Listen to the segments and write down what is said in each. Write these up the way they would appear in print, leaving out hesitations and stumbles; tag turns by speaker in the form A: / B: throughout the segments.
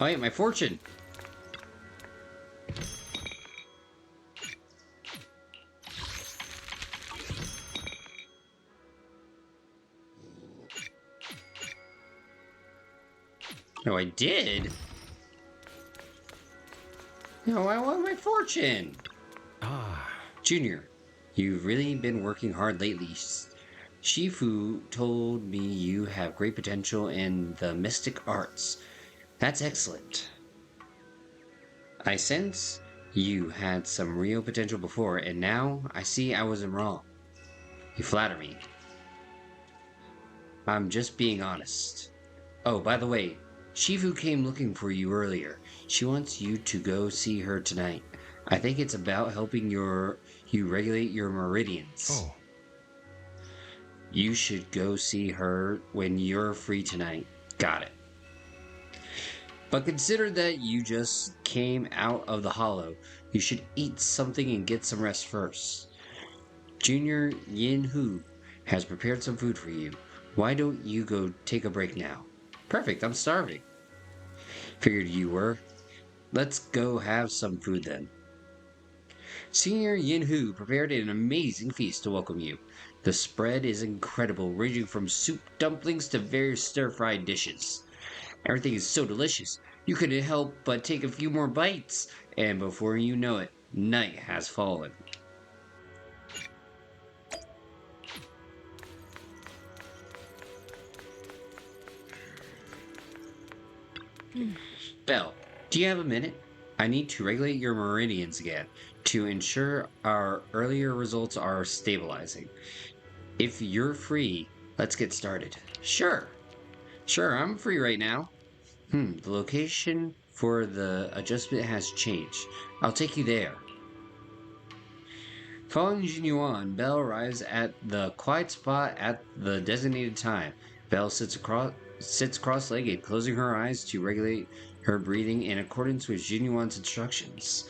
A: Oh wait, my fortune! Oh, I did? No, I want my fortune! Junior, you've really been working hard lately. Shifu told me you have great potential in the mystic arts. That's excellent. I sense you had some real potential before, and now I see I wasn't wrong. You flatter me. I'm just being honest. Oh, by the way, Shifu came looking for you earlier. She wants you to go see her tonight. I think it's about helping you regulate your meridians.
B: Oh.
A: You should go see her when you're free tonight. Got it. But consider that you just came out of the hollow. You should eat something and get some rest first. Junior Yin Hu has prepared some food for you. Why don't you go take a break now? Perfect, I'm starving. Figured you were. Let's go have some food then. Senior Yin Hu prepared an amazing feast to welcome you. The spread is incredible, ranging from soup dumplings to various stir-fried dishes. Everything is so delicious, you couldn't help but take a few more bites, and before you know it, night has fallen. Belle, do you have a minute? I need to regulate your meridians again to ensure our earlier results are stabilizing. If you're free, let's get started. Sure, I'm free right now. The location for the adjustment has changed. I'll take you there. Following Jinyuan, Belle arrives at the quiet spot at the designated time. Belle sits cross-legged, closing her eyes to regulate her breathing in accordance with Jinyuan's instructions.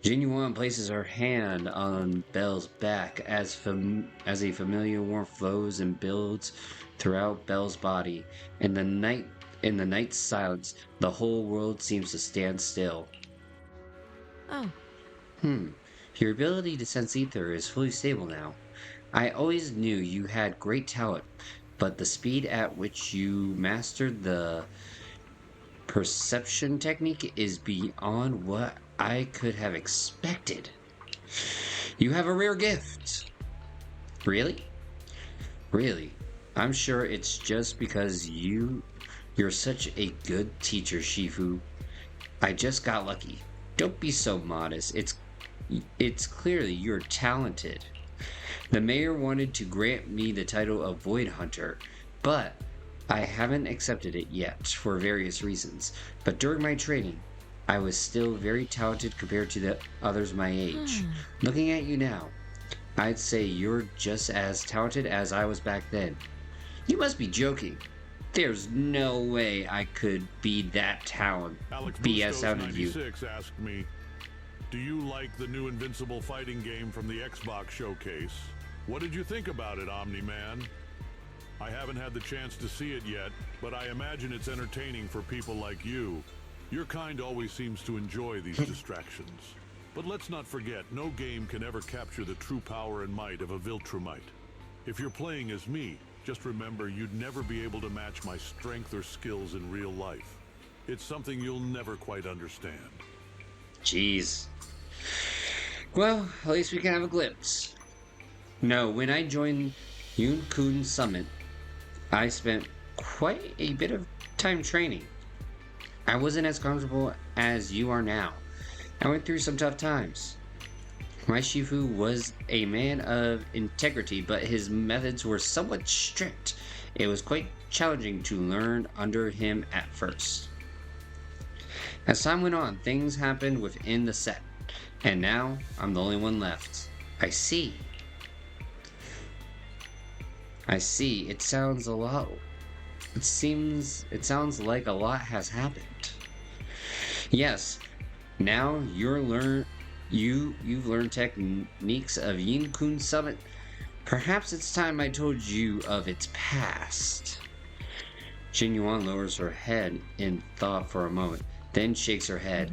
A: Jinyuan places her hand on Belle's back as a familiar warmth flows and builds throughout Belle's body. In the night's silence, the whole world seems to stand still.
C: Oh.
A: Your ability to sense ether is fully stable now. I always knew you had great talent, but the speed at which you mastered the perception technique is beyond what I could have expected. You have a rare gift. Really? Really? I'm sure it's just because you're such a good teacher, Shifu. I just got lucky. Don't be so modest. It's clearly you're talented. The mayor wanted to grant me the title of Void Hunter, but I haven't accepted it yet for various reasons. But during my training, I was still very talented compared to the others my age. Looking at you now, I'd say you're just as talented as I was back then. You must be joking. There's no way I could be that talented. Be as talented as you.
B: Alex asked me, do you like the new Invincible fighting game from the Xbox showcase? What did you think about it, Omni-Man? I haven't had the chance to see it yet, but I imagine it's entertaining for people like you. Your kind always seems to enjoy these distractions. But let's not forget, no game can ever capture the true power and might of a Viltrumite. If you're playing as me, just remember you'd never be able to match my strength or skills in real life. It's something you'll never quite understand.
A: Jeez. Well, at least we can have a glimpse. No, when I joined Yun-kun Summit, I spent quite a bit of time training. I wasn't as comfortable as you are now. I went through some tough times. My Shifu was a man of integrity, but his methods were somewhat strict. It was quite challenging to learn under him at first. As time went on, things happened within the set, and now I'm the only one left. I see. It sounds like a lot has happened. Yes, now you've learned techniques of Yin-kun Summit. Perhaps it's time I told you of its past. Jin Yuan lowers her head in thought for a moment, then shakes her head.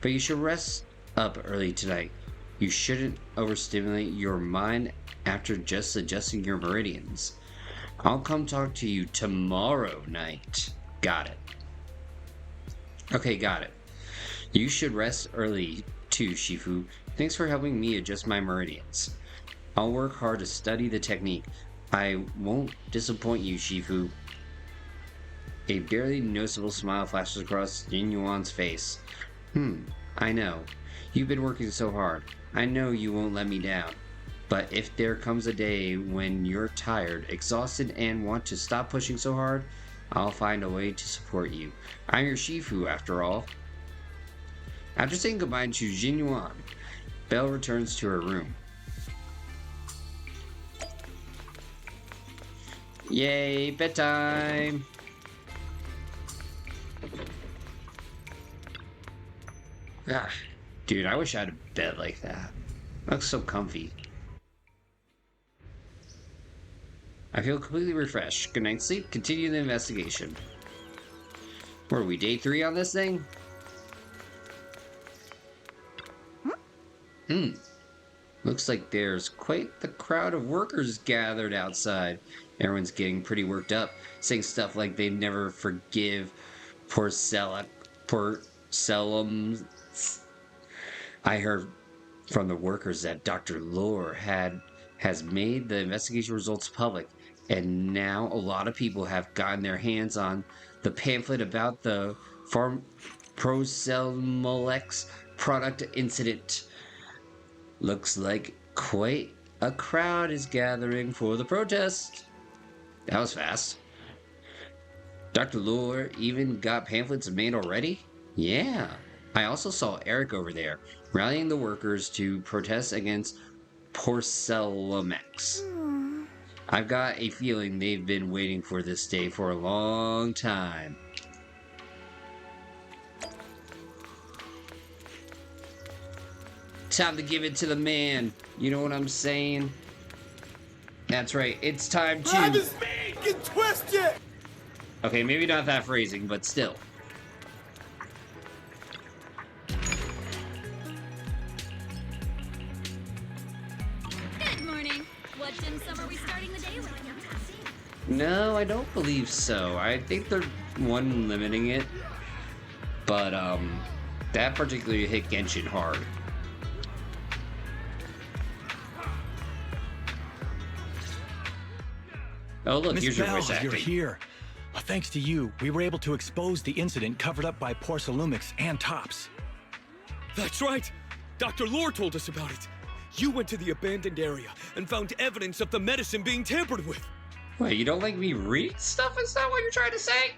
A: But you should rest up early tonight. You shouldn't overstimulate your mind after just adjusting your meridians. I'll come talk to you tomorrow night. Got it. Okay, got it. You should rest early too, Shifu. Thanks for helping me adjust my meridians. I'll work hard to study the technique. I won't disappoint you, Shifu. A barely noticeable smile flashes across Jin Yuan's face. I know. You've been working so hard. I know you won't let me down. But if there comes a day when you're tired, exhausted, and want to stop pushing so hard, I'll find a way to support you. I'm your Shifu, after all. After saying goodbye to Jin Yuan, Belle returns to her room. Yay, bedtime! Ah, dude, I wish I had a bed like that. It looks so comfy. I feel completely refreshed. Good night, sleep. Continue the investigation. What are we, day 3 on this thing? Looks like there's quite the crowd of workers gathered outside. Everyone's getting pretty worked up, saying stuff like they never forgive porcellums. I heard from the workers that Dr. Lore has made the investigation results public, and now a lot of people have gotten their hands on the pamphlet about the Procelmolex product incident. Looks like quite a crowd is gathering for the protest. That was fast. Dr. Lure even got pamphlets made already? Yeah. I also saw Eric over there, rallying the workers to protest against Porcelomex. I've got a feeling they've been waiting for this day for a long time. Time to give it to the man. You know what I'm saying? That's right. It's time to...
D: Grab his meat! Get twisted!
A: Okay, maybe not that phrasing, but still.
E: Good morning. What dim sum are we starting the day with?
A: No, I don't believe so. I think they're limiting it. But, that particularly hit Genshin hard. Oh, look,
F: Miss
A: here's your
F: Bell,
A: voice acting.
F: you're here. Well, thanks to you, we were able to expose the incident covered up by Porcelumix and Tops.
G: That's right! Dr. Lore told us about it. You went to the abandoned area and found evidence of the medicine being tampered with.
A: Wait, you don't like me reading stuff? Is that what you're trying to say?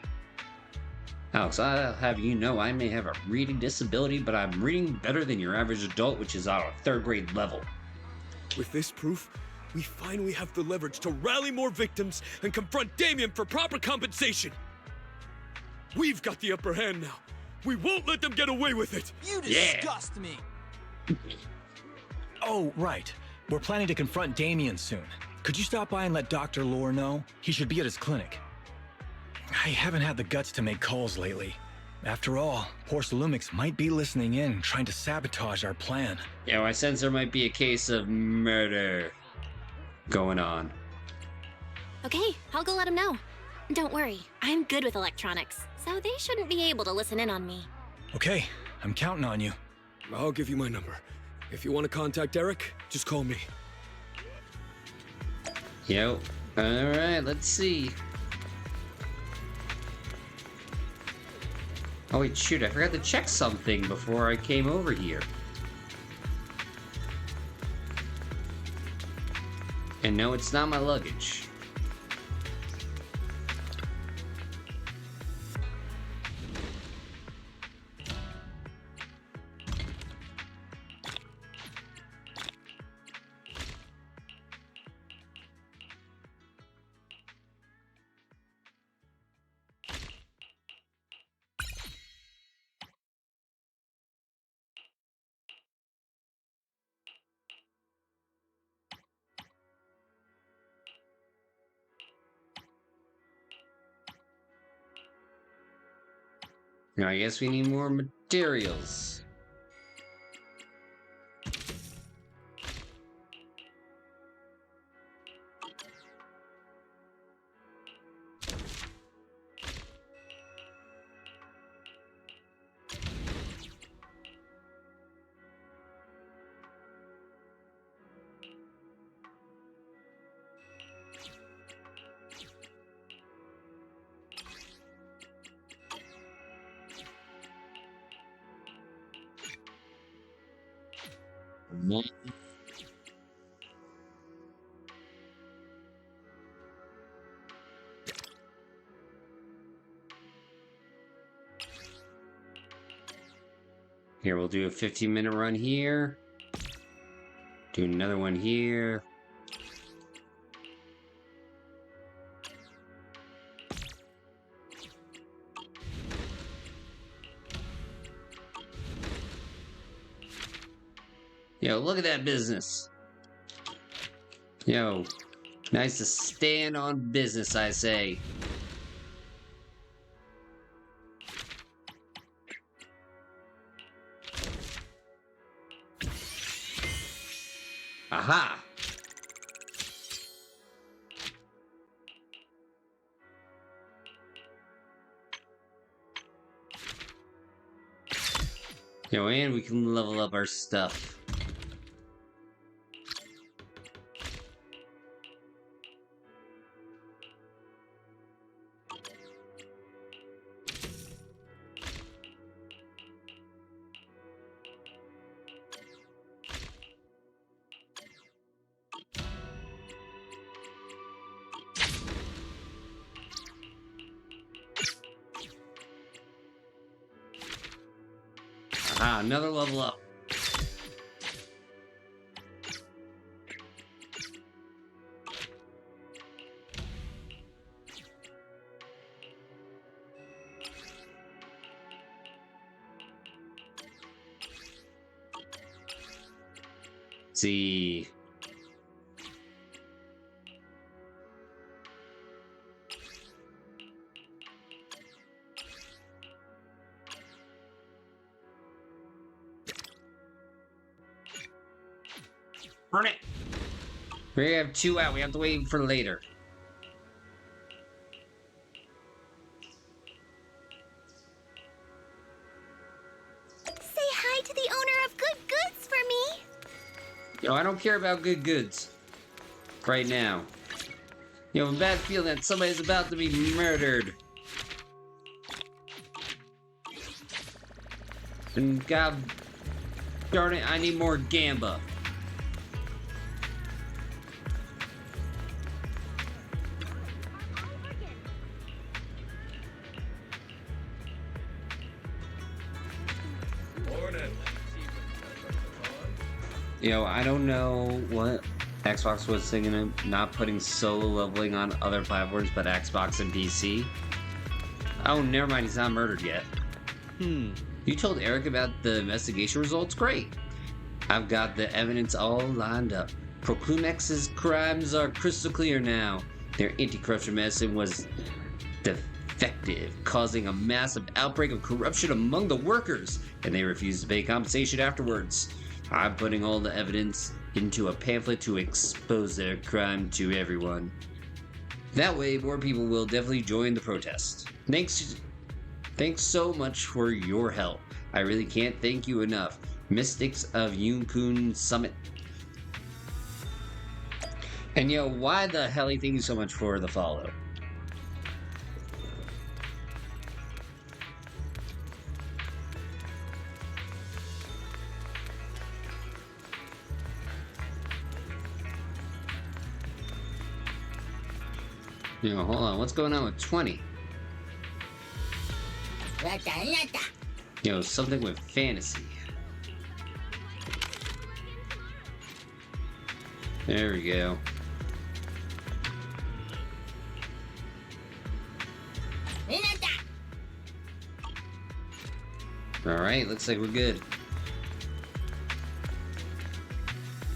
A: Alex, I'll have you know I may have a reading disability, but I'm reading better than your average adult, which is on a 3rd grade level.
G: With this proof, we finally have the leverage to rally more victims and confront Damien for proper compensation. We've got the upper hand now. We won't let them get away with it.
D: You disgust me!
F: Oh, right. We're planning to confront Damien soon. Could you stop by and let Dr. Lore know? He should be at his clinic. I haven't had the guts to make calls lately. After all, Porcelumix might be listening in, trying to sabotage our plan.
A: Yeah, well, I sense there might be a case of murder going on.
E: Okay, I'll go let him know. Don't worry, I'm good with electronics, so they shouldn't be able to listen in on me.
F: Okay, I'm counting on you.
G: I'll give you my number. If you want to contact Eric, just call me.
A: Yo. Alright, let's see. Oh wait, shoot, I forgot to check something before I came over here. And no, it's not my luggage. Now I guess we need more materials. Here, we'll do a 15-minute run here. Do another one here. Yo, look at that business. Yo, nice to stand on business, I say. Aha! Yo, and we can level up our stuff. Ah, another level up. Let's see. Burn it! We have 2 out. We have to wait for later.
E: Say hi to the owner of good goods for me.
A: Yo, I don't care about good goods. Right now. Yo, I'm bad feeling that somebody's about to be murdered. And god darn it, I need more gamba. Yo, I don't know what Xbox was thinking of not putting solo leveling on other platforms but Xbox and PC. Oh, never mind, he's not murdered yet. You told Eric about the investigation results? Great. I've got the evidence all lined up. Proclumex's crimes are crystal clear now. Their anti-corruption medicine was defective, causing a massive outbreak of corruption among the workers, and they refused to pay compensation afterwards. I'm putting all the evidence into a pamphlet to expose their crime to everyone. That way, more people will definitely join the protest. Thanks so much for your help. I really can't thank you enough. Mystics of Yunkun Summit. And yo, why the hell thank you so much for the follow? Yo, hold on, what's going on with 20? Yo, something with fantasy. There we go. Alright, looks like we're good.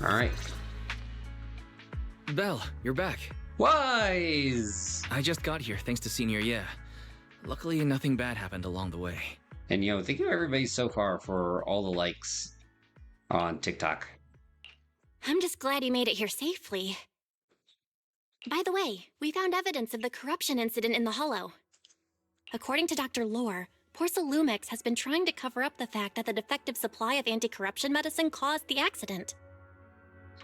A: Alright.
H: Belle, you're back.
A: Wise!
H: I just got here thanks to Senior Yeah. Luckily, nothing bad happened along the way.
A: And, thank you everybody so far for all the likes on TikTok.
E: I'm just glad you made it here safely. By the way, we found evidence of the corruption incident in the Hollow. According to Dr. Lore, Lumix has been trying to cover up the fact that the defective supply of anti-corruption medicine caused the accident.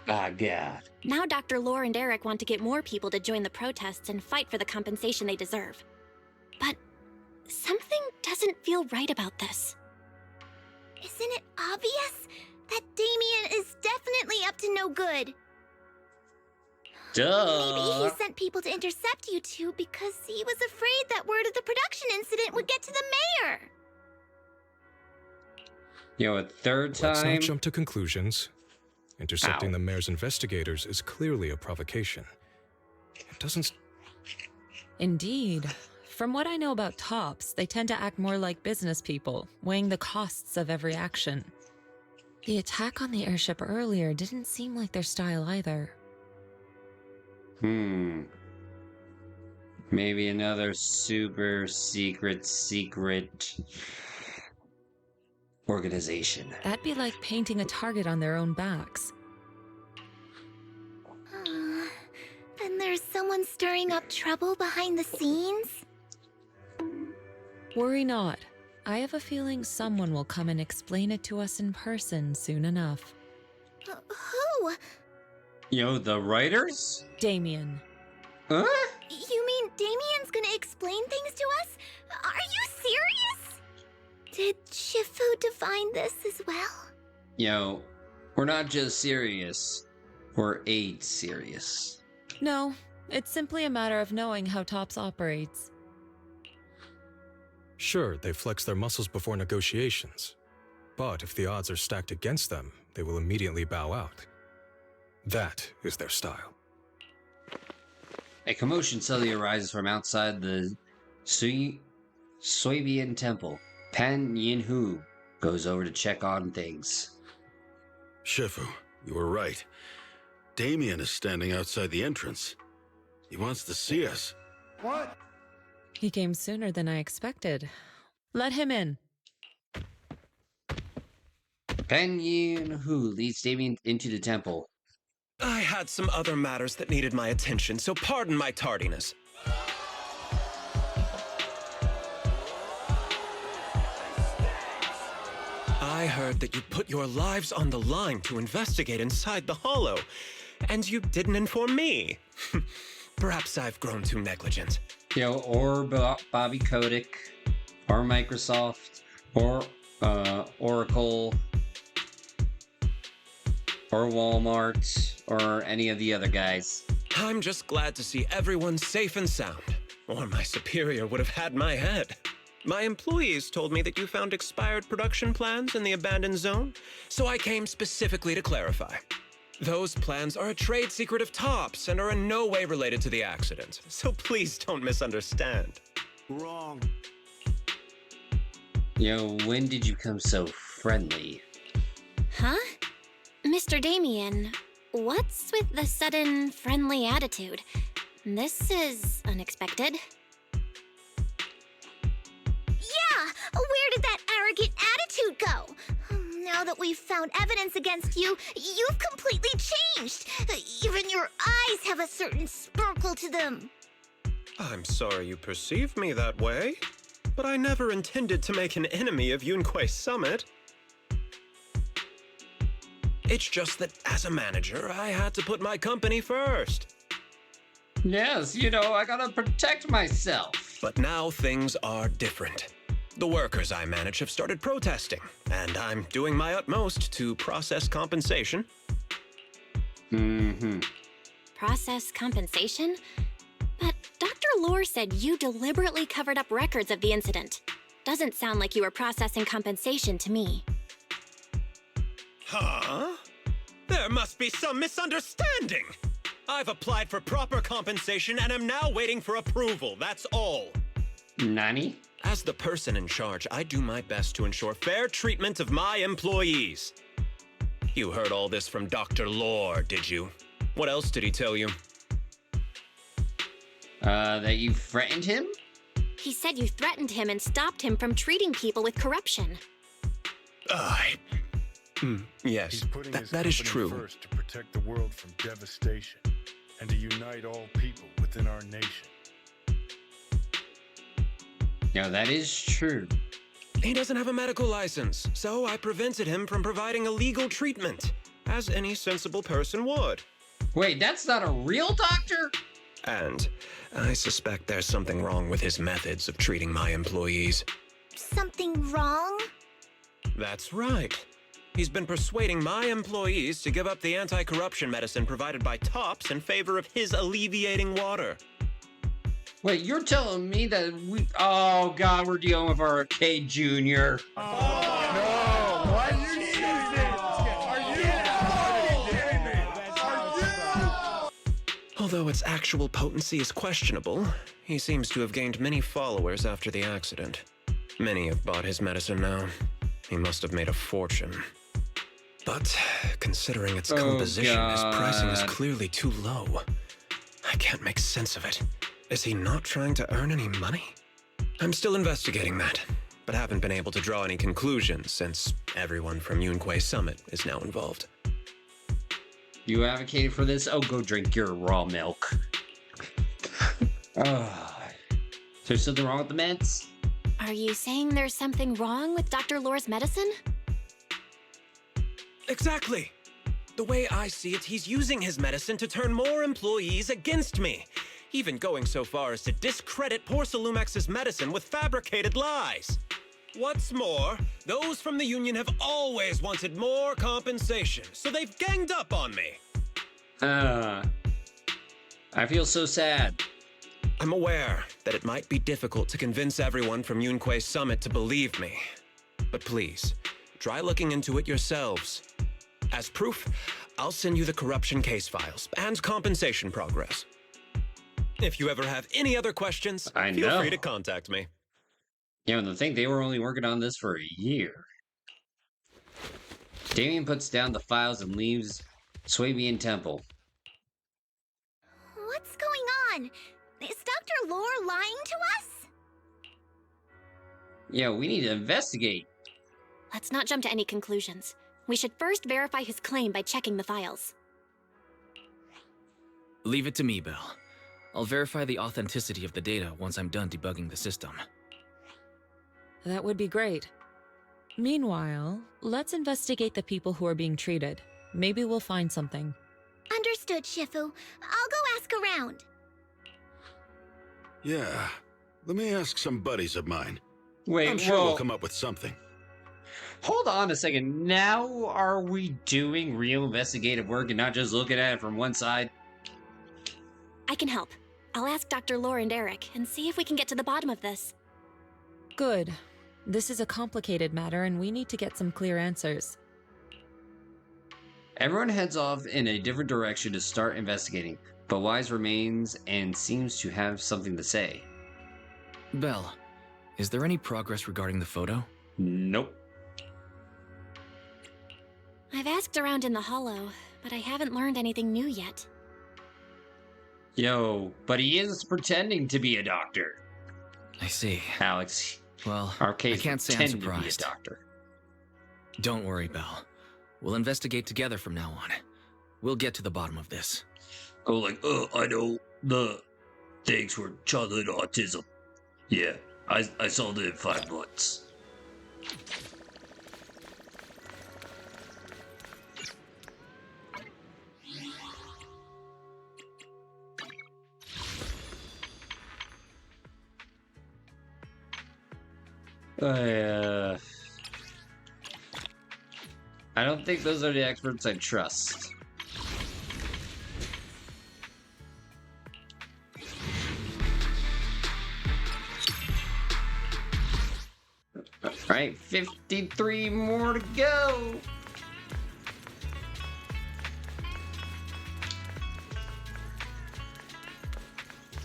A: Ah, God.
E: Now Dr. Lore and Eric want to get more people to join the protests and fight for the compensation they deserve. But something doesn't feel right about this.
H: Isn't it obvious that Damien is definitely up to no good?
A: Duh.
H: Maybe he sent people to intercept you two because he was afraid that word of the production incident would get to the mayor.
A: A third time.
I: Let's not jump to conclusions. Intercepting the mayor's investigators is clearly a provocation. It doesn't...
C: Indeed. From what I know about Tops, they tend to act more like business people, weighing the costs of every action. The attack on the airship earlier didn't seem like their style either.
A: Maybe another super secret organization.
C: That'd be like painting a target on their own backs.
H: Then there's someone stirring up trouble behind the scenes?
C: Worry not. I have a feeling someone will come and explain it to us in person soon enough.
H: Who?
A: The writers?
C: Damien.
A: Huh?
H: You mean Damien's gonna explain things to us? Are you serious? Did Shifu define this as well?
A: We're not just serious. We're AIDS serious.
C: No, it's simply a matter of knowing how Tops operates.
I: Sure, they flex their muscles before negotiations. But if the odds are stacked against them, they will immediately bow out. That is their style.
A: A commotion suddenly arises from outside the Soybian temple. Pan Yinhu goes over to check on things.
J: Shifu, you were right. Damien is standing outside the entrance. He wants to see us.
D: What?
C: He came sooner than I expected. Let him in.
A: Pan Yinhu leads Damien into the temple.
K: I had some other matters that needed my attention, so pardon my tardiness. I heard that you put your lives on the line to investigate inside the Hollow, and you didn't inform me. Perhaps I've grown too negligent.
A: Or Bobby Kotick, or Microsoft, or Oracle, or Walmart, or any of the other guys.
K: I'm just glad to see everyone safe and sound, or my superior would have had my head. My employees told me that you found expired production plans in the abandoned zone, so I came specifically to clarify. Those plans are a trade secret of Tops and are in no way related to the accident, so please don't misunderstand.
D: Wrong.
A: When did you become so friendly?
E: Huh? Mr. Damien, what's with the sudden friendly attitude? This is unexpected.
H: Yeah! Where did that arrogant attitude go? Now that we've found evidence against you, you've completely changed. Even your eyes have a certain sparkle to them.
K: I'm sorry you perceive me that way, but I never intended to make an enemy of Yunquei Summit. It's just that as a manager, I had to put my company first.
A: Yes, I gotta protect myself.
K: But now things are different. The workers I manage have started protesting, and I'm doing my utmost to process compensation.
E: Process compensation? But Dr. Lore said you deliberately covered up records of the incident. Doesn't sound like you were processing compensation to me.
K: Huh? There must be some misunderstanding! I've applied for proper compensation and am now waiting for approval, that's all.
A: Nani?
K: As the person in charge, I do my best to ensure fair treatment of my employees. You heard all this from Dr. Lore, did you? What else did he tell you?
A: That you threatened him?
E: He said you threatened him and stopped him from treating people with corruption.
K: Yes,
L: He's putting his
K: that is
L: company
K: true.
L: first to protect the world from devastation and to unite all people within our nation.
A: No, that is true.
K: He doesn't have a medical license, so I prevented him from providing a legal treatment, as any sensible person would.
A: Wait, that's not a real doctor?
K: And I suspect there's something wrong with his methods of treating my employees.
H: Something wrong?
K: That's right. He's been persuading my employees to give up the anti-corruption medicine provided by Tops in favor of his alleviating water.
A: Wait, you're telling me that we... Oh, God, we're dealing with our arcade junior.
L: No! Why you need
K: Although its actual potency is questionable, he seems to have gained many followers after the accident. Many have bought his medicine now. He must have made a fortune. But considering its composition, his pricing is clearly too low. I can't make sense of it. Is he not trying to earn any money? I'm still investigating that, but haven't been able to draw any conclusions since everyone from Yunquay Summit is now involved.
A: You advocated for this? Oh, go drink your raw milk. Is there something wrong with the meds?
E: Are you saying there's something wrong with Dr. Lore's medicine?
K: Exactly. The way I see it, he's using his medicine to turn more employees against me, even going so far as to discredit Porcelumex's medicine with fabricated lies. What's more, those from the Union have always wanted more compensation, so they've ganged up on me.
A: I feel so sad.
K: I'm aware that it might be difficult to convince everyone from Yunquay Summit to believe me, but please, try looking into it yourselves. As proof, I'll send you the corruption case files and compensation progress. If you ever have any other questions, feel free to contact me.
A: You know, to think they were only working on this for a year. Damien puts down the files and leaves Swabian Temple.
H: What's going on? Is Dr. Lore lying to us?
A: Yeah, we need to investigate.
E: Let's not jump to any conclusions. We should first verify his claim by checking the files.
M: Leave it to me, Belle. I'll verify the authenticity of the data once I'm done debugging the system.
C: That would be great. Meanwhile, let's investigate the people who are being treated. Maybe we'll find something.
H: Understood, Shifu. I'll go ask around.
J: Yeah, let me ask some buddies of mine.
A: Wait,
J: I'm sure we'll come up with something.
A: Hold on a second. Now are we doing real investigative work and not just looking at it from one side?
E: I can help. I'll ask Dr. Lore and Eric and see if we can get to the bottom of this.
C: Good. This is a complicated matter and we need to get some clear answers.
A: Everyone heads off in a different direction to start investigating, but Wise remains and seems to have something to say.
M: Belle, is there any progress regarding the photo?
A: Nope.
E: I've asked around in the Hollow, but I haven't learned anything new yet.
A: Yo, but he is pretending to be a doctor.
M: I see.
A: Alex,
M: well,
A: I
M: can't say I'm surprised.
A: To be a doctor.
M: Don't worry, Belle. We'll investigate together from now on. We'll get to the bottom of this.
N: Oh, I know thanks for childhood autism. Yeah, I solved it in 5 months.
A: I don't think those are the experts I trust. Alright, 53 more to go!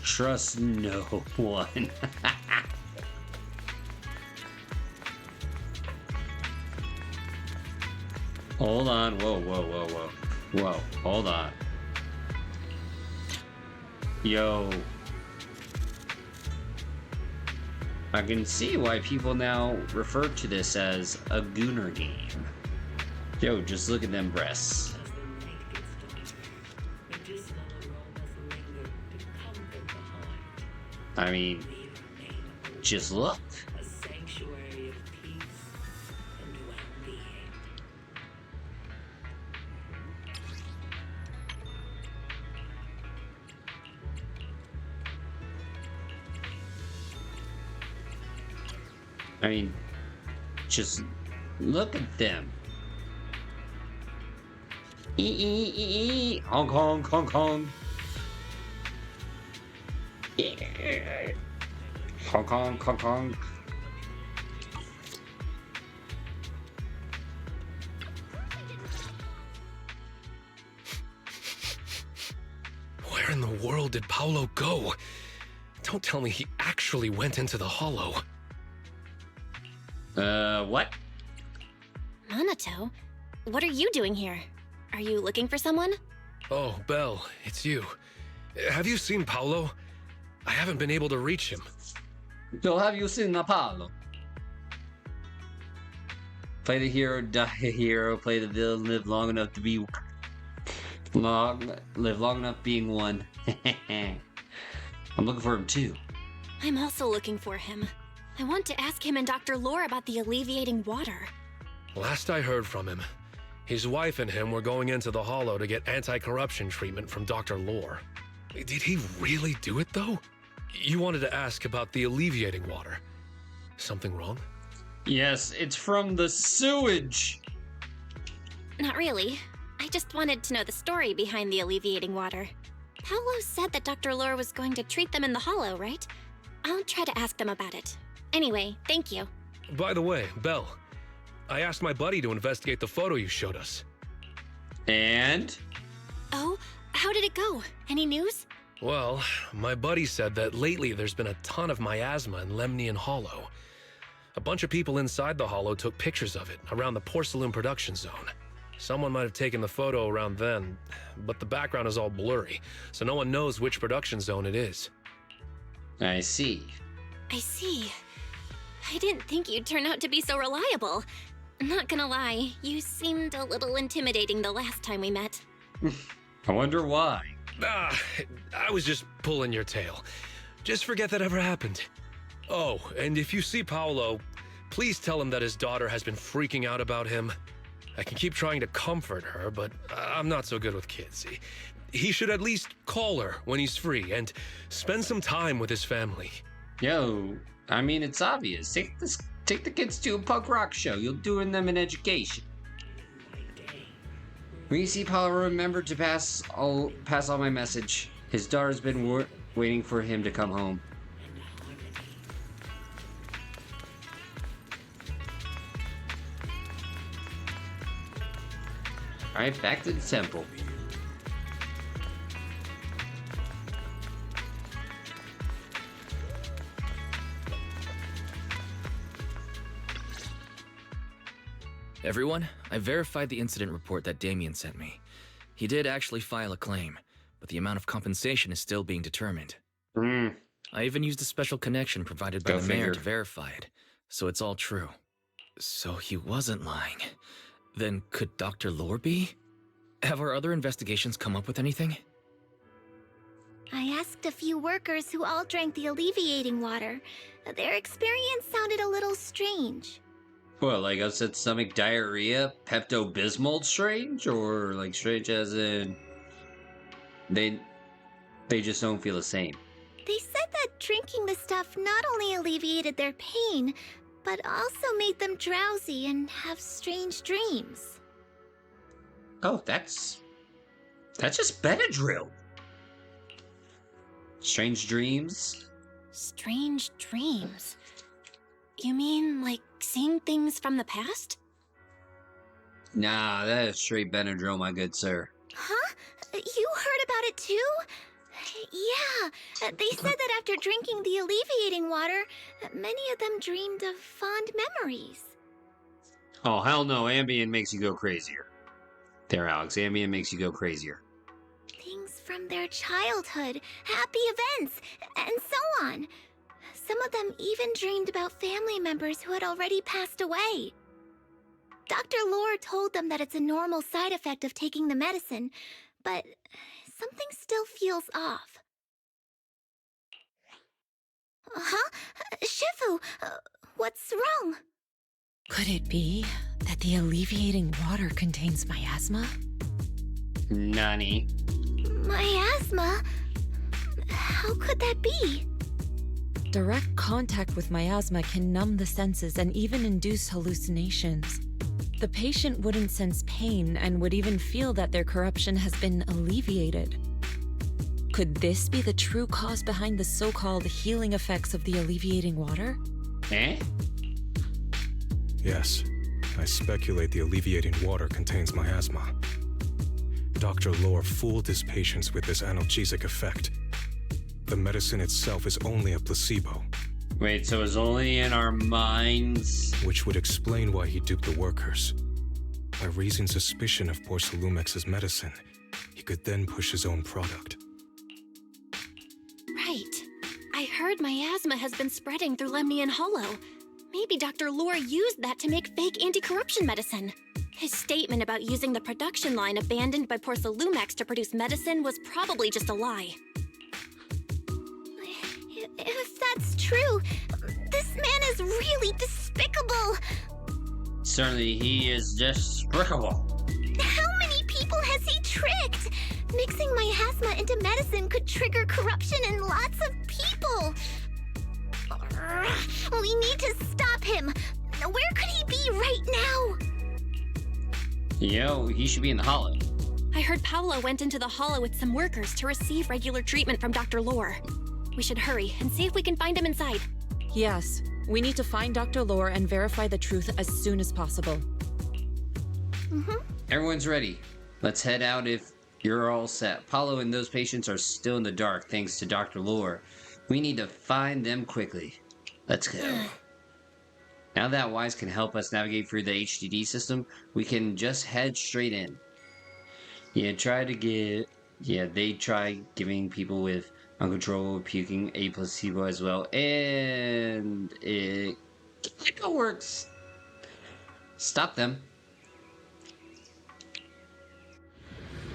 A: Trust no one. Hold on, whoa, hold on. I can see why people now refer to this as a gooner game. Yo, just look at them breasts. I mean, just look. I mean, just look at them. Hong Kong, Hong Kong. Yeah. Hong Kong, Hong Kong.
I: Where in the world did Paolo go? Don't tell me he actually went into the hollow.
A: What?
E: Minato, what are you doing here? Are you looking for someone?
I: Oh, Belle, it's you. Have you seen Paolo? I haven't been able to reach him.
A: So have you seen Apollo? Play the hero, die a hero, play the villain, live long enough to be live long enough being one. I'm looking for him too.
E: I'm also looking for him. I want to ask him and Dr. Lore about the alleviating water.
I: Last I heard from him, his wife and him were going into the hollow to get anti-corruption treatment from Dr. Lore. Did he really do it though? You wanted to ask about the alleviating water. Something wrong?
A: Yes, it's from the sewage.
E: Not really. I just wanted to know the story behind the alleviating water. Paolo said that Dr. Lore was going to treat them in the hollow, right? I'll try to ask them about it. Anyway, thank you.
I: By the way, Belle, I asked my buddy to investigate the photo you showed us.
A: And?
E: Oh, how did it go? Any news?
I: Well, my buddy said that lately there's been a ton of miasma in Lemnian Hollow. A bunch of people inside the hollow took pictures of it around the porcelain production zone. Someone might have taken the photo around then, but the background is all blurry, so no one knows which production zone it is.
A: I see.
E: I see. I didn't think you'd turn out to be so reliable. Not gonna lie, you seemed a little intimidating the last time we met.
A: I wonder why.
I: I was just pulling your tail. Just forget that ever happened. Oh, and if you see Paolo, please tell him that his daughter has been freaking out about him. I can keep trying to comfort her, but I'm not so good with kids. He should at least call her when he's free and spend some time with his family.
A: Yo, I mean, it's obvious. Take the kids to a punk rock show. You're doing them an education. When you see Paolo, remember to pass all my message. His daughter's been waiting for him to come home. Alright, back to the temple.
M: Everyone, I verified the incident report that Damien sent me. He did actually file a claim, but the amount of compensation is still being determined. I even used a special connection provided by the mayor to verify it, so it's all true. So he wasn't lying. Then could Dr. Lore be? Have our other investigations come up with anything?
H: I asked a few workers who all drank the alleviating water. Their experience sounded a little strange.
A: What, like upset stomach diarrhea, Pepto-Bismol strange? Or like strange as in they just don't feel the same?
H: They said that drinking the stuff not only alleviated their pain, but also made them drowsy and have strange dreams.
A: Oh, that's just Benadryl. Strange dreams?
E: Strange dreams? You mean like seeing things from the past?
A: Nah, that is straight Benadryl, my good sir.
H: Huh? You heard about it too? Yeah, they said that after drinking the alleviating water, many of them dreamed of fond memories.
A: Oh, hell no, Ambien makes you go crazier. There, Alex, Ambien makes you go crazier.
H: Things from their childhood, happy events, and so on. Some of them even dreamed about family members who had already passed away. Dr. Lore told them that it's a normal side effect of taking the medicine, but something still feels off. Huh? Shifu, what's wrong?
C: Could it be that the alleviating water contains miasma?
A: Nani?
H: Miasma? How could that be?
C: Direct contact with miasma can numb the senses and even induce hallucinations. The patient wouldn't sense pain and would even feel that their corruption has been alleviated. Could this be the true cause behind the so-called healing effects of the alleviating water?
A: Eh?
O: Yes, I speculate the alleviating water contains miasma. Dr. Lore fooled his patients with this analgesic effect. The medicine itself is only a placebo.
A: Wait, so it's only in our minds?
O: Which would explain why he duped the workers. By raising suspicion of Porcelumex's medicine, he could then push his own product.
E: Right. I heard miasma has been spreading through Lemnian Hollow. Maybe Dr. Lore used that to make fake anti-corruption medicine. His statement about using the production line abandoned by Porcelumex to produce medicine was probably just a lie.
H: If that's true, this man is really despicable.
A: Certainly he is despicable.
H: How many people has he tricked? Mixing miasma into medicine could trigger corruption in lots of people. We need to stop him. Where could he be right now?
A: Yo, he should be in the hollow.
E: I heard Paolo went into the hollow with some workers to receive regular treatment from Dr. Lore. We should hurry and see if we can find him inside.
C: Yes, we need to find Dr. Lore and verify the truth as soon as possible.
A: Everyone's ready. Let's head out if you're all set. Paulo and those patients are still in the dark thanks to Dr. Lore. We need to find them quickly. Let's go. Now that Wise can help us navigate through the HDD system, we can just head straight in. They try giving people with uncontrollable puking a placebo as well, and it works. Stop them.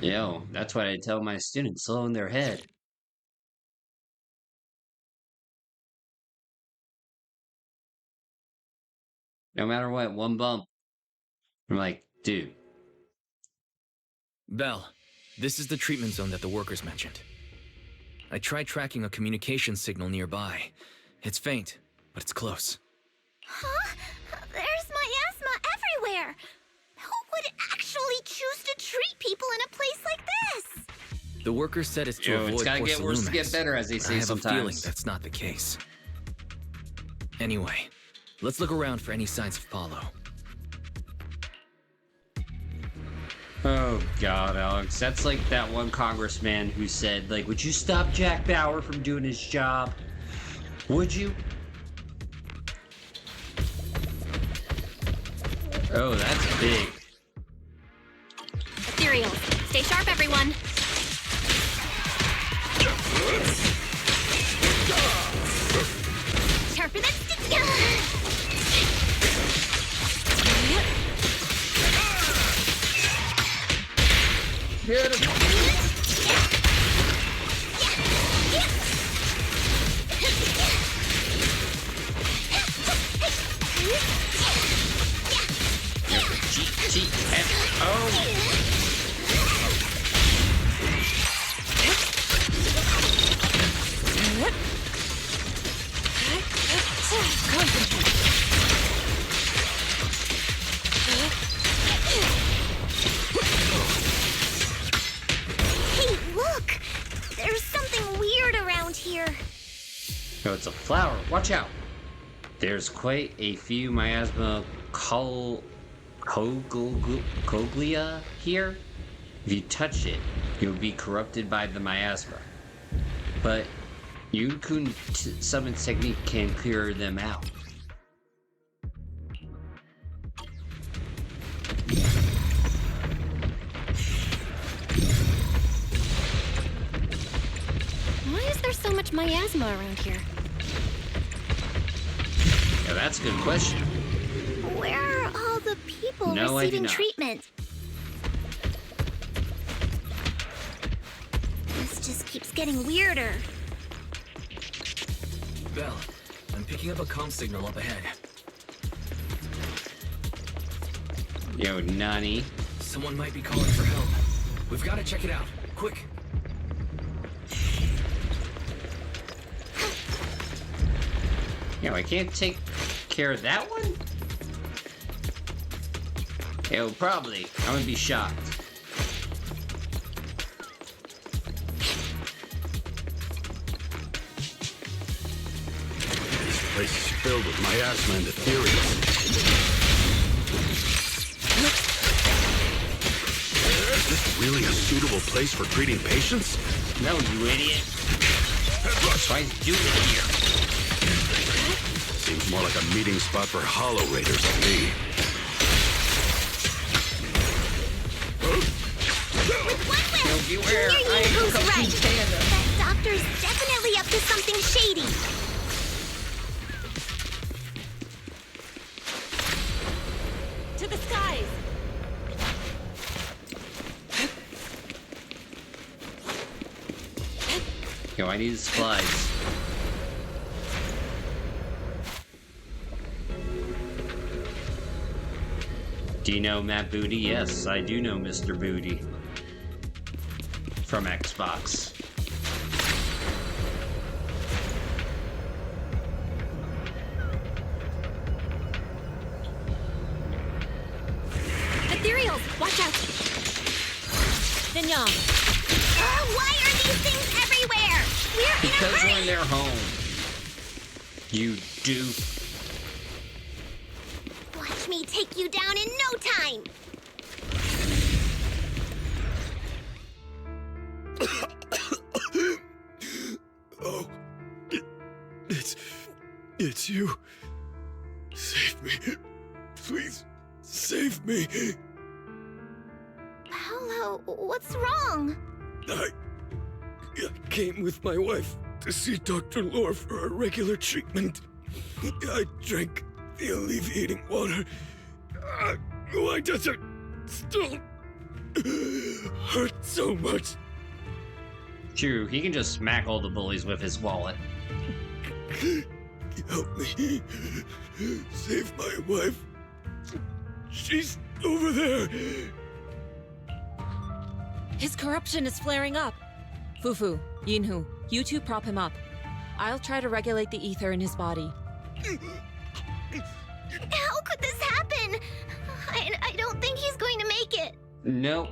A: Yo, that's what I tell my students, slow in their head. No matter what, one bump. I'm like, dude.
M: Bell, this is the treatment zone that the workers mentioned. I tried tracking a communication signal nearby. It's faint, but it's close.
H: Huh? There's miasma everywhere! Who would actually choose to treat people in a place like this?
M: The workers said it's to avoid
A: it's gotta get worse to get better, as they say sometimes.
M: I have a feeling that's not the case. Anyway, let's look around for any signs of Paulo.
A: Oh god, Alex. That's like that one congressman who said, like, would you stop Jack Bauer from doing his job? Would you? Oh, that's big.
E: Ethereals, stay sharp, everyone. Sharper than sticky.
A: Get him.
H: Hey, look! There's something weird around here.
A: Oh, it's a flower. Watch out. There's quite a few miasma coglia here. If you touch it, you'll be corrupted by the miasma. But Yukun Summon's technique can clear them out.
E: Why is there so much miasma around here?
A: that's a good question.
H: Where are all the people
A: No, I do
H: receiving
A: not.
H: treatment? This just keeps getting weirder.
M: Bell, I'm picking up a comm signal up ahead.
A: Yo, Nani.
M: Someone might be calling for help. We've got to check it out. Quick.
A: Yo, I can't take care of that one? Yo, probably. I'm gonna be shocked.
J: This place is filled with miasma and Ethereals. Is this really a suitable place for treating patients?
A: No, you idiot. Why is Duke here?
J: Seems more like a meeting spot for Hollow Raiders to me.
H: Beware, I who's right. That doctor's definitely up to something shady.
C: To the skies!
A: Yo, I need supplies. Do you know Matt Booty? Yes, I do know Mr. Booty. From Xbox.
E: Ethereals, watch out!
C: Vinyang!
H: Why are these things everywhere? We're
A: Because
H: in a hurry!
A: we're in their home. You do.
H: Watch me take you down in no time!
G: Oh, it's you. Save me. Please, save me.
H: Paolo, what's wrong?
G: I came with my wife to see Dr. Lore for a regular treatment. I drank the alleviating water. Why does it still hurt so much?
A: True, he can just smack all the bullies with his wallet.
G: Help me. Save my wife. She's over there.
C: His corruption is flaring up. Fufu, Yinhu, you two prop him up. I'll try to regulate the ether in his body.
H: How could this happen? I don't think he's going to make it.
A: Nope.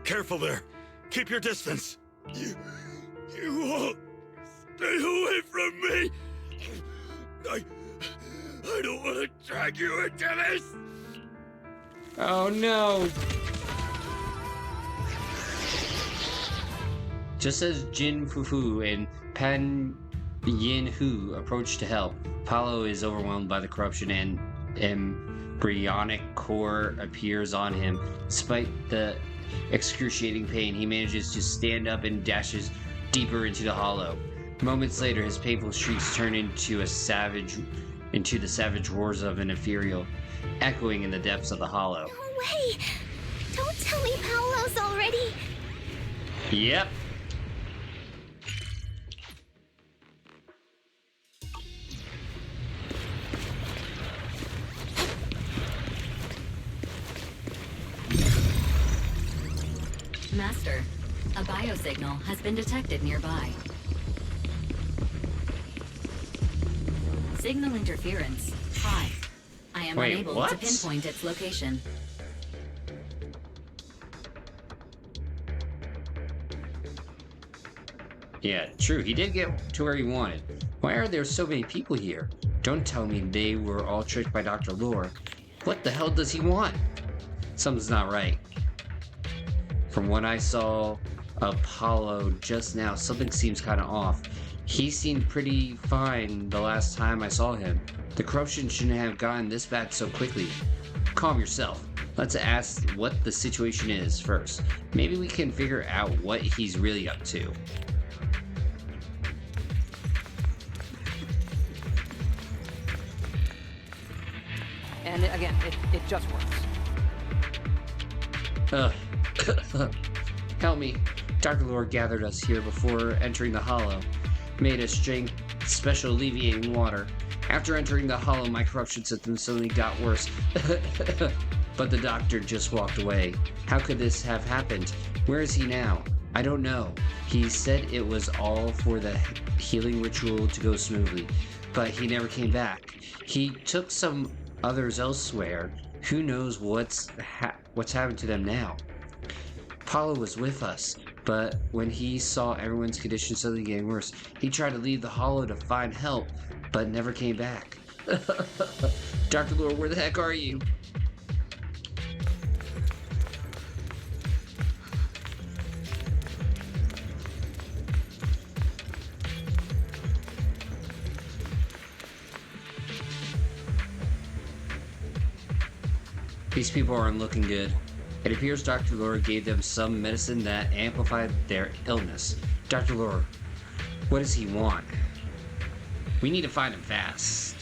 J: Careful there. Keep your distance.
G: You all stay away from me. I don't want to drag you into this.
A: Oh no. Just as Jin Fufu and Pan Yin-Hu approach to help, Paolo is overwhelmed by the corruption and embryonic core appears on him. Despite the excruciating pain, he manages to stand up and dashes deeper into the hollow. Moments later, his painful shrieks turn into the savage roars of an Ethereal, echoing in the depths of the hollow.
H: No way! Don't tell me Paolo's already...
A: Yep.
P: Master, a biosignal has been detected nearby. Signal interference high. I am
A: Wait,
P: unable
A: what?
P: to pinpoint its location.
A: Yeah, true. He did get to where he wanted. Why are there so many people here? Don't tell me they were all tricked by Dr. Lore. What the hell does he want? Something's not right. From what I saw of Paolo just now, something seems kind of off. He seemed pretty fine the last time I saw him. The corruption shouldn't have gotten this bad so quickly. Calm yourself. Let's ask what the situation is first. Maybe we can figure out what he's really up to.
Q: and again, it just works.
A: Help me. Dr. Lore gathered us here before entering the hollow. Made us drink special alleviating water. After entering the hollow, my corruption system suddenly got worse. But the doctor just walked away. How could this have happened? Where is he now? I don't know. He said it was all for the healing ritual to go smoothly, but he never came back. He took some others elsewhere. Who knows what's happened to them now? Paulo was with us, but when he saw everyone's condition suddenly getting worse, he tried to leave the hollow to find help, but never came back. Dr. Lore, where the heck are you? These people aren't looking good. It appears Dr. Lore gave them some medicine that amplified their illness. Dr. Lore, what does he want? We need to find him fast.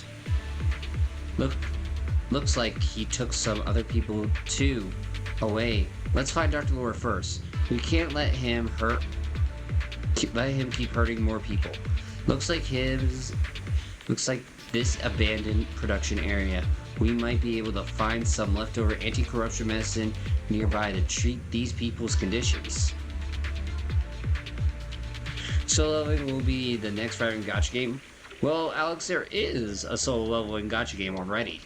A: Looks like he took some other people too away. Let's find Dr. Lore first. We can't let him keep hurting more people. Looks like this abandoned production area. We might be able to find some leftover anti-corruption medicine nearby to treat these people's conditions. Solo leveling will be the next thriving gacha game. Well, Alex, there is a solo leveling gacha game already.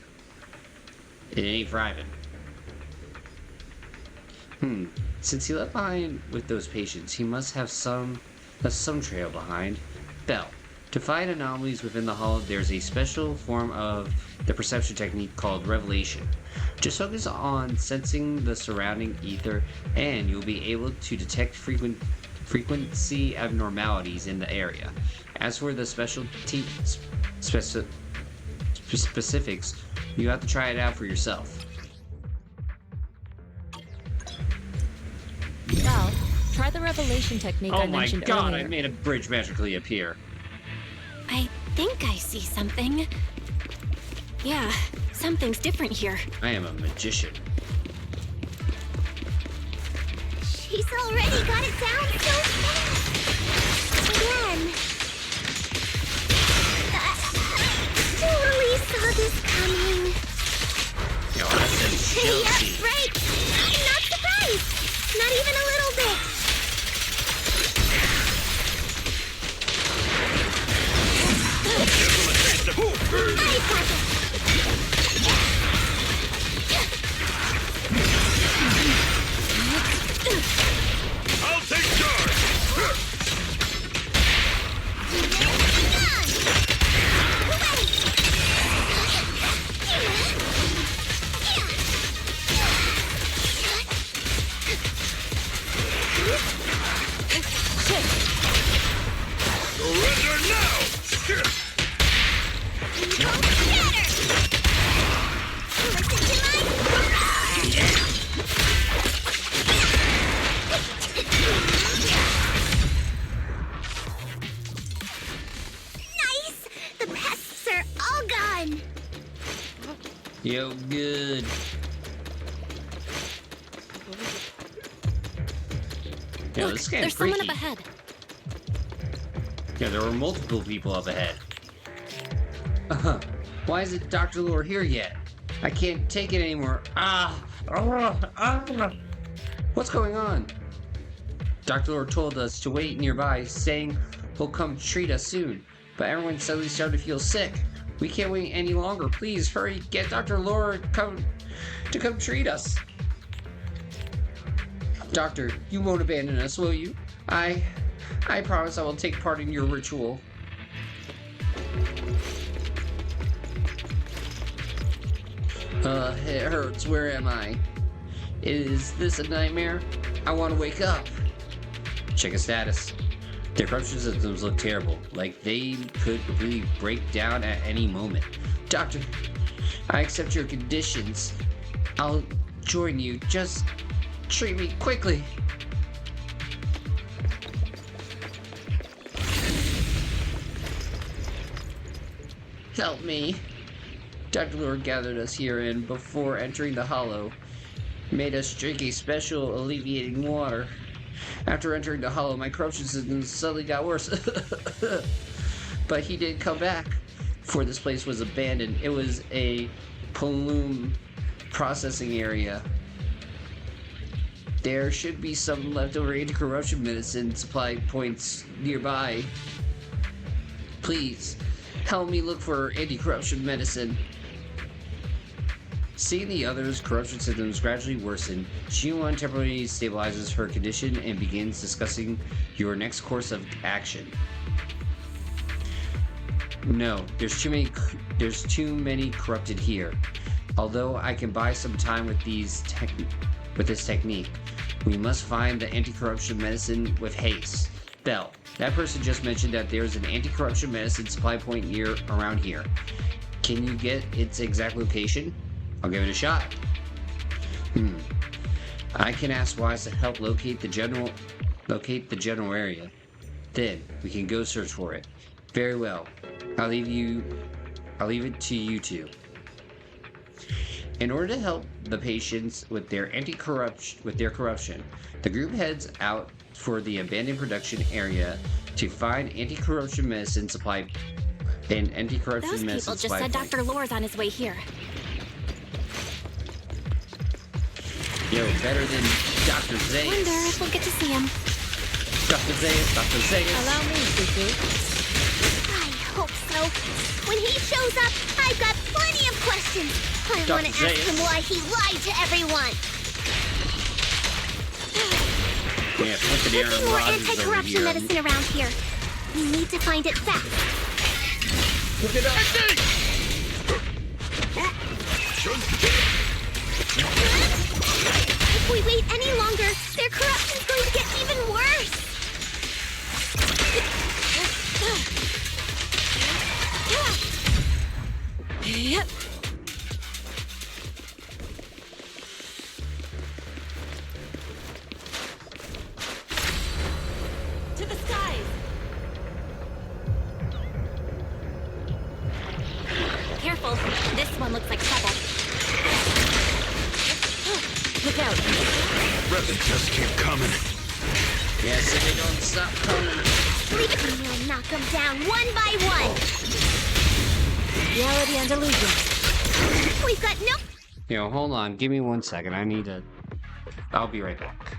A: It ain't thriving. Since he left behind with those patients, he must have some trail behind. Bell. To find anomalies within the hollow, there's a special form of the perception technique called revelation. Just focus on sensing the surrounding ether, and you'll be able to detect frequency abnormalities in the area. As for the specifics, you have to try it out for yourself.
C: Val, try the revelation technique I mentioned earlier. Oh my god,
A: I made a bridge magically appear.
E: I think I see something. Yeah, something's different here.
A: I am a magician.
H: She's already got it down so fast. Again. Totally saw this coming.
A: Yo, that's
H: Yeah, right. I'm not surprised. Not even a little bit.
B: I'll take charge! Surrender now!
H: Nice! The pests are all gone.
A: Yo, good. Yeah,
E: Look,
A: this game's
E: there's
A: freaky.
E: someone up ahead.
A: Yeah, there were multiple people up ahead. Why isn't Dr. Lore here yet? I can't take it anymore. What's going on? Dr. Lore told us to wait nearby, saying he'll come treat us soon. But everyone suddenly started to feel sick. We can't wait any longer. Please hurry, get Dr. Lore to come treat us. Doctor, you won't abandon us, will you? I promise I will take part in your ritual. It hurts. Where am I? Is this a nightmare? I want to wake up. Check his status. Their corruption systems look terrible, like they could really break down at any moment. Doctor, I accept your conditions. I'll join you. Just treat me quickly. Help me. Dr. Lord gathered us here and, before entering the hollow, made us drink a special alleviating water. After entering the hollow, my corruption symptoms suddenly got worse. But he didn't come back, for this place was abandoned. It was a plume processing area. There should be some leftover anti-corruption medicine supply points nearby. Please, help me look for anti-corruption medicine. Seeing the other's corruption symptoms gradually worsen, Xinyuan temporarily stabilizes her condition and begins discussing your next course of action. No, there's too many corrupted here. Although I can buy some time with this technique, we must find the anti-corruption medicine with haste. Bell, that person just mentioned that there's an anti-corruption medicine supply point around here. Can you get its exact location? I'll give it a shot. I can ask Wise to help locate the general area. Then we can go search for it. Very well. I'll leave it to you two. In order to help the patients with their corruption, the group heads out for the abandoned production area to find anti-corruption medicine supply and anti-corruption medicine supply.
E: Those people just said Dr. Lore's on his way here.
A: Yo, better than Dr. Zayas.
E: Wonder if we'll get to see him.
A: Dr. Zayas.
C: Allow me, Suzu.
H: I hope so. When he shows up, I've got plenty of questions. I want to ask him why he lied to everyone.
A: Yeah,
H: There should be more anti-corruption medicine around here. We need to find it fast.
A: Look it up.
H: If we wait any longer, their corruption's going to get even worse.
C: Yep.
E: To the skies! Careful, this one looks like trouble. Look out.
J: They just keep coming.
A: Yes, and they don't stop coming.
H: We'll knock them down one by one.
E: Reality and illusion.
H: We've got no...
A: Yo, hold on. Give me 1 second. I'll be right back.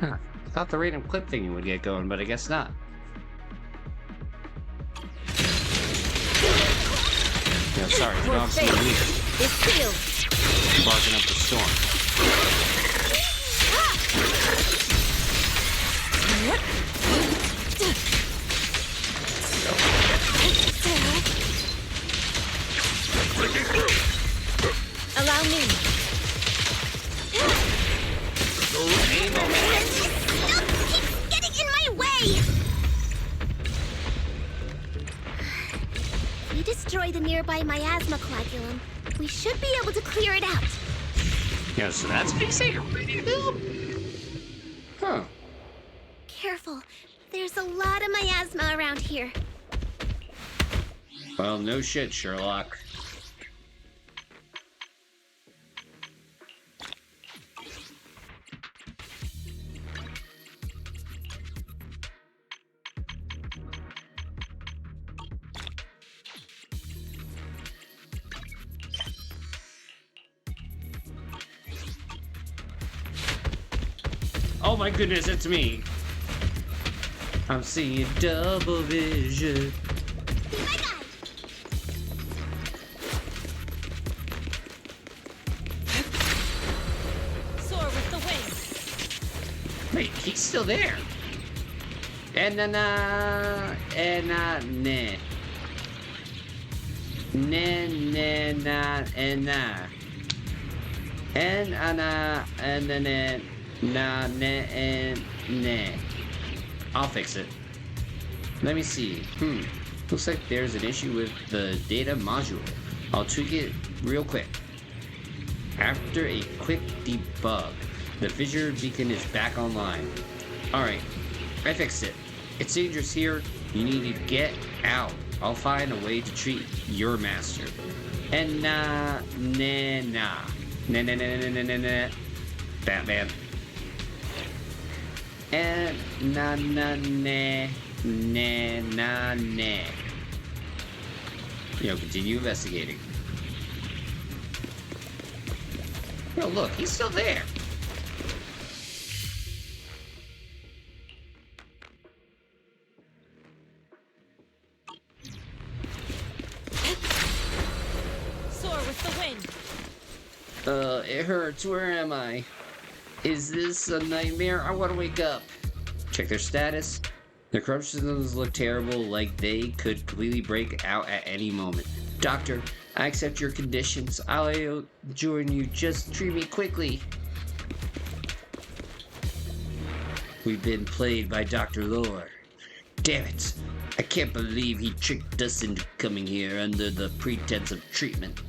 A: Huh. Thought the random clip thingy would get going, but I guess not. Yeah, sorry, the dog's still leaving. Barking up the storm.
E: Allow me.
H: Keep getting in my way! If we destroy the nearby miasma coagulum, we should be able to clear it out.
A: Yeah, so that's basic. Huh.
H: Careful. There's a lot of miasma around here.
A: Well, no shit, Sherlock. Oh my goodness, it's me. I'm seeing double vision. Wait, he's still there. And nah. Nah. I'll fix it. Let me see. Looks like there's an issue with the data module. I'll tweak it real quick. After a quick debug, the fissure beacon is back online. Alright, I fixed it. It's dangerous here. You need to get out. I'll find a way to treat your master. And nah. Batman. And nah. Continue investigating. Oh, look, he's still there.
C: Soar with the wind.
A: It hurts. Where am I? Is this a nightmare? I want to wake up. Check their status. The corruption systems look terrible, like they could completely break out at any moment. Doctor, I accept your conditions. I'll join you. Just treat me quickly. We've been played by Dr. Lore. Damn it. I can't believe he tricked us into coming here under the pretense of treatment.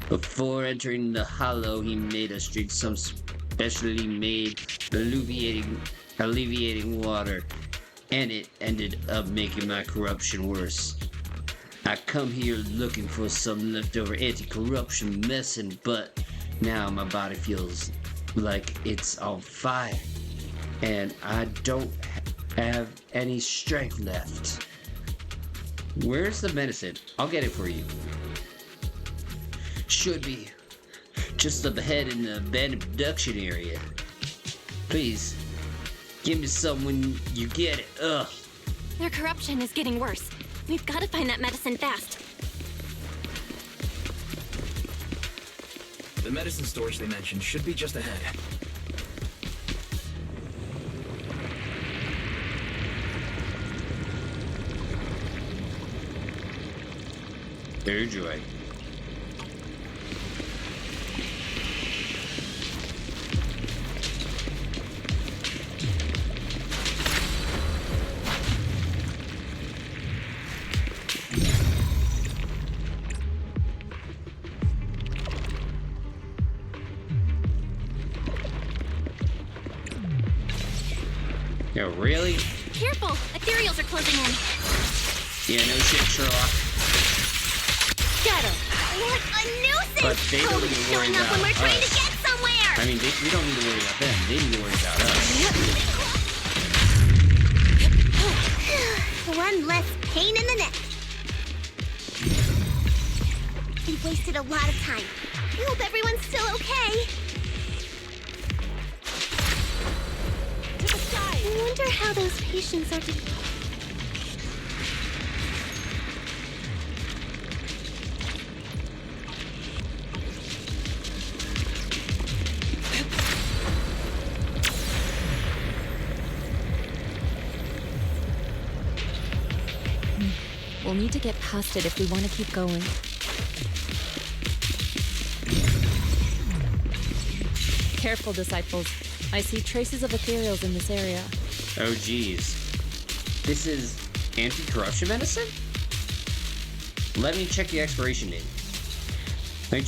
A: Before entering the hollow, he made us drink some specially made alleviating water, and it ended up making my corruption worse. I come here looking for some leftover anti-corruption medicine, but now my body feels like it's on fire, and I don't have any strength left. Where's the medicine? I'll get it for you. Should be just up ahead in the abandoned production area. Please, give me some when you get it. Ugh.
E: Their corruption is getting worse. We've got to find that medicine fast.
M: The medicine storage they mentioned should be just ahead.
A: Enjoy. Yo, really?
E: Careful! Ethereals are closing in.
A: Yeah, no shit, Sherlock.
E: Got him.
H: What a nuisance!
A: But they don't need to worry
H: showing up
A: about
H: when we're trying to
A: us.
H: get somewhere!
A: I mean, we don't need to worry about them. They need to worry about us.
H: One less pain in the neck. We've wasted a lot of time. I hope everyone's still okay. I wonder how those patients are doing.
C: We'll need to get past it if we want to keep going. Careful, disciples. I see traces of Ethereals in this area.
A: Oh, geez. This is anti-corruption medicine? Let me check the expiration date. Let me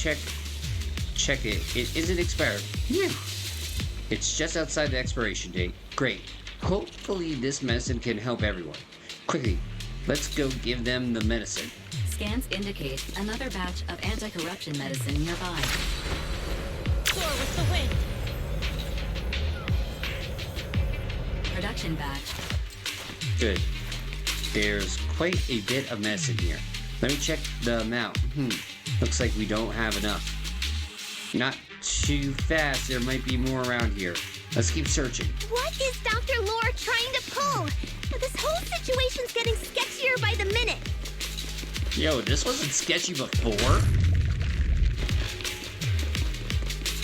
A: check it. It isn't expired. Yeah. It's just outside the expiration date. Great. Hopefully this medicine can help everyone. Quickly, let's go give them the medicine.
P: Scans indicate another batch of anti-corruption medicine nearby.
C: Soar with the wind.
P: Production batch.
A: Good. There's quite a bit of medicine here. Let me check the amount. Looks like we don't have enough. Not too fast. There might be more around here. Let's keep searching.
H: What is Dr. Lore trying to pull? This whole situation's getting sketchier by the minute.
A: Yo, this wasn't sketchy before?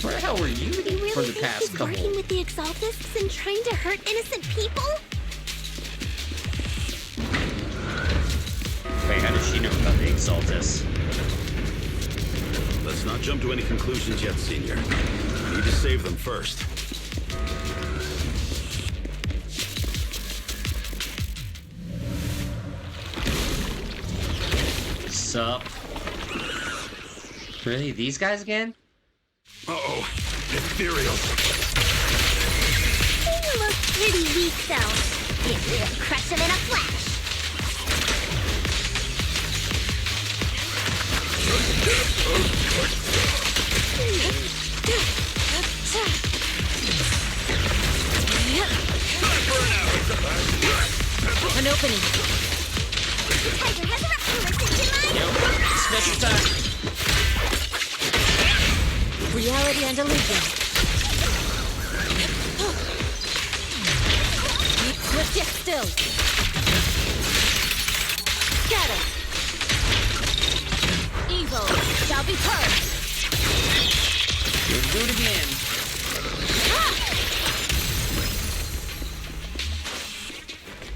A: Where the hell were you anyway? for the past
H: He's
A: couple.
H: working with the Exaltists and trying to hurt innocent people?
A: Wait, how does she know about the Exaltists?
J: Let's not jump to any conclusions yet, Senior. We need to save them first.
A: Sup? Really? These guys again?
J: Uh-oh. Ethereals.
H: They look pretty weak, though. It will crush them in a flash.
C: An opening.
H: Tiger has eruption listed to
A: Yo, special time.
C: Reality and illusion. Keep swift yet still. Scatter. Evil shall be purged.
A: We'll do it again.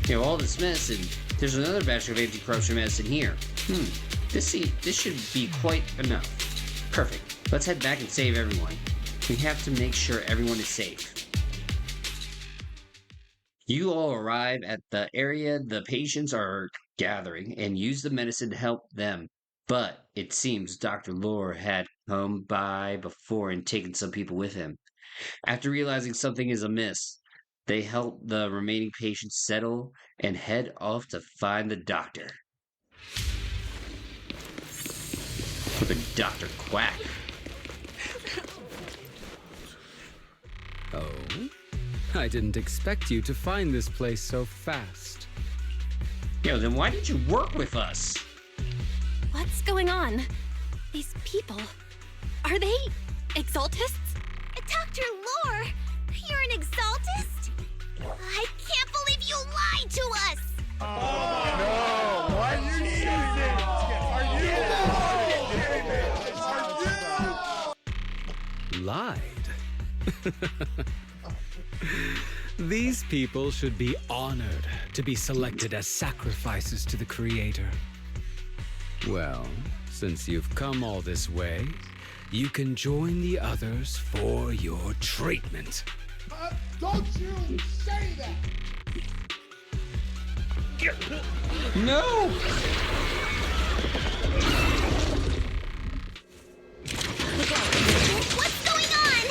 A: You know, all this medicine. There's another batch of anti-corruption medicine here. This should be quite enough. Perfect. Let's head back and save everyone. We have to make sure everyone is safe. You all arrive at the area the patients are gathering and use the medicine to help them. But it seems Dr. Lore had come by before and taken some people with him. After realizing something is amiss, they help the remaining patients settle and head off to find the doctor. The Dr. Quack.
Q: Oh? I didn't expect you to find this place so fast.
A: Yo, then why did you work with us?
E: What's going on? These people, are they Exaltists?
H: Dr. Lore, you're an Exaltist? I can't believe you lied to us!
D: No! Why are you cheating? Are you?
Q: Lied? These people should be honored to be selected as sacrifices to the Creator. Well, since you've come all this way, you can join the others for your treatment.
D: Don't you say that!
A: No!
H: What's going on?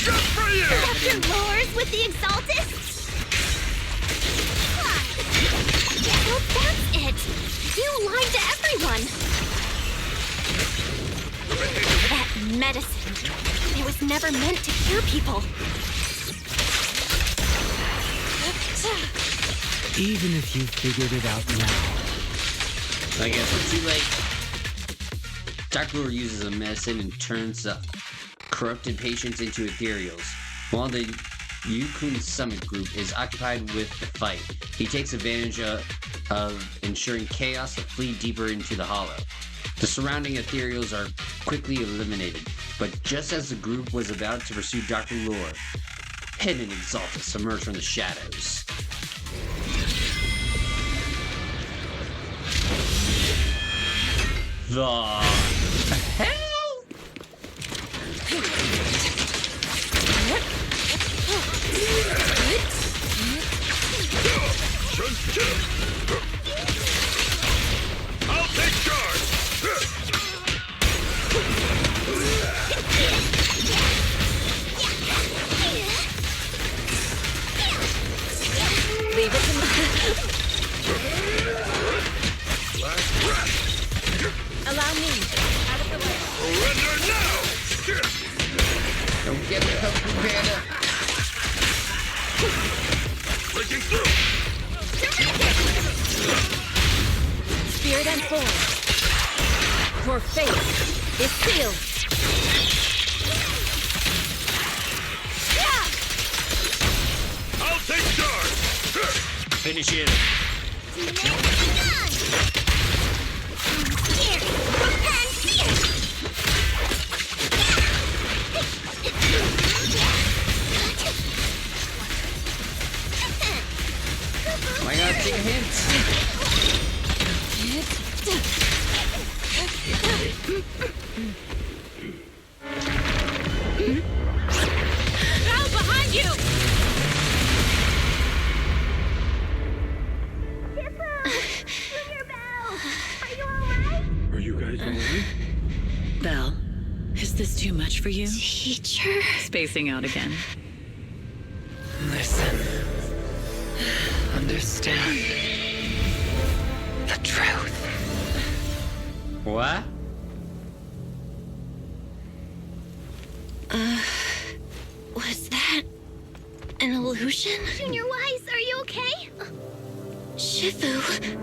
D: Just for you!
H: Dr. Lore's with the Exaltists?
E: So that's it! You lied to everyone! That medicine, it was never meant to cure people.
Q: Even if you figured it out now.
A: I guess it's too late. Dr. Lore uses a medicine and turns the corrupted patients into Ethereals. While the Yukun Summit group is occupied with the fight, he takes advantage of ensuring chaos to flee deeper into the hollow. The surrounding Ethereals are quickly eliminated, but just as the group was about to pursue Dr. Lore, hidden Exaltists emerge from the shadows. The hell?
D: I'll take charge!
C: Leave it to me. Allow me. Out of the way.
D: Surrender now!
A: Don't get the Kung Fu Panda.
D: Breaking through!
C: Spirit and form. Your fate is sealed.
D: I'll take charge!
A: Finish it.
C: Now behind you!
J: Are you guys alright?
R: Belle, is this too much for you?
E: Teacher.
R: Spacing out again.
K: Listen. Understand. The truth.
A: What?
E: Was that an illusion?
H: Junior Wise, are you okay?
E: Shifu.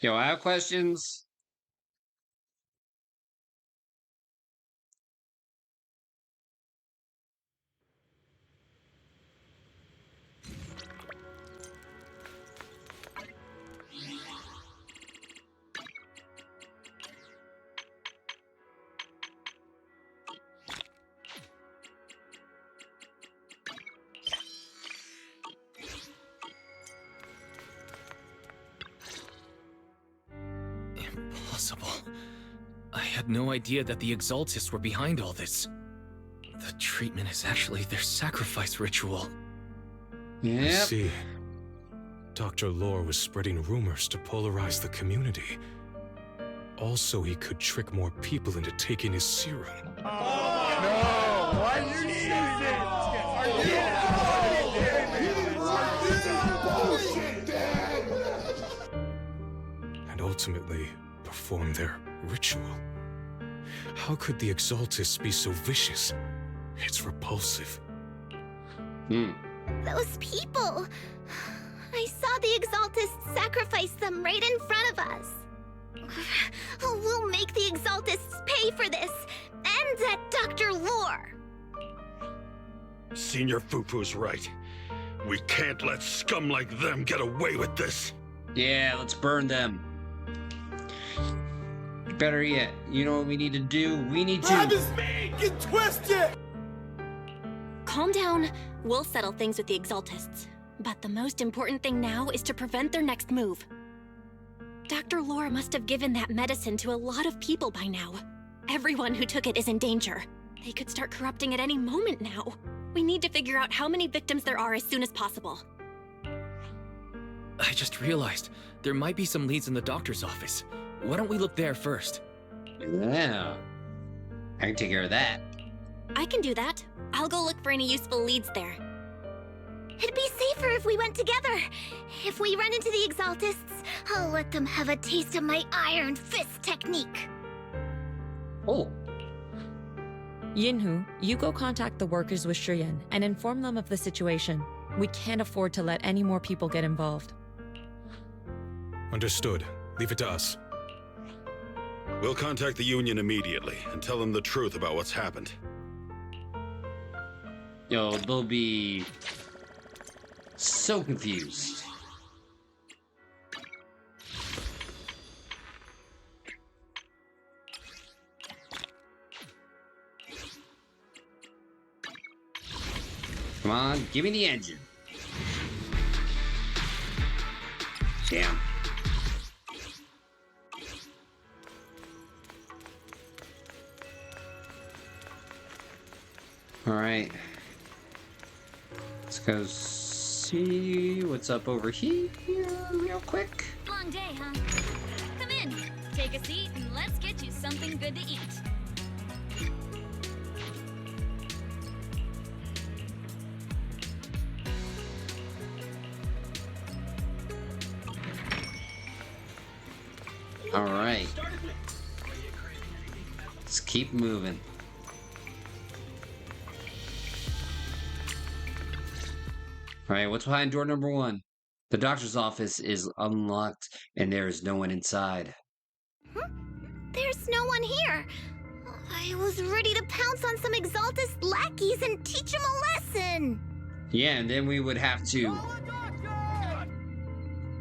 A: Yo, I have questions.
M: Impossible. I had no idea that the Exaltists were behind all this. The treatment is actually their sacrifice ritual.
O: I see. Dr. Lore was spreading rumors to polarize the community. Also, he could trick more people into taking his serum.
D: No! Why you choose it? Are you
O: And ultimately, perform their ritual. How could the Exaltists be so vicious? It's repulsive.
H: Those people. I saw the Exaltists sacrifice them right in front of us. We'll make the Exaltists pay for this. And that Dr. Lore.
J: Senior Fufu's right. We can't let scum like them get away with this.
A: Yeah, let's burn them. Better yet, you know what we need to do? We need to...
D: Get twisted!
E: Calm down. We'll settle things with the Exaltists. But the most important thing now is to prevent their next move. Dr. Lore must have given that medicine to a lot of people by now. Everyone who took it is in danger. They could start corrupting at any moment now. We need to figure out how many victims there are as soon as possible.
M: I just realized there might be some leads in the doctor's office. Why don't we look there first?
A: Yeah. I can take care of that.
E: I can do that. I'll go look for any useful leads there.
H: It'd be safer if we went together. If we run into the Exaltists, I'll let them have a taste of my Iron Fist technique.
A: Oh.
C: Yinhu, you go contact the workers with Shiyan and inform them of the situation. We can't afford to let any more people get involved.
O: Understood. Leave it to us.
J: We'll contact the Union immediately and tell them the truth about what's happened.
A: Yo, they'll be so confused. Come on, give me the engine. Damn. All right. Let's go see what's up over here real quick.
S: Long day, huh? Come in, take a seat, and let's get you something good to eat.
A: All right. Let's keep moving. All right, what's behind door number 1? The doctor's office is unlocked, and there is no one inside.
H: There's no one here. I was ready to pounce on some Exaltist lackeys and teach them a lesson.
A: Yeah, and then we would have to...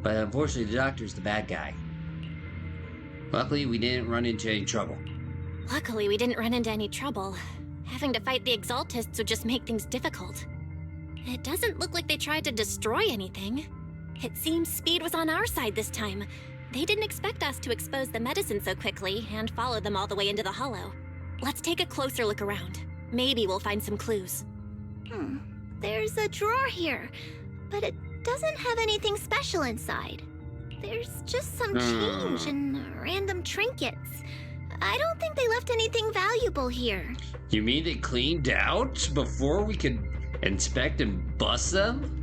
A: But unfortunately, the doctor's the bad guy. Luckily, we didn't run into any trouble.
E: Luckily, we didn't run into any trouble. Having to fight the Exaltists would just make things difficult. It doesn't look like they tried to destroy anything. It seems speed was on our side this time. They didn't expect us to expose the medicine so quickly and follow them all the way into the hollow. Let's take a closer look around. Maybe we'll find some clues.
H: There's a drawer here, but it doesn't have anything special inside. There's just some change and random trinkets. I don't think they left anything valuable here.
A: You mean they cleaned out before we could inspect and bust them?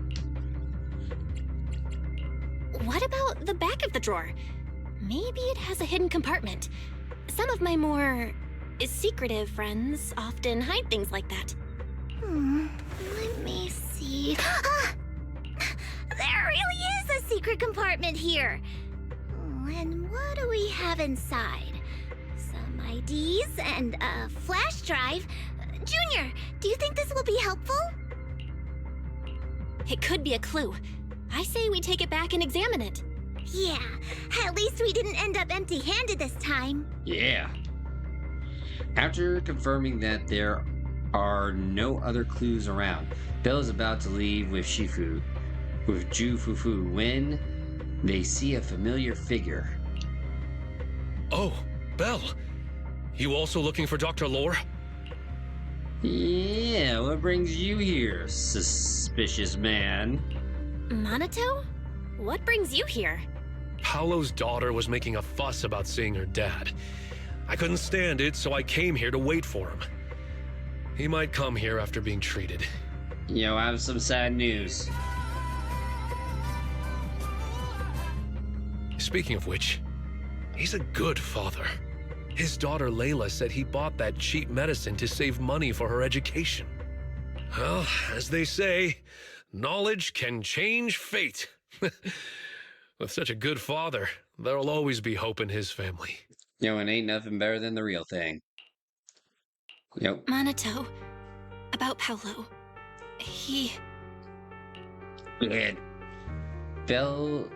E: What about the back of the drawer? Maybe it has a hidden compartment. Some of my more secretive friends often hide things like that.
H: Let me see. Ah! There really is a secret compartment here. And what do we have inside? Some IDs and a flash drive. Junior, do you think this will be helpful?
E: It could be a clue. I say we take it back and examine it.
H: Yeah, at least we didn't end up empty-handed this time.
A: Yeah. After confirming that there are no other clues around, Belle is about to leave with Shifu, with Ju Fufu, when they see a familiar figure.
I: Oh, Belle. You also looking for Dr. Lore?
A: Yeah, what brings you here, suspicious man?
E: Minato? What brings you here?
I: Paolo's daughter was making a fuss about seeing her dad. I couldn't stand it, so I came here to wait for him. He might come here after being treated.
A: Yo, I have some sad news.
I: Speaking of which, he's a good father. His daughter Layla said he bought that cheap medicine to save money for her education. Well, as they say, knowledge can change fate. With such a good father, there'll always be hope in his family.
A: Yo, and ain't nothing better than the real thing. Yep.
E: Minato, about Paolo. He...
A: And Belle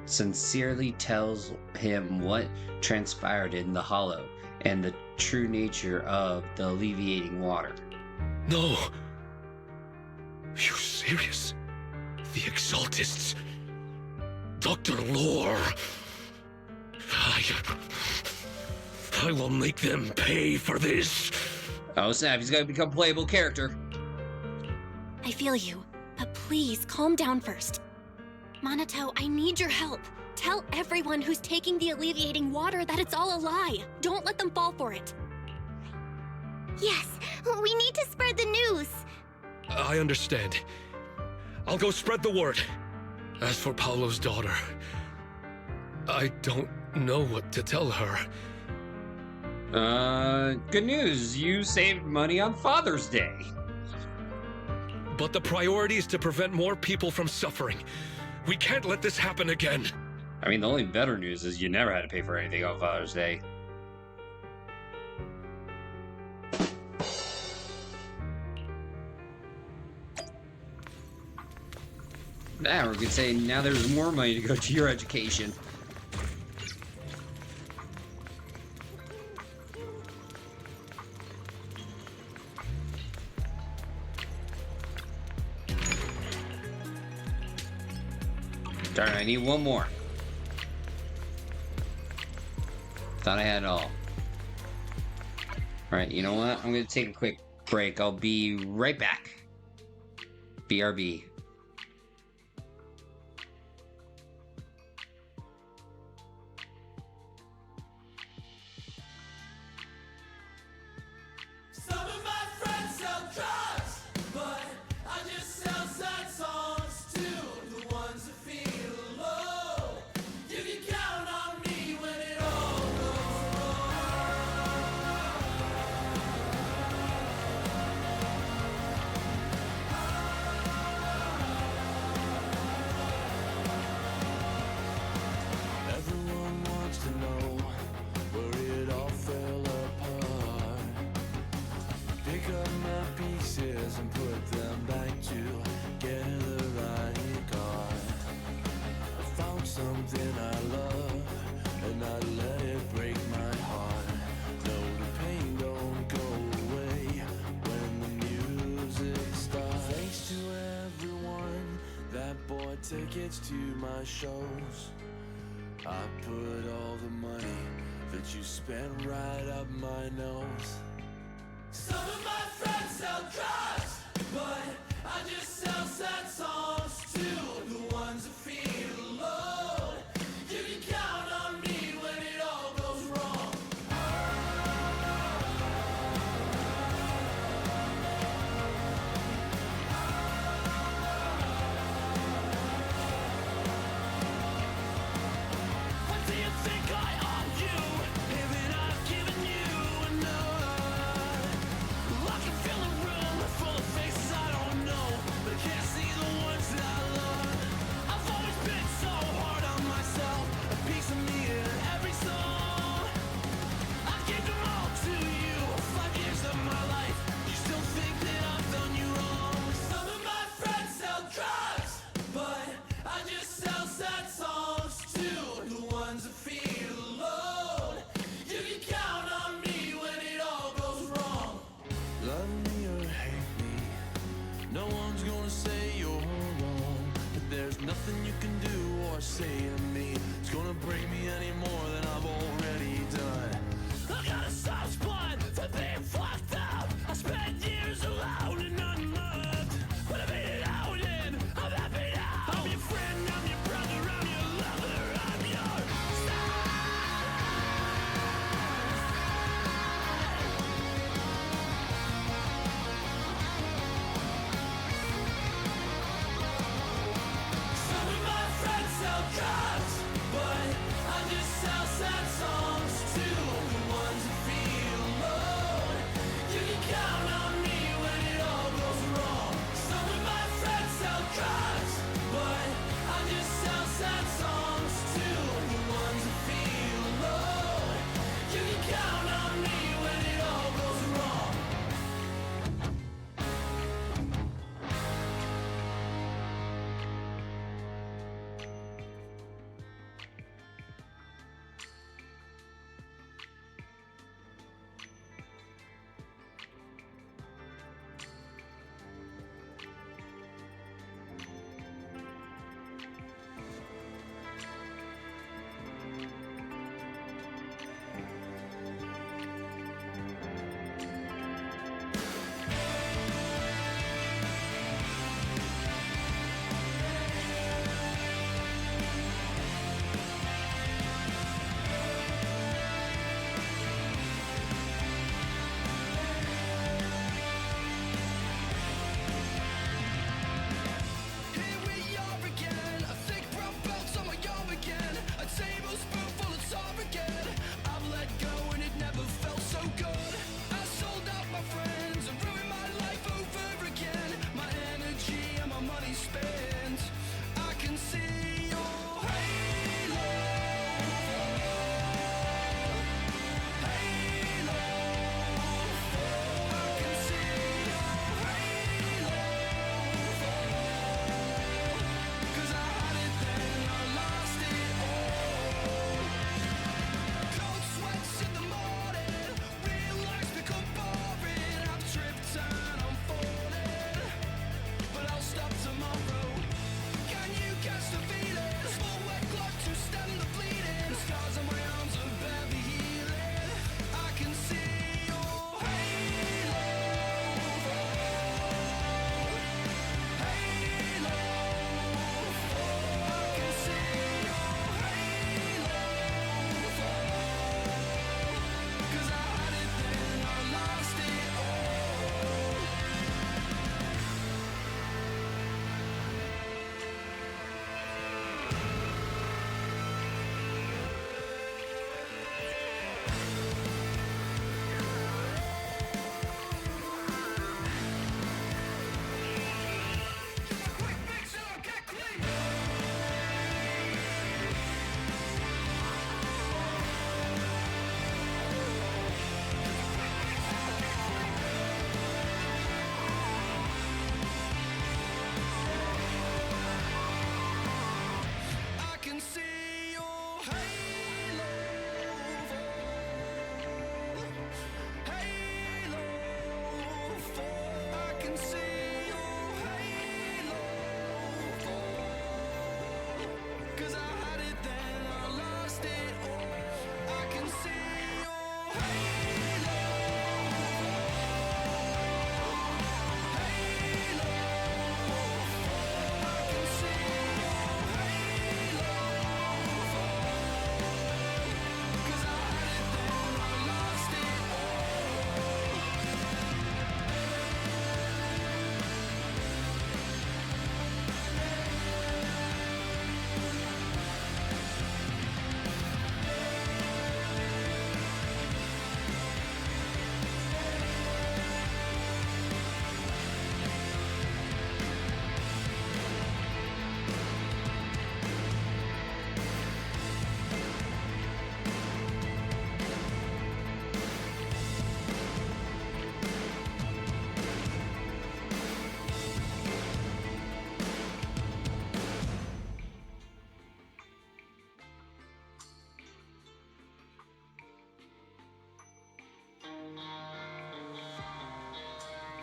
A: sincerely tells him what transpired in the hollow and the true nature of the alleviating water.
I: No. You serious? The Exaltists. Dr. Lore. I will make them pay for this.
A: Oh, snap, he's gonna become a playable character.
E: I feel you, but please calm down first. Minato, I need your help. Tell everyone who's taking the alleviating water that it's all a lie. Don't let them fall for it.
H: Yes, we need to spread the news.
I: I understand. I'll go spread the word. As for Paolo's daughter, I don't know what to tell her.
A: Good news. You saved money on Father's Day.
I: But the priority is to prevent more people from suffering. We can't let this happen again.
A: I mean, the only better news is you never had to pay for anything on Father's Day. Now we could say now there's more money to go to your education. Darn, I need one more. Thought I had it all. Alright, you know what? I'm gonna take a quick break. I'll be right back. BRB.
T: tickets to my shows. I put all the money that you spent right up my nose. Some of my friends sell drugs, but I just sell sad songs too. The ones that feel alone. You can count on me when it all goes wrong. What do you think I owe you? Haven't I given you enough? I can fill a room full of faces I don't know, but I can't see the ones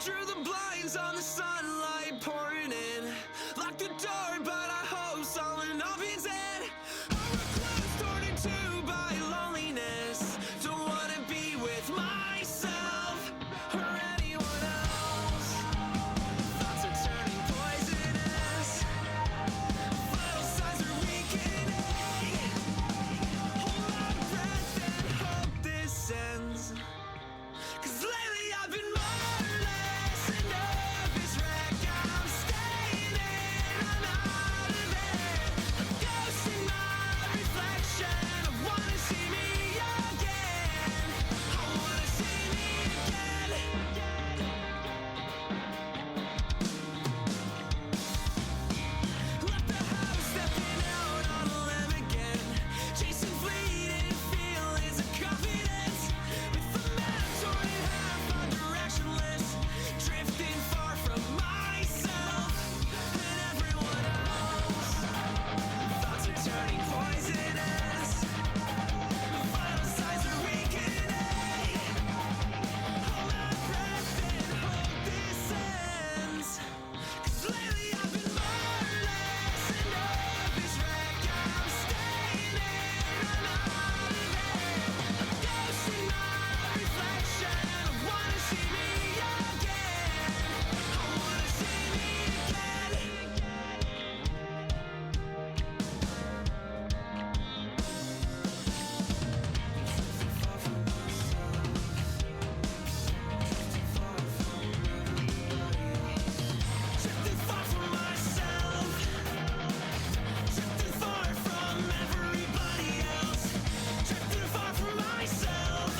T: Drew the blinds on the sunlight pouring in. Lock the door, but I hope someone opens it. A recluse torn in two by loneliness. Don't wanna be with myself or anyone else. Thoughts are turning poisonous. Vital signs are weakening. Hold my breath and hope this ends. 'Cause lately I've been more or less a nervous wreck. I'm staying in, I'm out of it. A ghost in my reflection. I wanna see me again. I wanna see me again. Left the house, stepping out on a limb again. Chasing fleeting feelings of confidence. With the map torn in half, I'm directionless. Drifting far from myself and everyone else. Thoughts are turning poisonous. Vital signs are weakening. Hold my breath and hope this ends. 'Cause lately I've been more or less a nervous wreck. I'm staying in, I'm out of it. A ghost in my reflection. I wanna see me again. I wanna see me again. Drifting far from myself. Drifting far from everybody else. Drifting far from myself.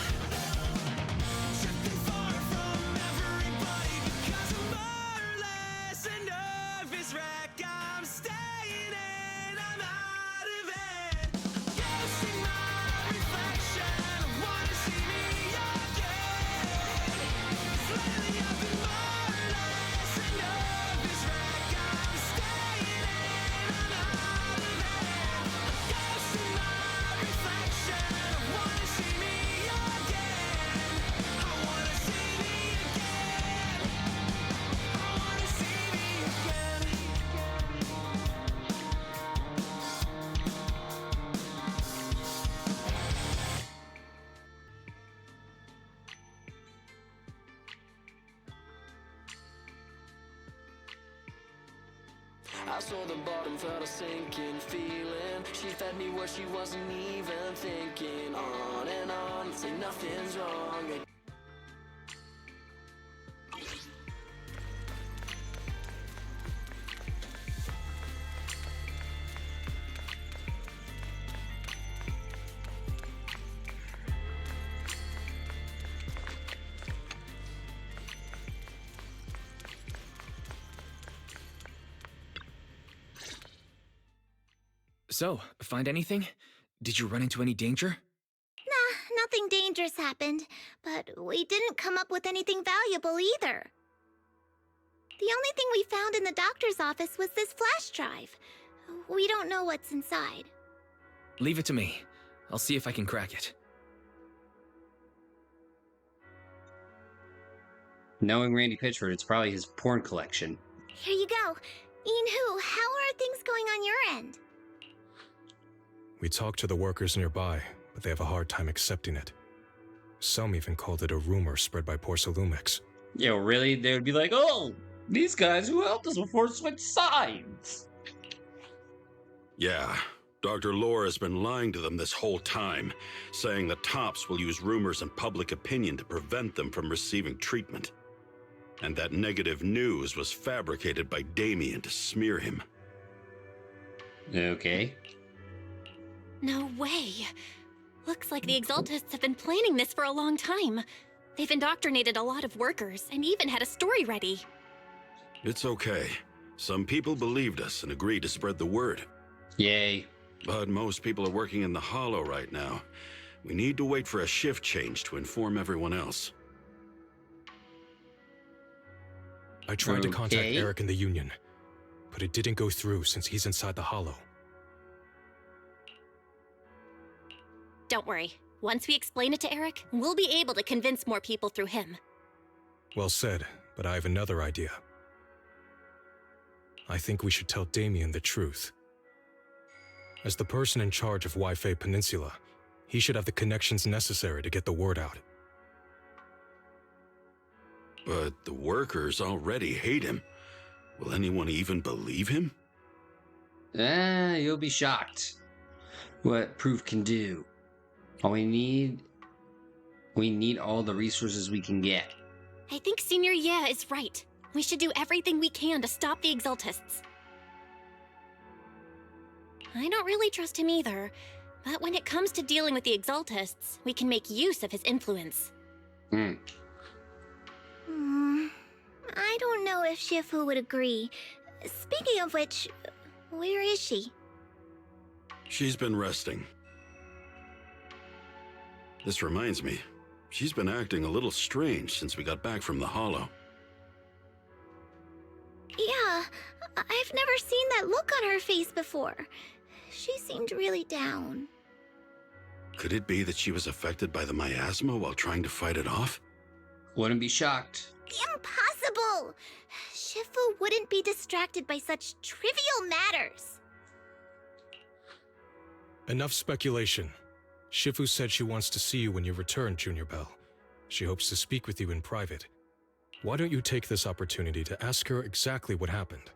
T: Drifting far from everybody because I'm more or less a nervous wreck. I'm staying in, I'm out of it. A ghost in my reflection. I wanna see me again. 'Cause lately I've been more or less a nervous wreck. I'm staying in, I'm out of it. A ghost in my reflection. I wanna see me again. I wanna see me again. I wanna see me again. I saw the bottom, felt a sinking feeling. She fed me what she wasn't even thinking. On and on, say nothing's wrong.
M: So, find anything? Did you run into any danger?
H: Nah, nothing dangerous happened, but we didn't come up with anything valuable either. The only thing we found in the doctor's office was this flash drive. We don't know what's inside.
M: Leave it to me. I'll see if I can crack it.
A: Knowing Randy Pitchford, it's probably his porn collection.
H: Here you go. Inhu, how are things going on your end?
O: We talked to the workers nearby, but they have a hard time accepting it. Some even called it a rumor spread by Porcelumex.
A: Yo, really? They would be like, oh, these guys who helped us before switched sides.
J: Yeah, Dr. Lore has been lying to them this whole time, saying the tops will use rumors and public opinion to prevent them from receiving treatment. And that negative news was fabricated by Damien to smear him.
A: Okay.
E: No way. Looks like the Exaltists have been planning this for a long time. They've indoctrinated a lot of workers and even had a story ready.
J: It's okay. Some people believed us and agreed to spread the word.
A: Yay.
J: But most people are working in the Hollow right now. We need to wait for a shift change to inform everyone else.
O: I tried to contact Eric in the Union, but it didn't go through since he's inside the Hollow.
E: Don't worry. Once we explain it to Eric, we'll be able to convince more people through him.
O: Well said. but I have another idea. I think we should tell Damien the truth. As the person in charge of Wi-Fi Peninsula, he should have the connections necessary to get the word out.
J: But the workers already hate him. Will anyone even believe him?
A: You'll be shocked. What proof can do. All we need all the resources we can get.
E: I think Senior Yeah is right. We should do everything we can to stop the Exaltists. I don't really trust him either, but when it comes to dealing with the Exaltists, we can make use of his influence.
H: I don't know if Shifu would agree. Speaking of which, where is she?
J: She's been resting. This reminds me, she's been acting a little strange since we got back from the Hollow.
H: Yeah, I've never seen that look on her face before. She seemed really down.
J: Could it be that she was affected by the miasma while trying to fight it off?
A: Wouldn't be shocked.
H: Impossible! Shifu wouldn't be distracted by such trivial matters.
O: Enough speculation. Shifu said she wants to see you when you return, Junior Bell. She hopes to speak with you in private. Why don't you take this opportunity to ask her exactly what happened?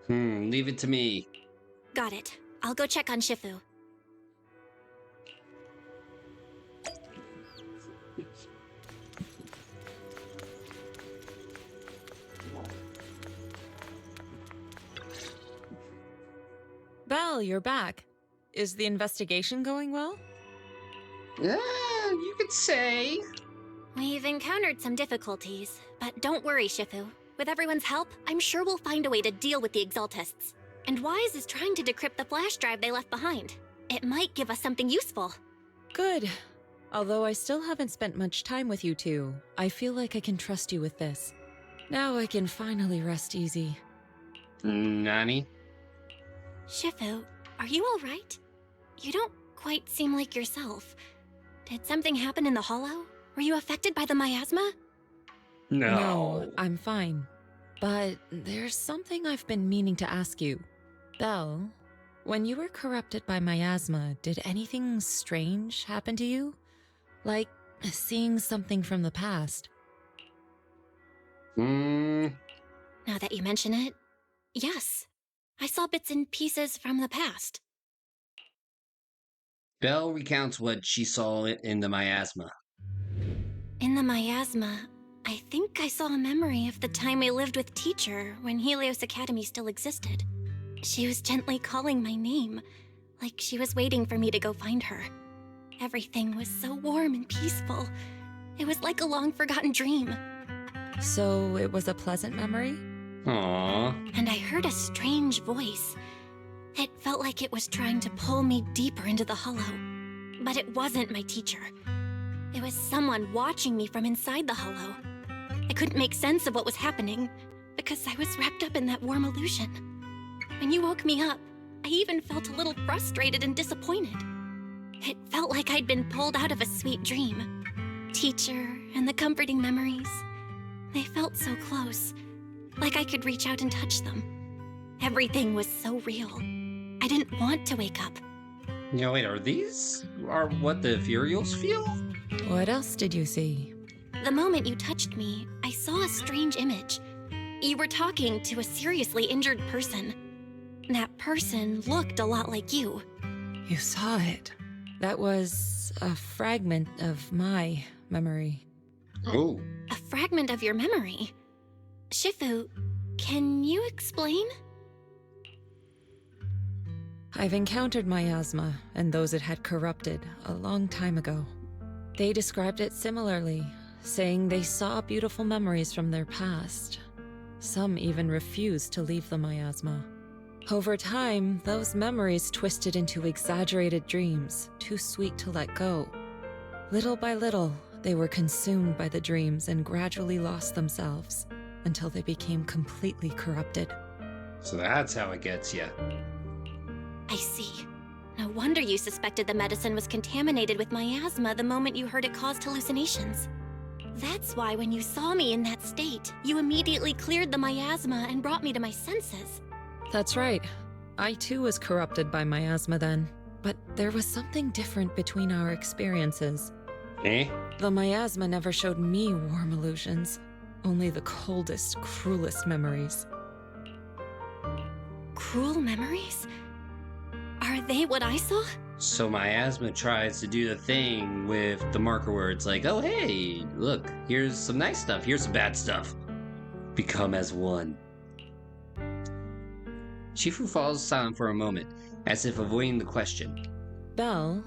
A: Leave it to me.
E: Got it. I'll go check on Shifu.
C: Belle, you're back. Is the investigation going well?
A: You could say.
E: We've encountered some difficulties, but don't worry, Shifu. With everyone's help, I'm sure we'll find a way to deal with the Exaltists. And Wise is trying to decrypt the flash drive they left behind. It might give us something useful.
C: Good. Although I still haven't spent much time with you two, I feel like I can trust you with this. Now I can finally rest easy.
A: Nani?
E: Shifu, are you alright? You don't quite seem like yourself. Did something happen in the Hollow? Were you affected by the miasma?
C: No, I'm fine. But there's something I've been meaning to ask you. Belle, when you were corrupted by miasma, did anything strange happen to you? Like seeing something from the past?
E: Now that you mention it, yes. I saw bits and pieces from the past.
A: Belle recounts what she saw in the miasma.
E: In the miasma, I think I saw a memory of the time we lived with Teacher when Helios Academy still existed. She was gently calling my name, like she was waiting for me to go find her. Everything was so warm and peaceful. It was like a long-forgotten dream.
C: So it was a pleasant memory?
A: Aww.
E: And I heard a strange voice. It felt like it was trying to pull me deeper into the Hollow. But it wasn't my teacher. It was someone watching me from inside the Hollow. I couldn't make sense of what was happening, because I was wrapped up in that warm illusion. When you woke me up, I even felt a little frustrated and disappointed. It felt like I'd been pulled out of a sweet dream. Teacher and the comforting memories. They felt so close, like I could reach out and touch them. Everything was so real. I didn't want to wake up.
A: No, wait, are what the Ethereals feel?
C: What else did you see?
E: The moment you touched me, I saw a strange image. You were talking to a seriously injured person. That person looked a lot like you.
C: You saw it. That was a fragment of my memory.
A: Oh.
E: A fragment of your memory? Shifu, can you explain?
C: I've encountered miasma and those it had corrupted a long time ago. They described it similarly, saying they saw beautiful memories from their past. Some even refused to leave the miasma. Over time, those memories twisted into exaggerated dreams, too sweet to let go. Little by little, they were consumed by the dreams and gradually lost themselves, until they became completely corrupted.
A: So that's how it gets you.
E: I see. No wonder you suspected the medicine was contaminated with miasma the moment you heard it caused hallucinations. That's why when you saw me in that state, you immediately cleared the miasma and brought me to my senses.
C: That's right. I too was corrupted by miasma then. But there was something different between our experiences.
A: Eh?
C: The miasma never showed me warm illusions. Only the coldest, cruelest memories.
E: Cruel memories? Are they what I saw?
A: So miasma tries to do the thing with the marker where it's like, oh hey, look, here's some nice stuff, here's some bad stuff. Become as one. Shifu falls silent for a moment, as if avoiding the question.
C: Belle,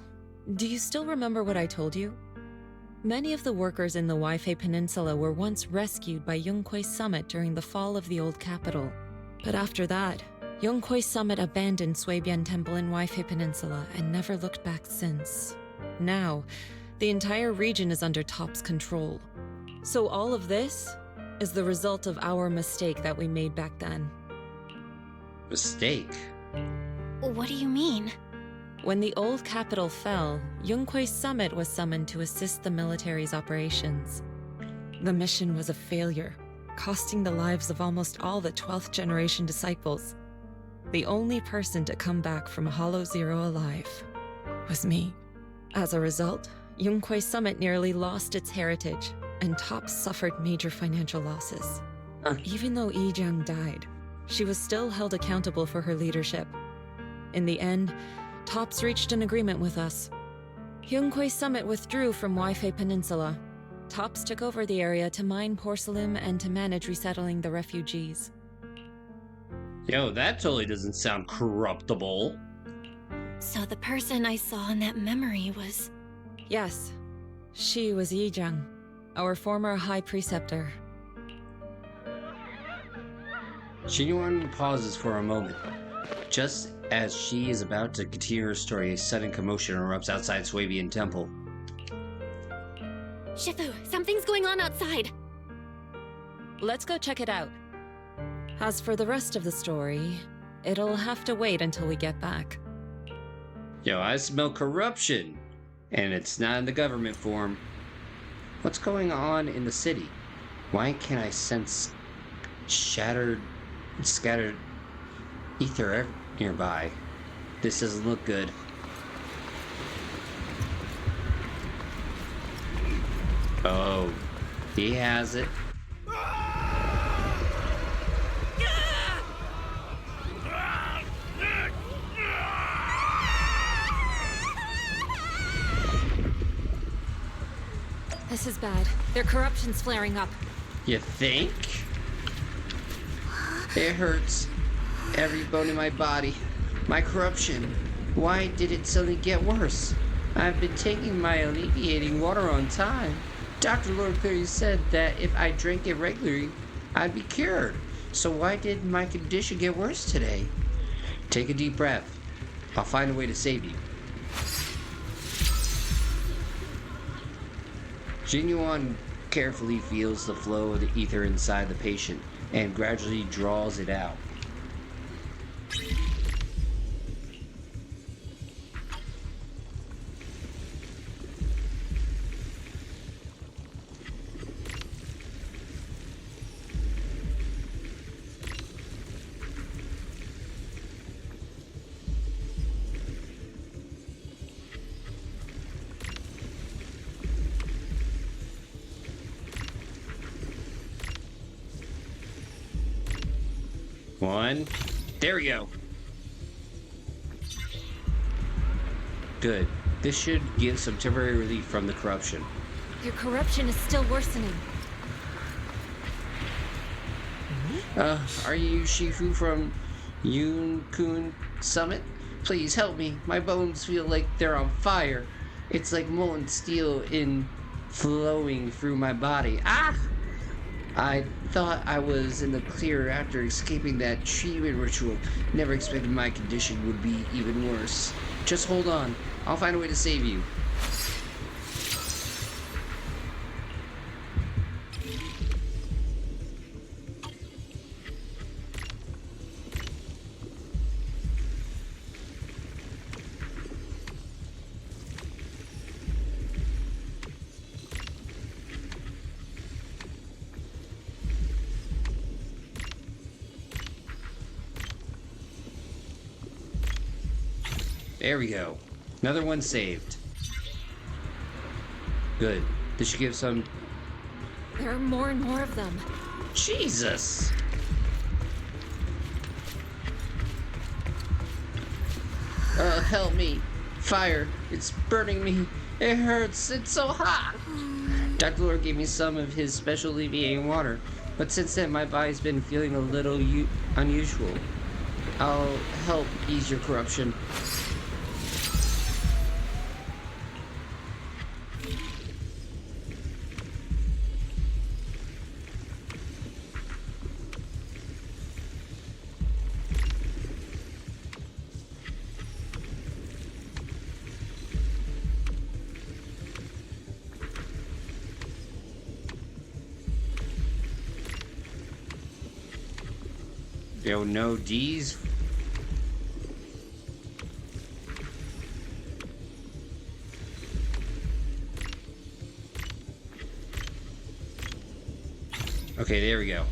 C: do you still remember what I told you? Many of the workers in the Waifei Peninsula were once rescued by Yongkuei Summit during the fall of the old capital. But after that, Yongkuei Summit abandoned Suibian Temple in Waifei Peninsula and never looked back since. Now, the entire region is under TOP's control. So all of this is the result of our mistake that we made back then.
A: Mistake?
E: What do you mean?
C: When the old capital fell, Yongkuei Summit was summoned to assist the military's operations. The mission was a failure, costing the lives of almost all the 12th generation disciples. The only person to come back from Hollow Zero alive was me. As a result, Yongkuei Summit nearly lost its heritage, and TOP suffered major financial losses. Even though Yijiang died, she was still held accountable for her leadership. In the end, TOPS reached an agreement with us. Yongkuei Summit withdrew from Waifei Peninsula. TOPS took over the area to mine porcelain and to manage resettling the refugees.
A: Yo, that totally doesn't sound corruptible.
E: So the person I saw in that memory was...
C: Yes, she was Yijiang, our former High Preceptor.
A: Xinyuan pauses for a moment. Just as she is about to continue her story, a sudden commotion erupts outside Suibian Temple.
E: Shifu, something's going on outside!
C: Let's go check it out. As for the rest of the story, it'll have to wait until we get back.
A: Yo, I smell corruption! And it's not in the government form. What's going on in the city? Why can't I sense scattered ether nearby? This doesn't look good. Oh, he has it.
C: This is bad. Their corruption's flaring up.
A: You think? It hurts. Every bone in my body. My corruption. Why did it suddenly get worse? I've been taking my alleviating water on time. Dr. Lord clearly said that if I drank it regularly, I'd be cured. So why did my condition get worse today? Take a deep breath. I'll find a way to save you. Xinyuan carefully feels the flow of the ether inside the patient and gradually draws it out. One. There we go. Good. This should give some temporary relief from the corruption.
C: Your corruption is still worsening.
A: Are you Shifu from Yun-kun Summit? Please help me. My bones feel like they're on fire. It's like molten steel flowing through my body. Ah! I thought I was in the clear after escaping that treatment ritual. Never expected my condition would be even worse. Just hold on. I'll find a way to save you. There we go. Another one saved. Good. This should give some...
C: There are more and more of them.
A: Jesus! Help me. Fire. It's burning me. It hurts. It's so hot. Dr. Lore gave me some of his special alleviating water, but since then my body's been feeling a little unusual. I'll help ease your corruption. Yo, no D's. Okay, there we go.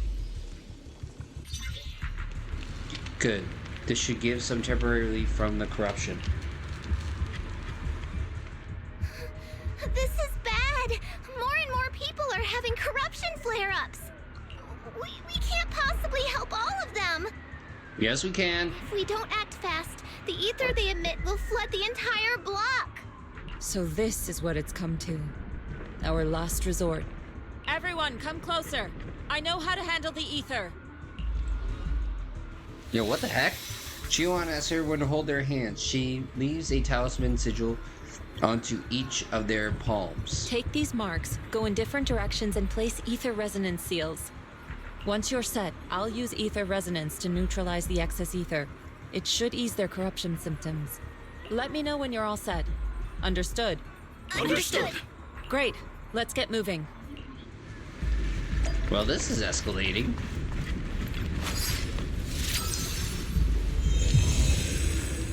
A: Good. This should give some temporary relief from the corruption.
H: This is bad. More and more people are having corruption flare-ups. We can't possibly help all of them.
A: Yes, we can.
H: If we don't act fast, the ether they emit will flood the entire block.
C: So this is what it's come to. Our last resort. Everyone, come closer. I know how to handle the ether.
A: Yo, what the heck? Chion asks everyone to hold their hands. She leaves a talisman sigil onto each of their palms.
C: Take these marks, go in different directions, and place ether resonance seals. Once you're set, I'll use ether resonance to neutralize the excess ether. It should ease their corruption symptoms. Let me know when you're all set. Understood?
H: Understood.
C: Great. Let's get moving.
A: Well, this is escalating.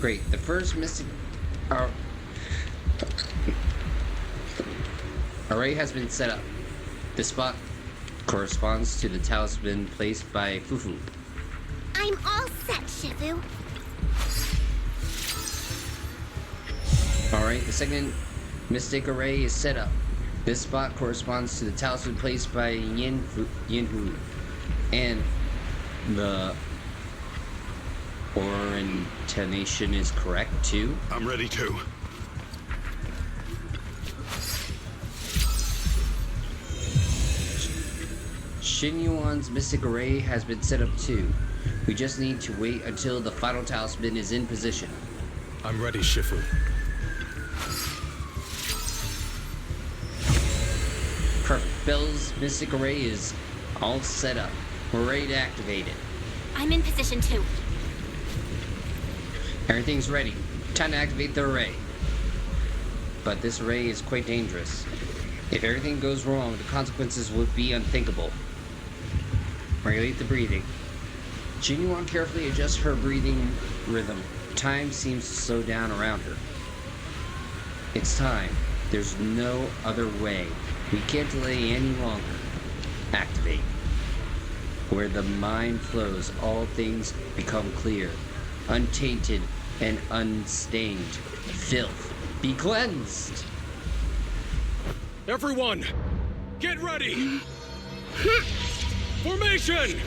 A: Great. The first mystic array has been set up. The spot corresponds to the talisman placed by Fufu.
H: I'm all set, Shifu.
A: Alright, the second mystic array is set up. This spot corresponds to the talisman placed by Yinhu. And the orientation is correct too?
J: I'm ready too.
A: Xin Yuan's mystic array has been set up too. We just need to wait until the final talisman is in position.
O: I'm ready, Shifu.
A: Perfect. Bell's mystic array is all set up. We're ready to activate it.
E: I'm in position too.
A: Everything's ready. Time to activate the array. But this array is quite dangerous. If everything goes wrong, the consequences would be unthinkable. Regulate the breathing. Xin Yuan carefully adjusts her breathing rhythm. Time seems to slow down around her. It's time. There's no other way. We can't delay any longer. Activate. Where the mind flows, all things become clear, untainted and unstained. Filth, be cleansed.
G: Everyone, get ready! Formation!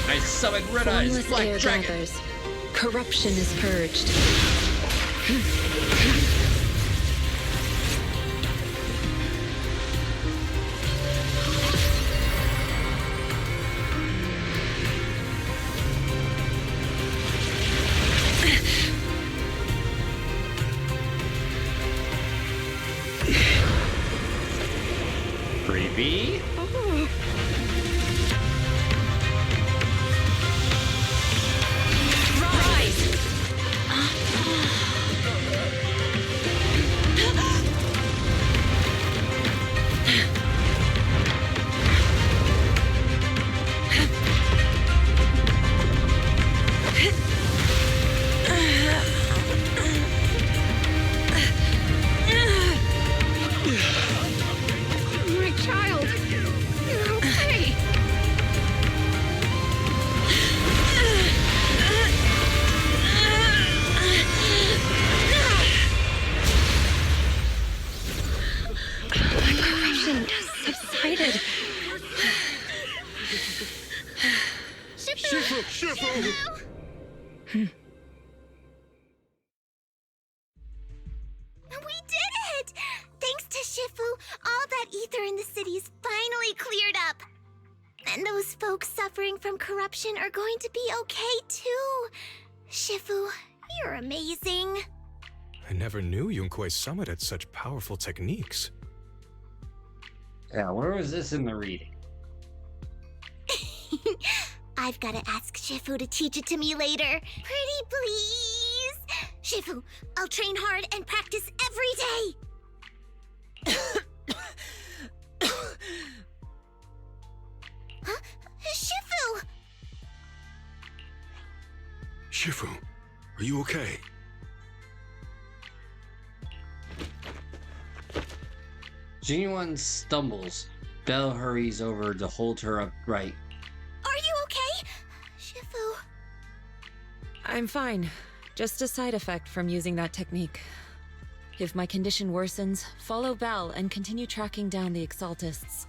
A: I summon Red Eyes,
C: Formless
A: Black
C: air
A: Dragon.
C: gathers. Corruption is purged.
A: Creepy.
H: My child. We did it! Thanks to Shifu, all that ether in the city's finally cleared up. And those folks suffering from corruption are going to be okay too. Shifu, you're amazing.
O: I never knew Yunque's summit had such powerful techniques.
A: Yeah, where was this in the reading?
H: I've got to ask Shifu to teach it to me later. Pretty please? Shifu, I'll train hard and practice every day. Huh? Shifu!
J: Shifu, are you okay?
A: Genuine stumbles. Belle hurries over to hold her upright.
H: Are you okay? Shifu.
C: I'm fine. Just a side effect from using that technique. If my condition worsens, follow Belle and continue tracking down the Exaltists.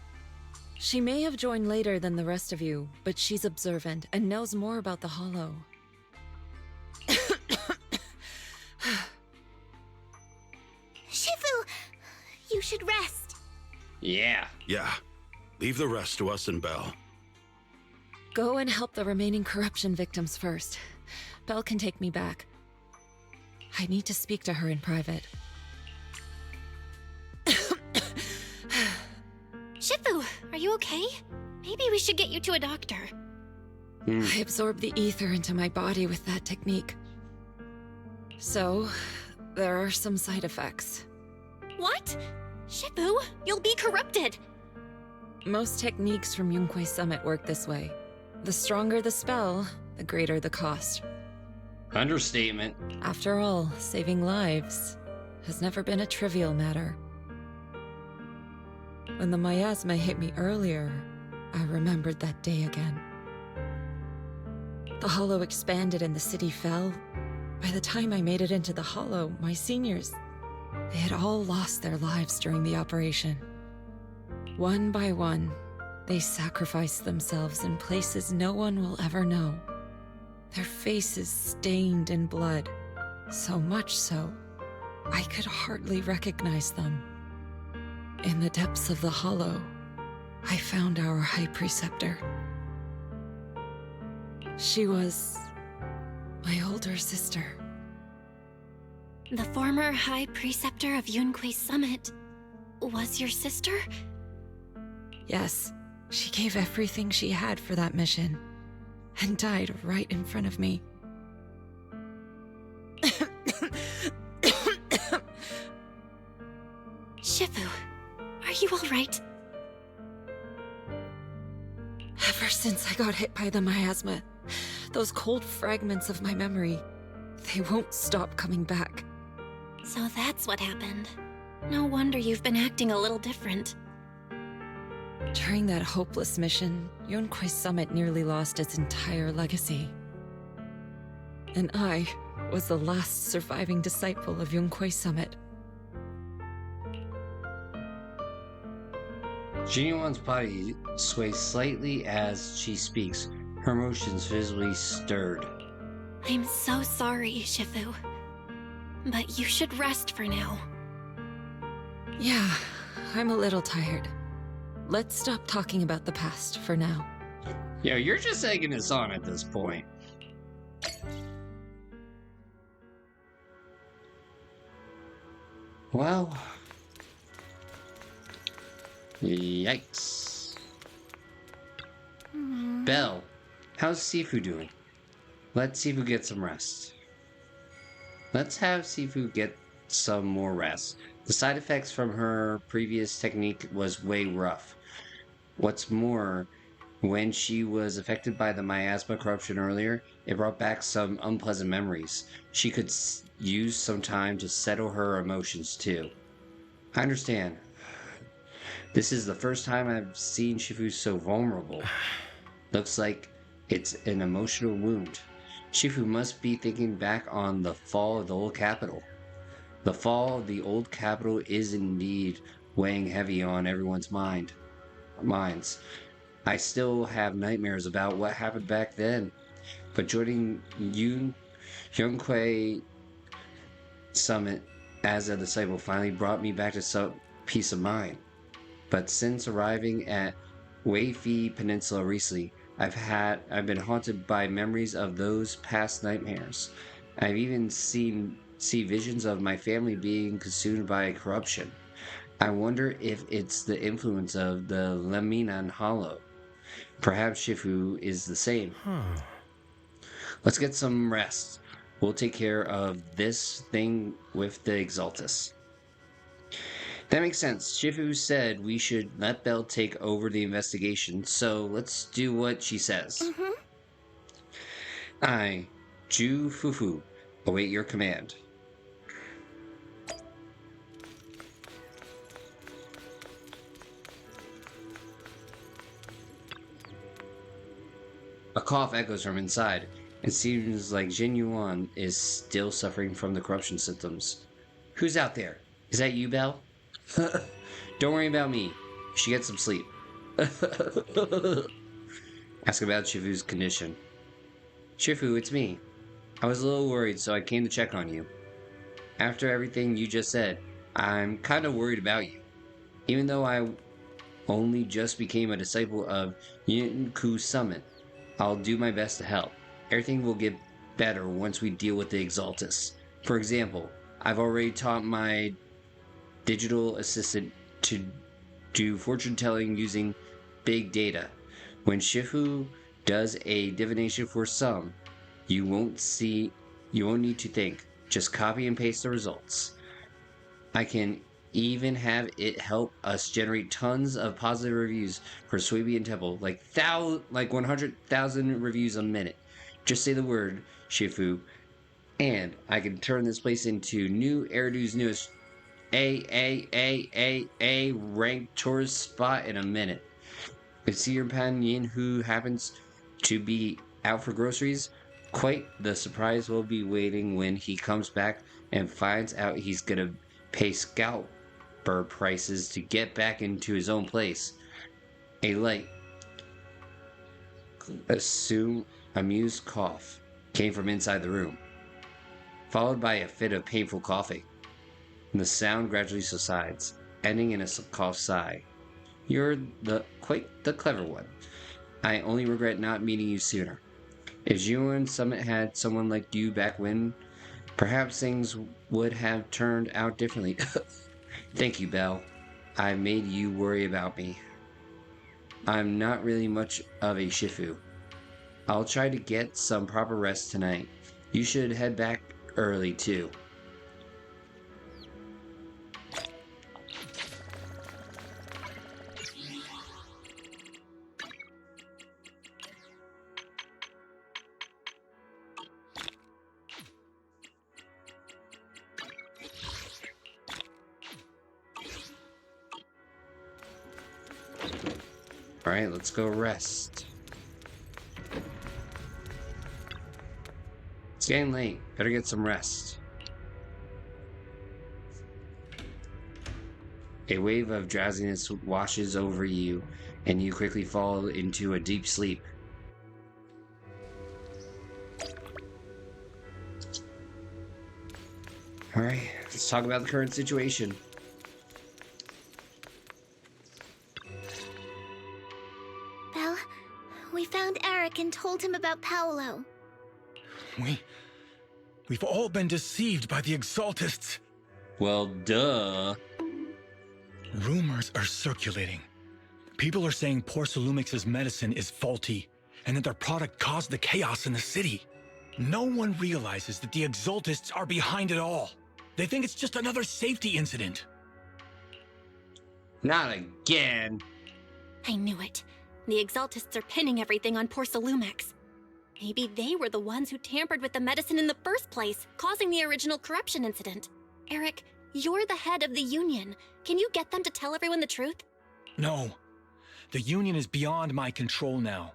C: She may have joined later than the rest of you, but she's observant and knows more about the Hollow.
H: Shifu, you should rest.
A: Yeah.
J: Yeah. Leave the rest to us and Belle.
C: Go and help the remaining corruption victims first. Belle can take me back. I need to speak to her in private.
E: Shifu, are you okay? Maybe we should get you to a doctor.
C: I absorbed the ether into my body with that technique. So, there are some side effects.
E: What? Shifu, you'll be corrupted.
C: Most techniques from Yunque's summit work this way. The stronger the spell, the greater the cost.
A: Understatement.
C: After all, saving lives has never been a trivial matter. When the miasma hit me earlier, I remembered that day again. The Hollow expanded and the city fell. By the time I made it into the Hollow, my seniors, they had all lost their lives during the operation. One by one, they sacrificed themselves in places no one will ever know. Their faces stained in blood, so much so, I could hardly recognize them. In the depths of the Hollow, I found our High Preceptor. She was my older sister.
E: The former High Preceptor of Yunque's Summit was your sister?
C: Yes, she gave everything she had for that mission, and died right in front of me.
E: Shifu, are you all right?
C: Ever since I got hit by the miasma, those cold fragments of my memory, they won't stop coming back.
E: So that's what happened. No wonder you've been acting a little different.
C: During that hopeless mission, Yunque's Summit nearly lost its entire legacy. And I was the last surviving disciple of Yunque's Summit.
A: Genuine's body sways slightly as she speaks, her emotions visibly stirred.
E: I'm so sorry, Shifu. But you should rest for now.
C: Yeah, I'm a little tired. Let's stop talking about the past for now.
A: Yo, you're just egging us on at this point. Well... Yikes. Belle, how's Sifu doing? Let Sifu get some rest. Let's have Sifu get some more rest. The side effects from her previous technique was way rough. What's more, when she was affected by the miasma corruption earlier, it brought back some unpleasant memories. She could use some time to settle her emotions too. I understand. This is the first time I've seen Shifu so vulnerable. Looks like it's an emotional wound. Shifu must be thinking back on the fall of the old capital. The fall of the old capital is indeed weighing heavy on everyone's minds. I still have nightmares about what happened back then. but joining Yunquei Summit as a disciple finally brought me back to some peace of mind. But since arriving at Weifi Peninsula recently, I've been haunted by memories of those past nightmares. I've even see visions of my family being consumed by corruption. I wonder if it's the influence of the Leminan Hollow. Perhaps Shifu is the same. Let's get some rest. We'll take care of this thing with the Exaltus. That makes sense. Shifu said we should let Belle take over the investigation, so let's do what she says. I, Ju Fufu, await your command. A cough echoes from inside. It seems like Jin Yuan is still suffering from the corruption symptoms. Who's out there? Is that you, Belle? Don't worry about me. You should get some sleep. Ask about Shifu's condition. Shifu, it's me. I was a little worried, so I came to check on you. After everything you just said, I'm kind of worried about you. Even though I only just became a disciple of Yunku Summit, I'll do my best to help. Everything will get better once we deal with the Exaltus. For example, I've already taught my digital assistant to do fortune telling using big data. When Shifu does a divination for some, you won't need to think. Just copy and paste the results. I can even have it help us generate tons of positive reviews for Swabian Temple, like 100,000 reviews a minute. Just say the word, Shifu, and I can turn this place into new Eridu's newest A ranked tourist spot in a minute. If see your companion who happens to be out for groceries, quite the surprise will be waiting when he comes back and finds out he's gonna pay scalper prices to get back into his own place. A light, amused cough came from inside the room, followed by a fit of painful coughing. The sound gradually subsides, ending in a cough sigh. You're quite the clever one. I only regret not meeting you sooner. If Yuan Summit had someone like you back when, perhaps things would have turned out differently. Thank you, Belle. I made you worry about me. I'm not really much of a Shifu. I'll try to get some proper rest tonight. You should head back early, too. Alright, let's go rest. It's getting late. Better get some rest. A wave of drowsiness washes over you, and you quickly fall into a deep sleep. Alright, let's talk about the current situation.
H: We found Eric and told him about Paolo.
F: We've all been deceived by the Exaltists.
A: Well, duh.
F: Rumors are circulating. People are saying Porcelumix's medicine is faulty, and that their product caused the chaos in the city. No one realizes that the Exaltists are behind it all. They think it's just another safety incident.
A: Not again.
E: I knew it. The Exaltists are pinning everything on Porcelumix. Maybe they were the ones who tampered with the medicine in the first place, causing the original corruption incident. Eric, you're the head of the Union. Can you get them to tell everyone the truth?
F: No. The Union is beyond my control now.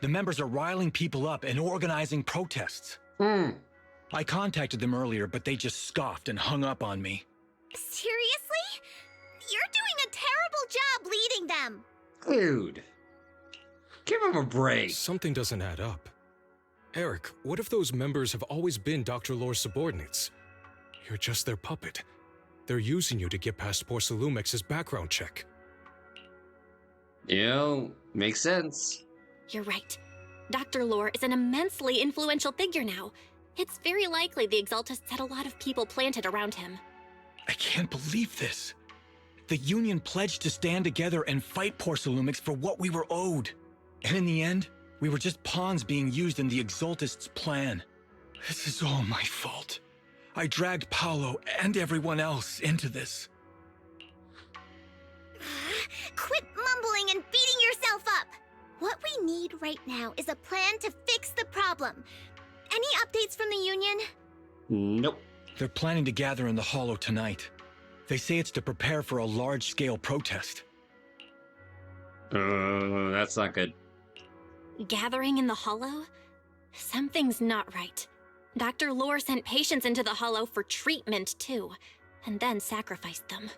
F: The members are riling people up and organizing protests. I contacted them earlier, but they just scoffed and hung up on me.
H: Seriously? You're doing a terrible job leading them.
A: Dude. Give him a break.
O: Something doesn't add up. Eric, what if those members have always been Dr. Lore's subordinates? You're just their puppet. They're using you to get past Porcelumex's background check.
A: Makes sense.
E: You're right. Dr. Lore is an immensely influential figure now. It's very likely the Exaltists had a lot of people planted around him.
F: I can't believe this. The Union pledged to stand together and fight Porcelumex for what we were owed. And in the end, we were just pawns being used in the Exaltists' plan. This is all my fault. I dragged Paolo and everyone else into this.
H: Quit mumbling and beating yourself up! What we need right now is a plan to fix the problem. Any updates from the Union?
A: Nope.
F: They're planning to gather in the Hollow tonight. They say it's to prepare for a large-scale protest.
A: That's not good.
E: Gathering in the Hollow? Something's not right. Dr. Lore sent patients into the Hollow for treatment, too, and then sacrificed them.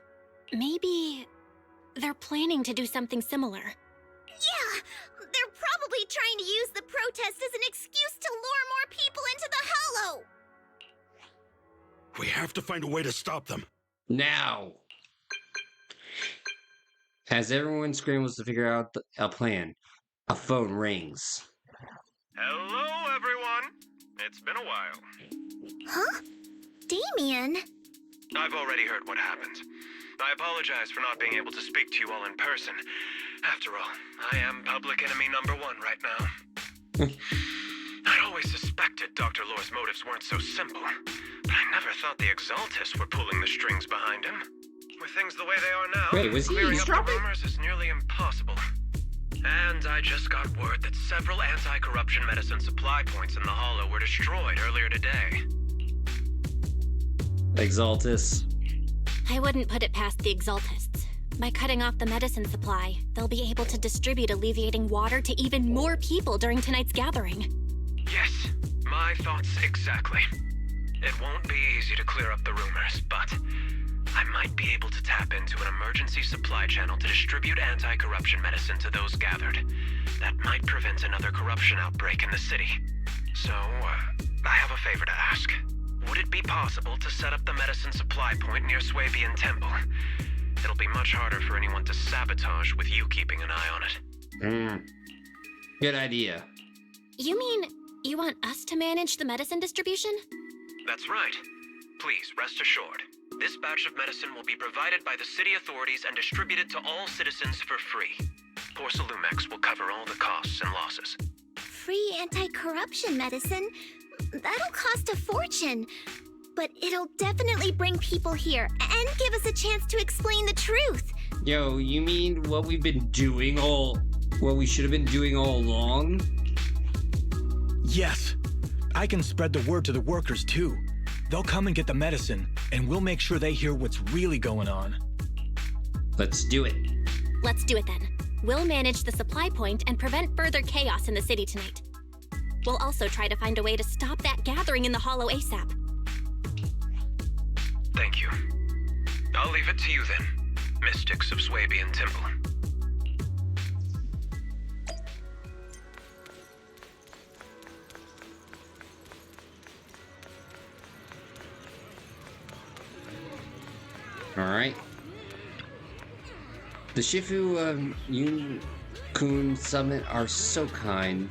E: Maybe they're planning to do something similar.
H: Yeah! They're probably trying to use the protest as an excuse to lure more people into the Hollow!
J: We have to find a way to stop them.
A: Now! As everyone scrambles to figure out a plan, a phone rings.
U: Hello, everyone. It's been a while.
H: Huh? Damien?
K: I've already heard what happened. I apologize for not being able to speak to you all in person. After all, I am public enemy #1 right now. I'd always suspected Dr. Lore's motives weren't so simple, but I never thought the Exaltists were pulling the strings behind him. With things the way they are now,
A: Wait, was he
K: clearing up the
A: eavesdropping?
K: rumors is nearly impossible. And I just got word that several anti-corruption medicine supply points in the Hollow were destroyed earlier today.
A: Exaltus.
E: I wouldn't put it past the Exaltists. By cutting off the medicine supply, they'll be able to distribute alleviating water to even more people during tonight's gathering.
K: Yes, my thoughts exactly. It won't be easy to clear up the rumors, but I might be able to tap into an emergency supply channel to distribute anti-corruption medicine to those gathered. That might prevent another corruption outbreak in the city. So, I have a favor to ask. Would it be possible to set up the medicine supply point near Swabian Temple? It'll be much harder for anyone to sabotage with you keeping an eye on it.
A: Good idea.
E: You mean you want us to manage the medicine distribution?
K: That's right. Please, rest assured. This batch of medicine will be provided by the city authorities and distributed to all citizens for free. Porcelumex will cover all the costs and losses.
H: Free anti-corruption medicine? That'll cost a fortune. But it'll definitely bring people here and give us a chance to explain the truth.
A: Yo, you mean what we should have been doing all along?
F: Yes. I can spread the word to the workers, too. They'll come and get the medicine, and we'll make sure they hear what's really going on.
A: Let's do it.
E: Let's do it then. We'll manage the supply point and prevent further chaos in the city tonight. We'll also try to find a way to stop that gathering in the Hollow ASAP.
K: Thank you. I'll leave it to you then, mystics of Swabian Temple.
A: Alright. The Shifu Yun-kun Summit are so kind.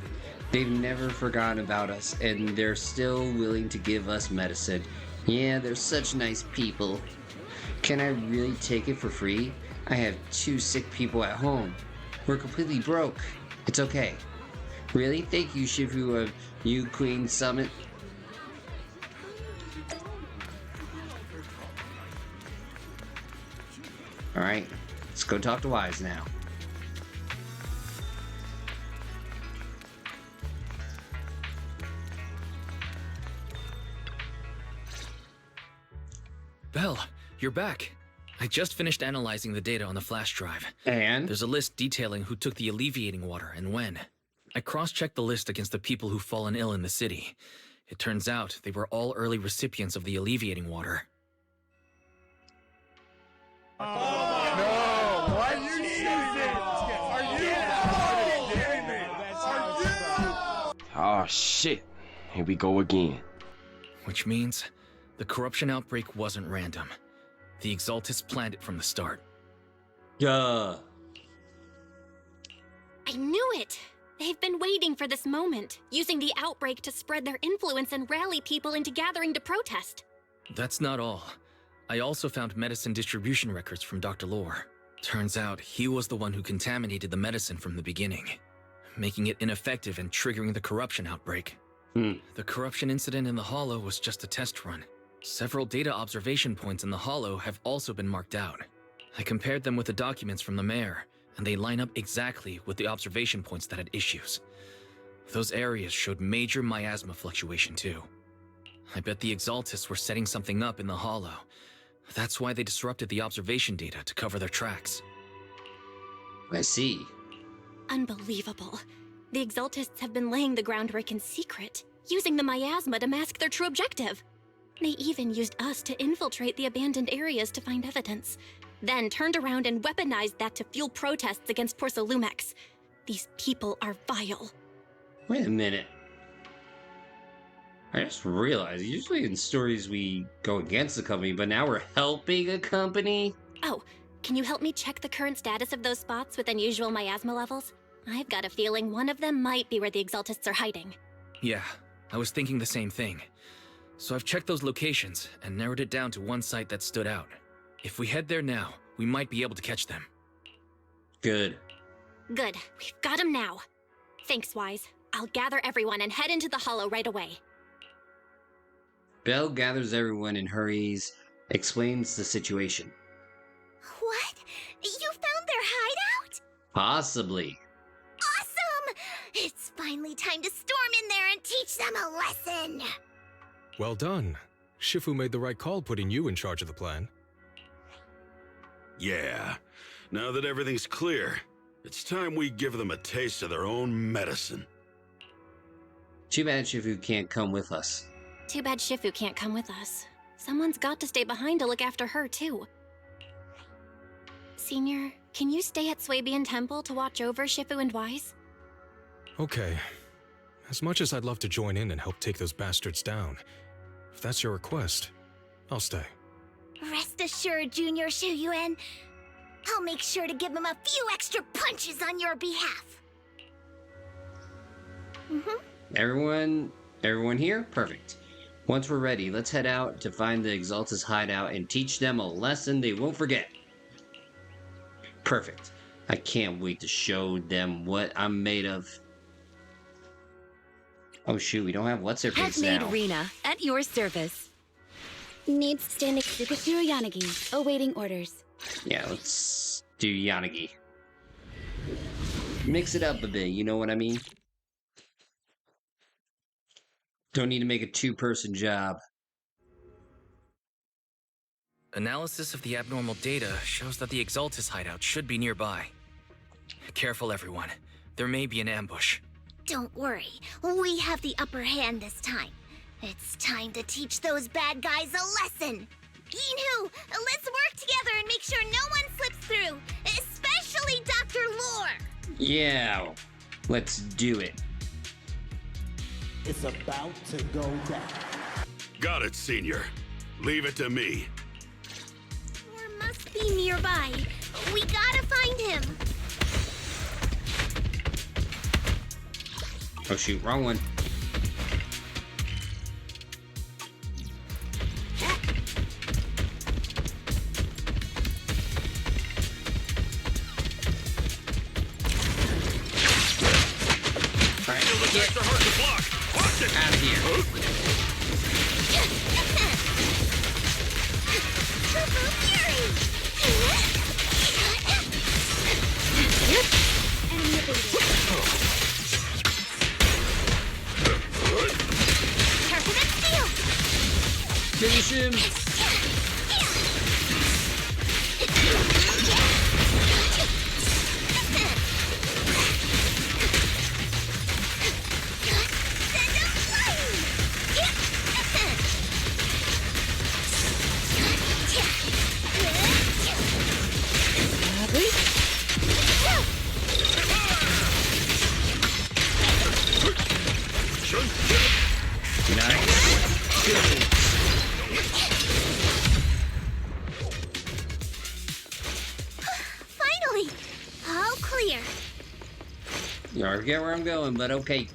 A: They've never forgotten about us, and they're still willing to give us medicine. Yeah, they're such nice people. Can I really take it for free? I have 2 sick people at home. We're completely broke. It's okay. Really? Thank you, Shifu Yun-kun Summit. Alright, let's go talk to Wise now.
M: Belle, you're back. I just finished analyzing the data on the flash drive.
A: And?
M: There's a list detailing who took the alleviating water and when. I cross-checked the list against the people who've fallen ill in the city. It turns out they were all early recipients of the alleviating water.
D: No! What? You cheated! Are you kidding me?
V: Oh shit.
L: here we go again.
M: Which means the corruption outbreak wasn't random. The Exaltists planned it from the start.
A: Duh.
E: I knew it! They've been waiting for this moment, using the outbreak to spread their influence and rally people into gathering to protest.
M: That's not all. I also found medicine distribution records from Dr. Lore. Turns out he was the one who contaminated the medicine from the beginning, making it ineffective and triggering the corruption outbreak. The corruption incident in the Hollow was just a test run. Several data observation points in the Hollow have also been marked out. I compared them with the documents from the mayor, and they line up exactly with the observation points that had issues. Those areas showed major miasma fluctuation too. I bet the Exaltists were setting something up in the Hollow. That's why they disrupted the observation data to cover their tracks.
A: I see.
E: Unbelievable. The Exaltists have been laying the groundwork in secret, using the miasma to mask their true objective. They even used us to infiltrate the abandoned areas to find evidence, then turned around and weaponized that to fuel protests against Porsalumex. These people are vile.
A: Wait a minute. I just realized, usually in stories we go against the company, but now we're helping a company?
E: Oh, can you help me check the current status of those spots with unusual miasma levels? I've got a feeling one of them might be where the Exaltists are hiding.
M: Yeah, I was thinking the same thing. So I've checked those locations and narrowed it down to one site that stood out. If we head there now, we might be able to catch them.
A: Good.
E: Good. We've got him now. Thanks, Wise. I'll gather everyone and head into the Hollow right away.
A: Belle gathers everyone and hurries, explains the situation.
H: What? You found their hideout?
A: Possibly.
H: Awesome! It's finally time to storm in there and teach them a lesson!
O: Well done. Shifu made the right call putting you in charge of the plan.
J: Yeah. Now that everything's clear, it's time we give them a taste of their own medicine.
A: Too bad Shifu can't come with us.
E: Too bad Shifu can't come with us. Someone's got to stay behind to look after her, too. Senior, can you stay at Swabian Temple to watch over Shifu and Wise?
O: Okay. As much as I'd love to join in and help take those bastards down, if that's your request, I'll stay.
H: Rest assured, Junior Shuyuan, I'll make sure to give him a few extra punches on your behalf.
A: Everyone here? Perfect. Once we're ready, let's head out to find the Exaltus hideout and teach them a lesson they won't forget. Perfect. I can't wait to show them what I'm made of. Oh shoot, we don't have what's her face now.
P: Handmade Rina, at your service. Needs standing Tsukashiro Yanagi, awaiting orders.
A: Yeah, let's do Yanagi. Mix it up a bit, you know what I mean? Don't need to make a two-person job.
M: Analysis of the abnormal data shows that the Exaltus hideout should be nearby. Careful, everyone. There may be an ambush.
H: Don't worry, we have the upper hand this time. It's time to teach those bad guys a lesson. Yinhu, let's work together and make sure no one slips through, especially Dr. Lore.
A: Yeah, let's do it.
V: It's about to go down.
J: Got it, Senior. Leave it to me.
H: Lore must be nearby. We gotta find him.
A: Oh shoot, wrong one. Alright, get out of here. Finish him!
H: here.
A: You already get where I'm going, but okay.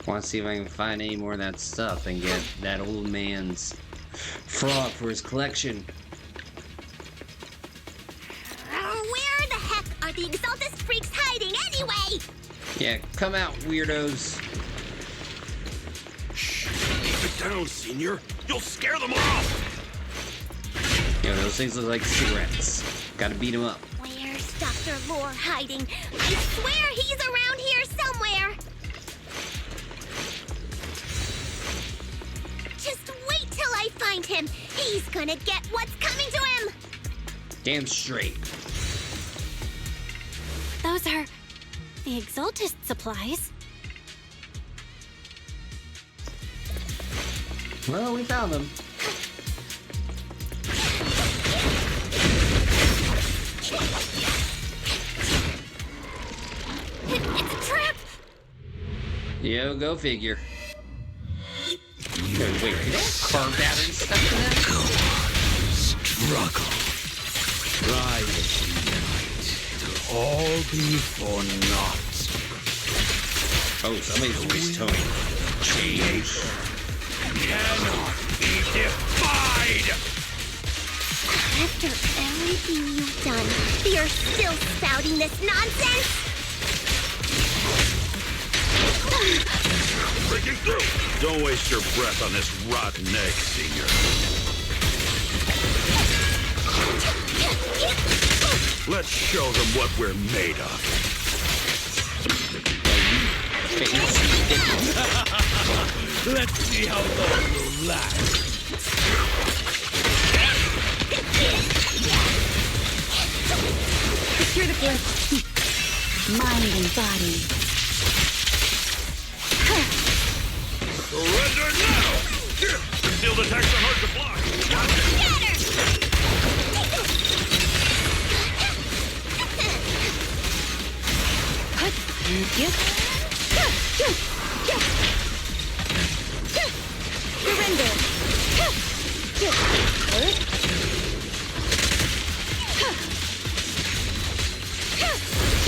A: Want to see if I can find any more of that stuff and get that old man's frog for his collection.
H: Where the heck are the Exaltus freaks hiding anyway?
A: Yeah, come out, weirdos.
J: Shh, keep it down, Senior. You'll scare them off.
A: Yo, those things look like cigarettes. Gotta beat them up.
H: Where's Dr. Lore hiding? I swear he's around here somewhere. Just wait till I find him. He's gonna get what's coming to him.
A: Damn straight.
E: Those are the Exaltist supplies.
A: Well, we found them.
H: It's a trap.
A: Yo, go figure. Wait, they don't carve battery stuff in that?
L: Struggle. Try as you might. It'll all be for naught.
A: Oh, somebody's restoning.
L: Creation cannot be defied!
H: After everything you've done, you're still spouting this nonsense?
J: Breaking through! Don't waste your breath on this rotten egg, Senior. Let's show them what we're made of.
L: Let's see how long you'll last.
P: Secure the grip. Mind and body.
J: Surrender now! Concealed attacks are hard to block.
P: Surrender.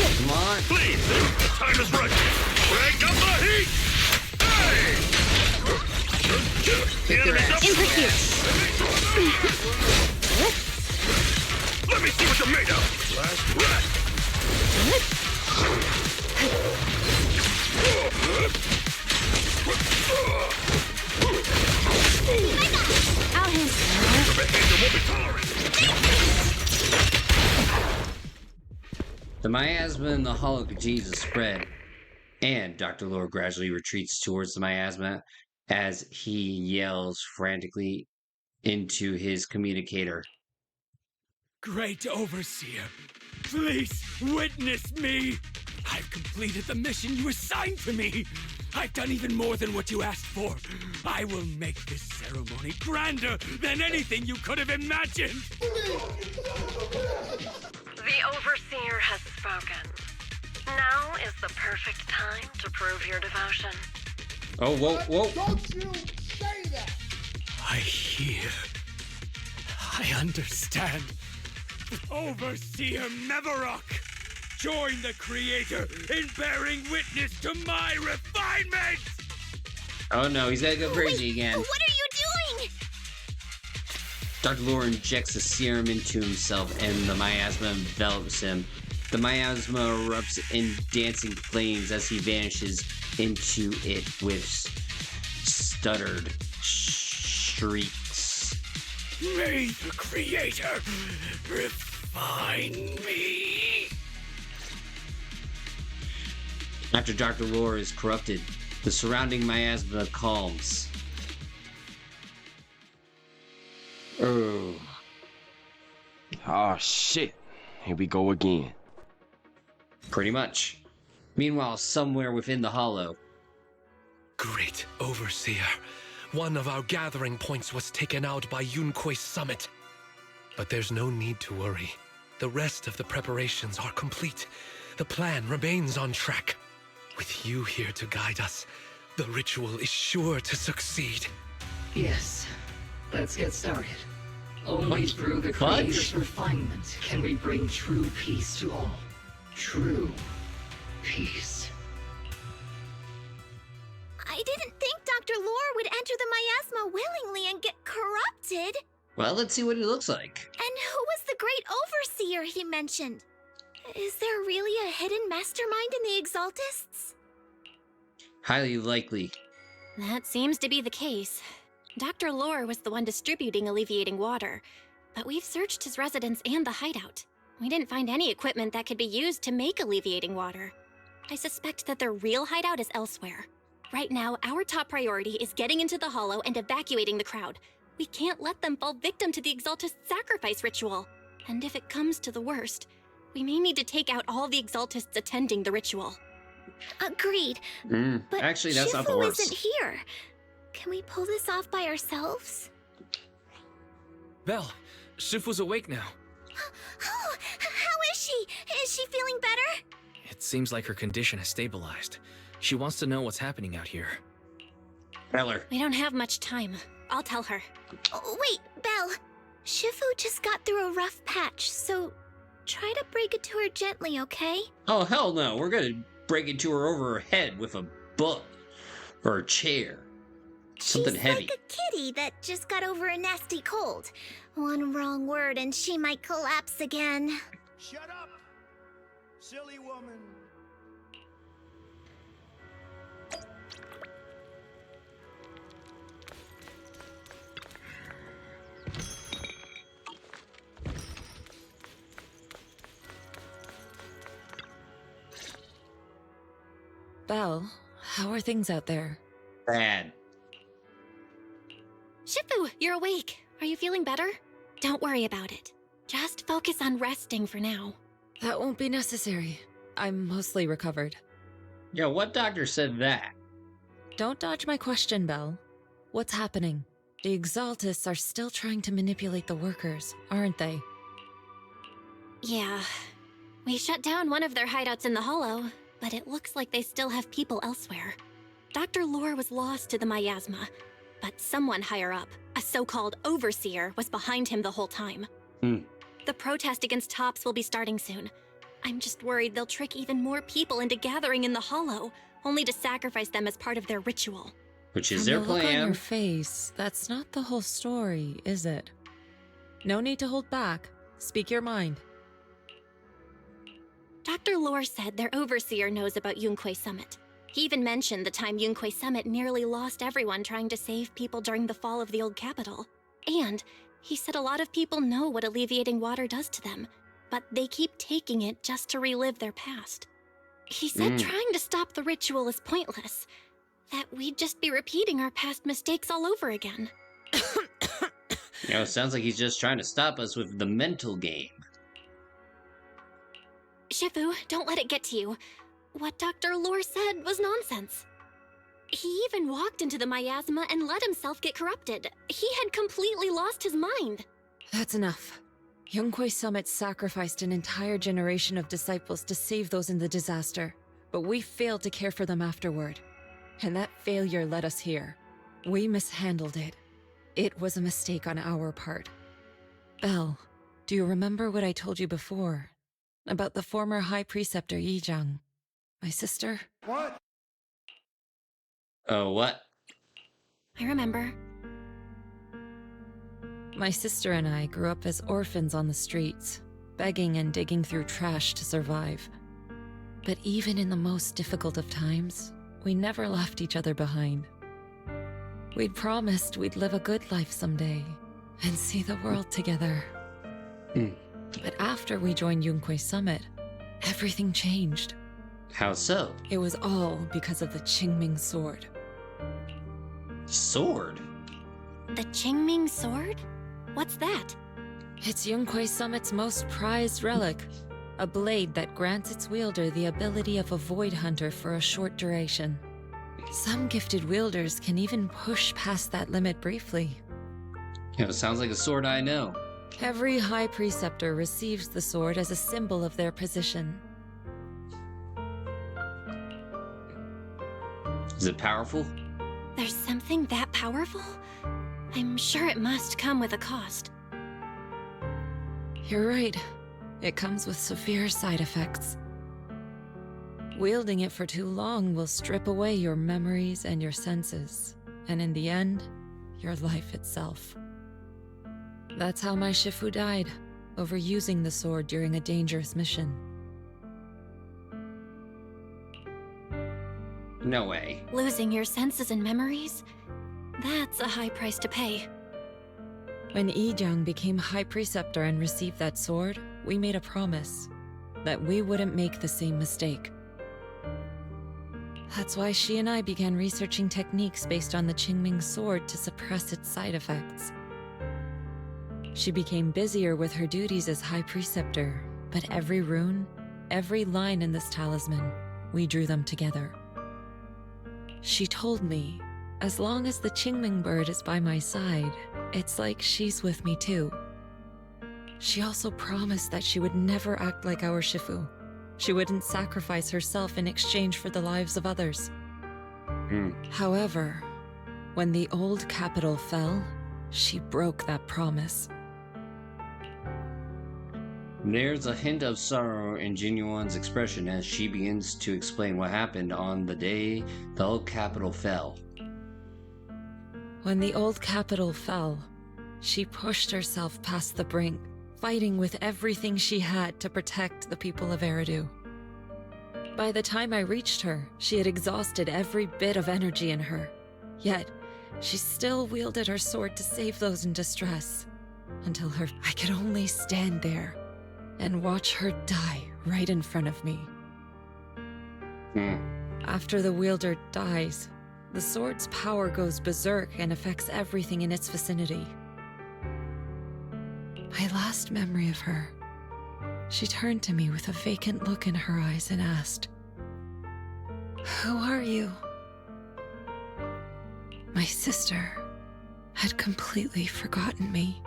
A: Come on.
J: Please, the time is right. Crank up the heat! Hey! The enemy's up!
P: In pursuit.
J: Let me see what you're made of! Last breath!
P: I'll handle
J: Your behavior won't be tolerated!
A: The miasma in the hollow continues to spread, and Dr. Lore gradually retreats towards the miasma as he yells frantically into his communicator.
L: Great Overseer, please witness me! I've completed the mission you assigned to me! I've done even more than what you asked for! I will make this ceremony grander than anything you could have imagined!
N: The Overseer has spoken. Now is the perfect time to prove your devotion.
A: Oh, whoa, whoa.
L: Don't you say that! I hear. I understand. Overseer Mevarok! Join the Creator in bearing witness to my refinement!
A: Oh no, he's gotta go crazy again.
H: What are you doing?
A: Dr. Lore injects the serum into himself and the miasma envelops him. The miasma erupts in dancing flames as he vanishes into it with stuttered shrieks.
L: May the Creator refine me!
A: After Dr. Lore is corrupted, the surrounding miasma calms.
W: Oh. Oh shit. Here we go again.
A: Pretty much. Meanwhile, somewhere within the hollow.
I: Great Overseer. One of our gathering points was taken out by Yunque's summit. But there's no need to worry. The rest of the preparations are complete. The plan remains on track. With you here to guide us, the ritual is sure to succeed.
R: Yes. Let's get started. Only through the Creator's refinement can we bring true peace to all. True peace.
H: I didn't think Dr. Lore would enter the miasma willingly and get corrupted.
A: Well, let's see what it looks like.
H: And who was the great overseer he mentioned? Is there really a hidden mastermind in the Exaltists?
A: Highly likely.
E: That seems to be the case. Dr. Lore was the one distributing alleviating water, but we've searched his residence and the hideout. We didn't find any equipment that could be used to make alleviating water. I suspect that their real hideout is elsewhere. Right now, our top priority is getting into the Hollow and evacuating the crowd. We can't let them fall victim to the Exaltist sacrifice ritual. And if it comes to the worst, we may need to take out all the Exaltists attending the ritual.
H: Agreed. But
A: actually, that's not the
H: Shifu
A: worst.
H: isn't here. Can we pull this off by ourselves?
M: Belle, Shifu's awake now.
H: Oh, how is she? Is she feeling better?
M: It seems like her condition has stabilized. She wants to know what's happening out here.
A: Tell her.
E: We don't have much time. I'll tell her.
H: Oh, wait, Belle. Shifu just got through a rough patch, so try to break it to her gently, okay?
A: Oh, hell no. We're gonna break it to her over her head with a book or a chair. Something
H: She's
A: heavy.
H: like a kitty that just got over a nasty cold. One wrong word and she might collapse again.
D: Shut up, silly woman.
C: Belle, how are things out there?
A: Bad.
E: Shifu, you're awake. Are you feeling better? Don't worry about it. Just focus on resting for now.
C: That won't be necessary. I'm mostly recovered.
A: Yo, what doctor said that?
C: Don't dodge my question, Belle. What's happening? The Exaltists are still trying to manipulate the workers, aren't they?
E: Yeah. We shut down one of their hideouts in the Hollow, but it looks like they still have people elsewhere. Dr. Lore was lost to the miasma, but someone higher up, a so-called overseer, was behind him the whole time. The protest against Tops will be starting soon. I'm just worried they'll trick even more people into gathering in the Hollow, only to sacrifice them as part of their ritual.
A: Which is
C: From
A: their
C: the look on
A: plan.
C: your face, that's not the whole story, is it? No need to hold back. Speak your mind.
E: Dr. Lore said their overseer knows about Yunque Summit. He even mentioned the time Yunque Summit nearly lost everyone trying to save people during the fall of the old capital. And he said a lot of people know what alleviating water does to them, but they keep taking it just to relive their past. He said trying to stop the ritual is pointless, that we'd just be repeating our past mistakes all over again.
A: You know, it sounds like he's just trying to stop us with the mental game.
E: Shifu, don't let it get to you. What Dr. Lore said was nonsense. He even walked into the miasma and let himself get corrupted. He had completely lost his mind.
C: That's enough. Yunque Summit sacrificed an entire generation of disciples to save those in the disaster, but we failed to care for them afterward. And that failure led us here. We mishandled it. It was a mistake on our part. Belle, do you remember what I told you before? About the former High Preceptor Yizhang? My sister?
D: What?
A: Oh, what?
E: I remember.
C: My sister and I grew up as orphans on the streets, begging and digging through trash to survive. But even in the most difficult of times, we never left each other behind. We'd promised we'd live a good life someday and see the world together. But after we joined Yunque Summit, everything changed.
A: How so?
C: It was all because of the Qingming sword.
A: Sword?
E: The Qingming sword? What's that?
C: It's Yunque Summit's most prized relic. A blade that grants its wielder the ability of a void hunter for a short duration. Some gifted wielders can even push past that limit briefly.
A: You know, it sounds like a sword I know.
C: Every High Preceptor receives the sword as a symbol of their position.
A: Is it powerful?
E: There's something that powerful? I'm sure it must come with a cost.
C: You're right. It comes with severe side effects. Wielding it for too long will strip away your memories and your senses, and in the end, your life itself. That's how my Shifu died, overusing the sword during a dangerous mission.
A: No way.
E: Losing your senses and memories? That's a high price to pay.
C: When Yijang became High Preceptor and received that sword, we made a promise that we wouldn't make the same mistake. That's why she and I began researching techniques based on the Qingming sword to suppress its side effects. She became busier with her duties as High Preceptor, but every rune, every line in this talisman, we drew them together. She told me, as long as the Qingming bird is by my side, it's like she's with me too. She also promised that she would never act like our Shifu. She wouldn't sacrifice herself in exchange for the lives of others. However, when the old capital fell, she broke that promise.
A: There's a hint of sorrow in Jinyuan's expression as she begins to explain what happened on the day the old capital fell.
C: When the old capital fell, she pushed herself past the brink, fighting with everything she had to protect the people of Eridu. By the time I reached her, she had exhausted every bit of energy in her. Yet, she still wielded her sword to save those in distress. Until I could only stand there and watch her die right in front of me. After the wielder dies, the sword's power goes berserk and affects everything in its vicinity. My last memory of her, she turned to me with a vacant look in her eyes and asked, "Who are you?" My sister had completely forgotten me.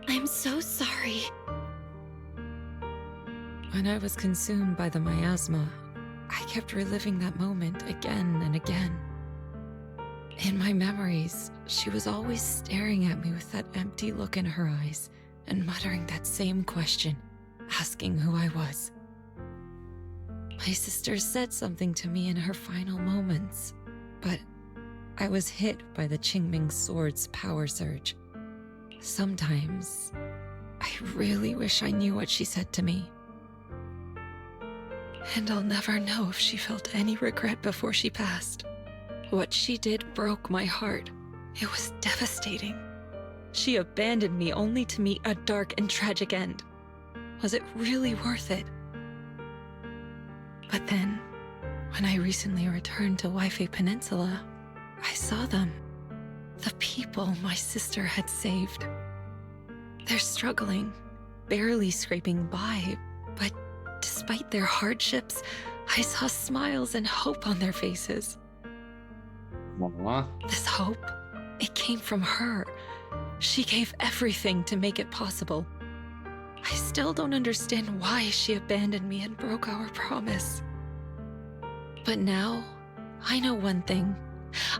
E: I'm so sorry.
C: When I was consumed by the miasma, I kept reliving that moment again and again. In my memories, she was always staring at me with that empty look in her eyes and muttering that same question, asking who I was. My sister said something to me in her final moments, but I was hit by the Qingming sword's power surge. Sometimes, I really wish I knew what she said to me. And I'll never know if she felt any regret before she passed. What she did broke my heart. It was devastating. She abandoned me only to meet a dark and tragic end. Was it really worth it? But then, when I recently returned to Waifei Peninsula, I saw them. The people my sister had saved. They're struggling, barely scraping by, but despite their hardships, I saw smiles and hope on their faces. This hope, it came from her. She gave everything to make it possible. I still don't understand why she abandoned me and broke our promise. But now, I know one thing.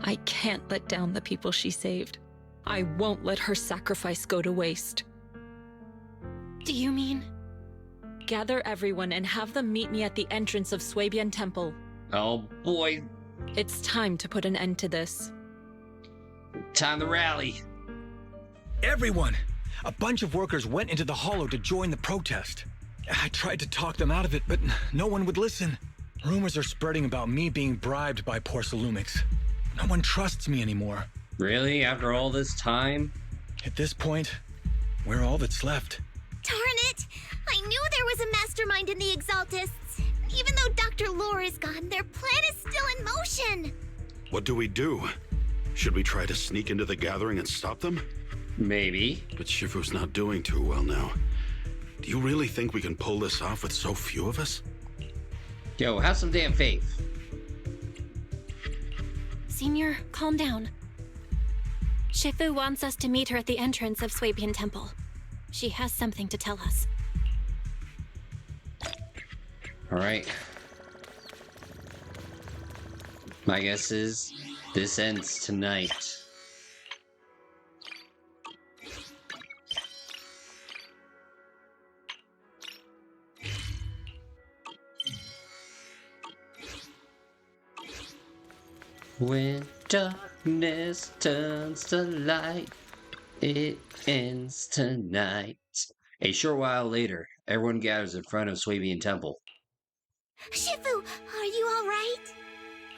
C: I can't let down the people she saved. I won't let her sacrifice go to waste.
E: Do you mean?
C: Gather everyone and have them meet me at the entrance of Swabian Temple.
A: Oh boy.
C: It's time to put an end to this.
A: Time to rally.
F: Everyone! A bunch of workers went into the hollow to join the protest. I tried to talk them out of it, but no one would listen. Rumors are spreading about me being bribed by Porsalumix. No one trusts me anymore.
A: Really? After all this time?
F: At this point, we're all that's left.
H: Darn it! I knew there was a mastermind in the Exaltists. Even though Dr. Lore is gone, their plan is still in motion.
J: What do we do? Should we try to sneak into the gathering and stop them?
A: Maybe.
J: But Shifu's not doing too well now. Do you really think we can pull this off with so few of us?
A: Yo, have some damn faith.
E: Senior, calm down. Shifu wants us to meet her at the entrance of Swabian Temple. She has something to tell us.
A: Alright. My guess is this ends tonight. When darkness turns to light, it ends tonight. A short while later, everyone gathers in front of Swabian Temple.
H: Shifu, are you alright?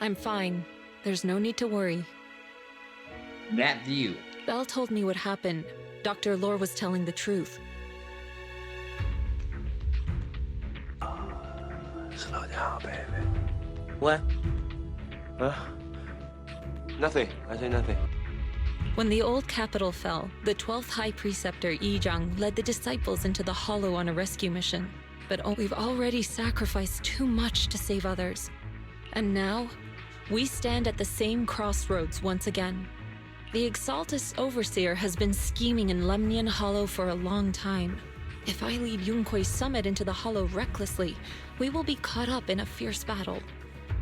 C: I'm fine. There's no need to worry.
A: That view.
C: Belle told me what happened. Dr. Lore was telling the truth.
V: Slow down, baby. What? Huh? Nothing. I say nothing.
C: When the old capital fell, the 12th High Preceptor Yi Zhang led the disciples into the Hollow on a rescue mission. But we've already sacrificed too much to save others. And now, we stand at the same crossroads once again. The Exaltus Overseer has been scheming in Lemnian Hollow for a long time. If I lead Yunkui's summit into the Hollow recklessly, we will be caught up in a fierce battle.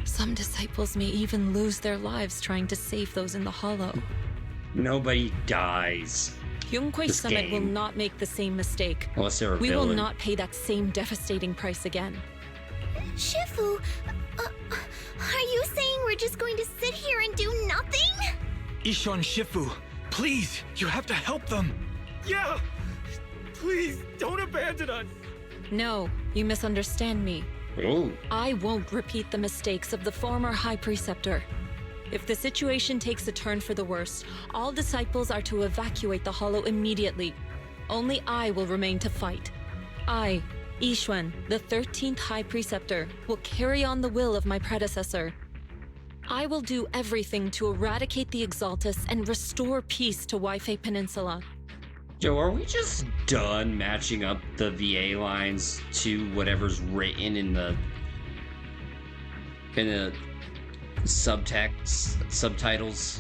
C: Some disciples may even lose their lives trying to save those in the Hollow.
A: Nobody dies.
C: Yunkui's summit will not make the same mistake.
A: Unless they're a
C: We
A: villain.
C: will not pay that same devastating price again.
H: Shifu, are you saying we're just going to sit here and do nothing?
F: Ishan Shifu, please, you have to help them.
L: Yeah! Please, don't abandon us!
C: No, you misunderstand me.
A: Oh.
C: I won't repeat the mistakes of the former High Preceptor. If the situation takes a turn for the worse, all disciples are to evacuate the Hollow immediately. Only I will remain to fight. I, Yixuan, the 13th High Preceptor, will carry on the will of my predecessor. I will do everything to eradicate the Exaltus and restore peace to Waifei Peninsula.
A: Joe, are we just done matching up the VA lines to whatever's written in the subtitles?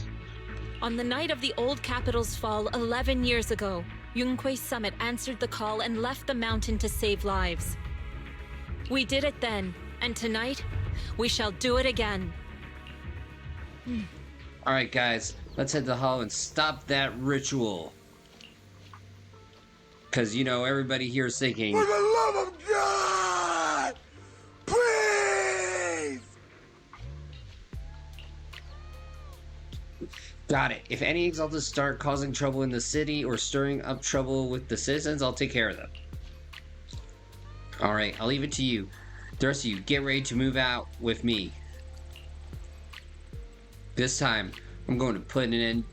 C: On the night of the old capital's fall 11 years ago, Yunkui's summit answered the call and left the mountain to save lives. We did it then, and tonight, we shall do it again.
A: Alright guys, let's head to the Hollow and stop that ritual. Because, you know, everybody here is thinking...
D: For the love of God! Please!
A: Got it. If any Exaltus start causing trouble in the city or stirring up trouble with the citizens, I'll take care of them. Alright, I'll leave it to you. The rest of you, get ready to move out with me. This time, I'm going to put an end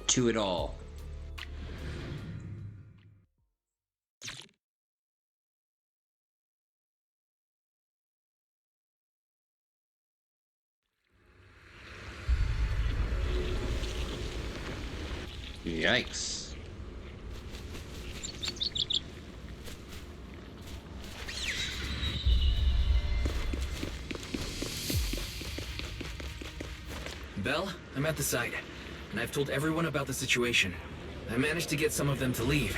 A: to it all. Yikes.
M: Belle, I'm at the site, and I've told everyone about the situation. I managed to get some of them to leave,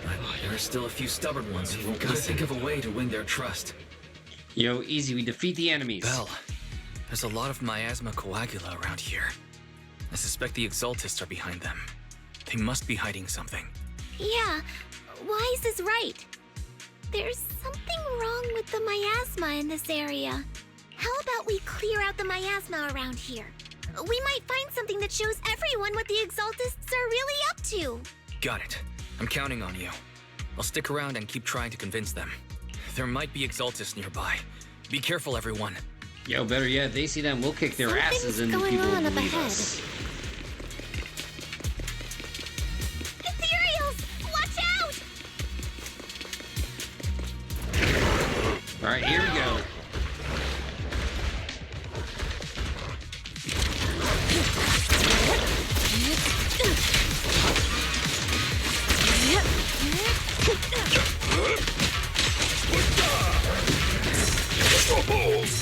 M: but there are still a few stubborn ones who won't listen. Think of a way to win their trust.
A: Yo, easy, we defeat the enemies.
M: Belle, there's a lot of miasma coagula around here. I suspect the Exaltists are behind them. They must be hiding something.
H: Yeah, Wise is right. There's something wrong with the miasma in this area. How about we clear out the miasma around here? We might find something that shows everyone what the Exaltists are really up to.
M: Got it. I'm counting on you. I'll stick around and keep trying to convince them. There might be Exaltists nearby. Be careful, everyone.
A: Yo, better yet, they see them, we'll kick their asses and the people
H: going on
A: will
H: up
A: believe
H: ahead.
A: us.
H: Ethereals! Watch out!
A: Alright, here we go.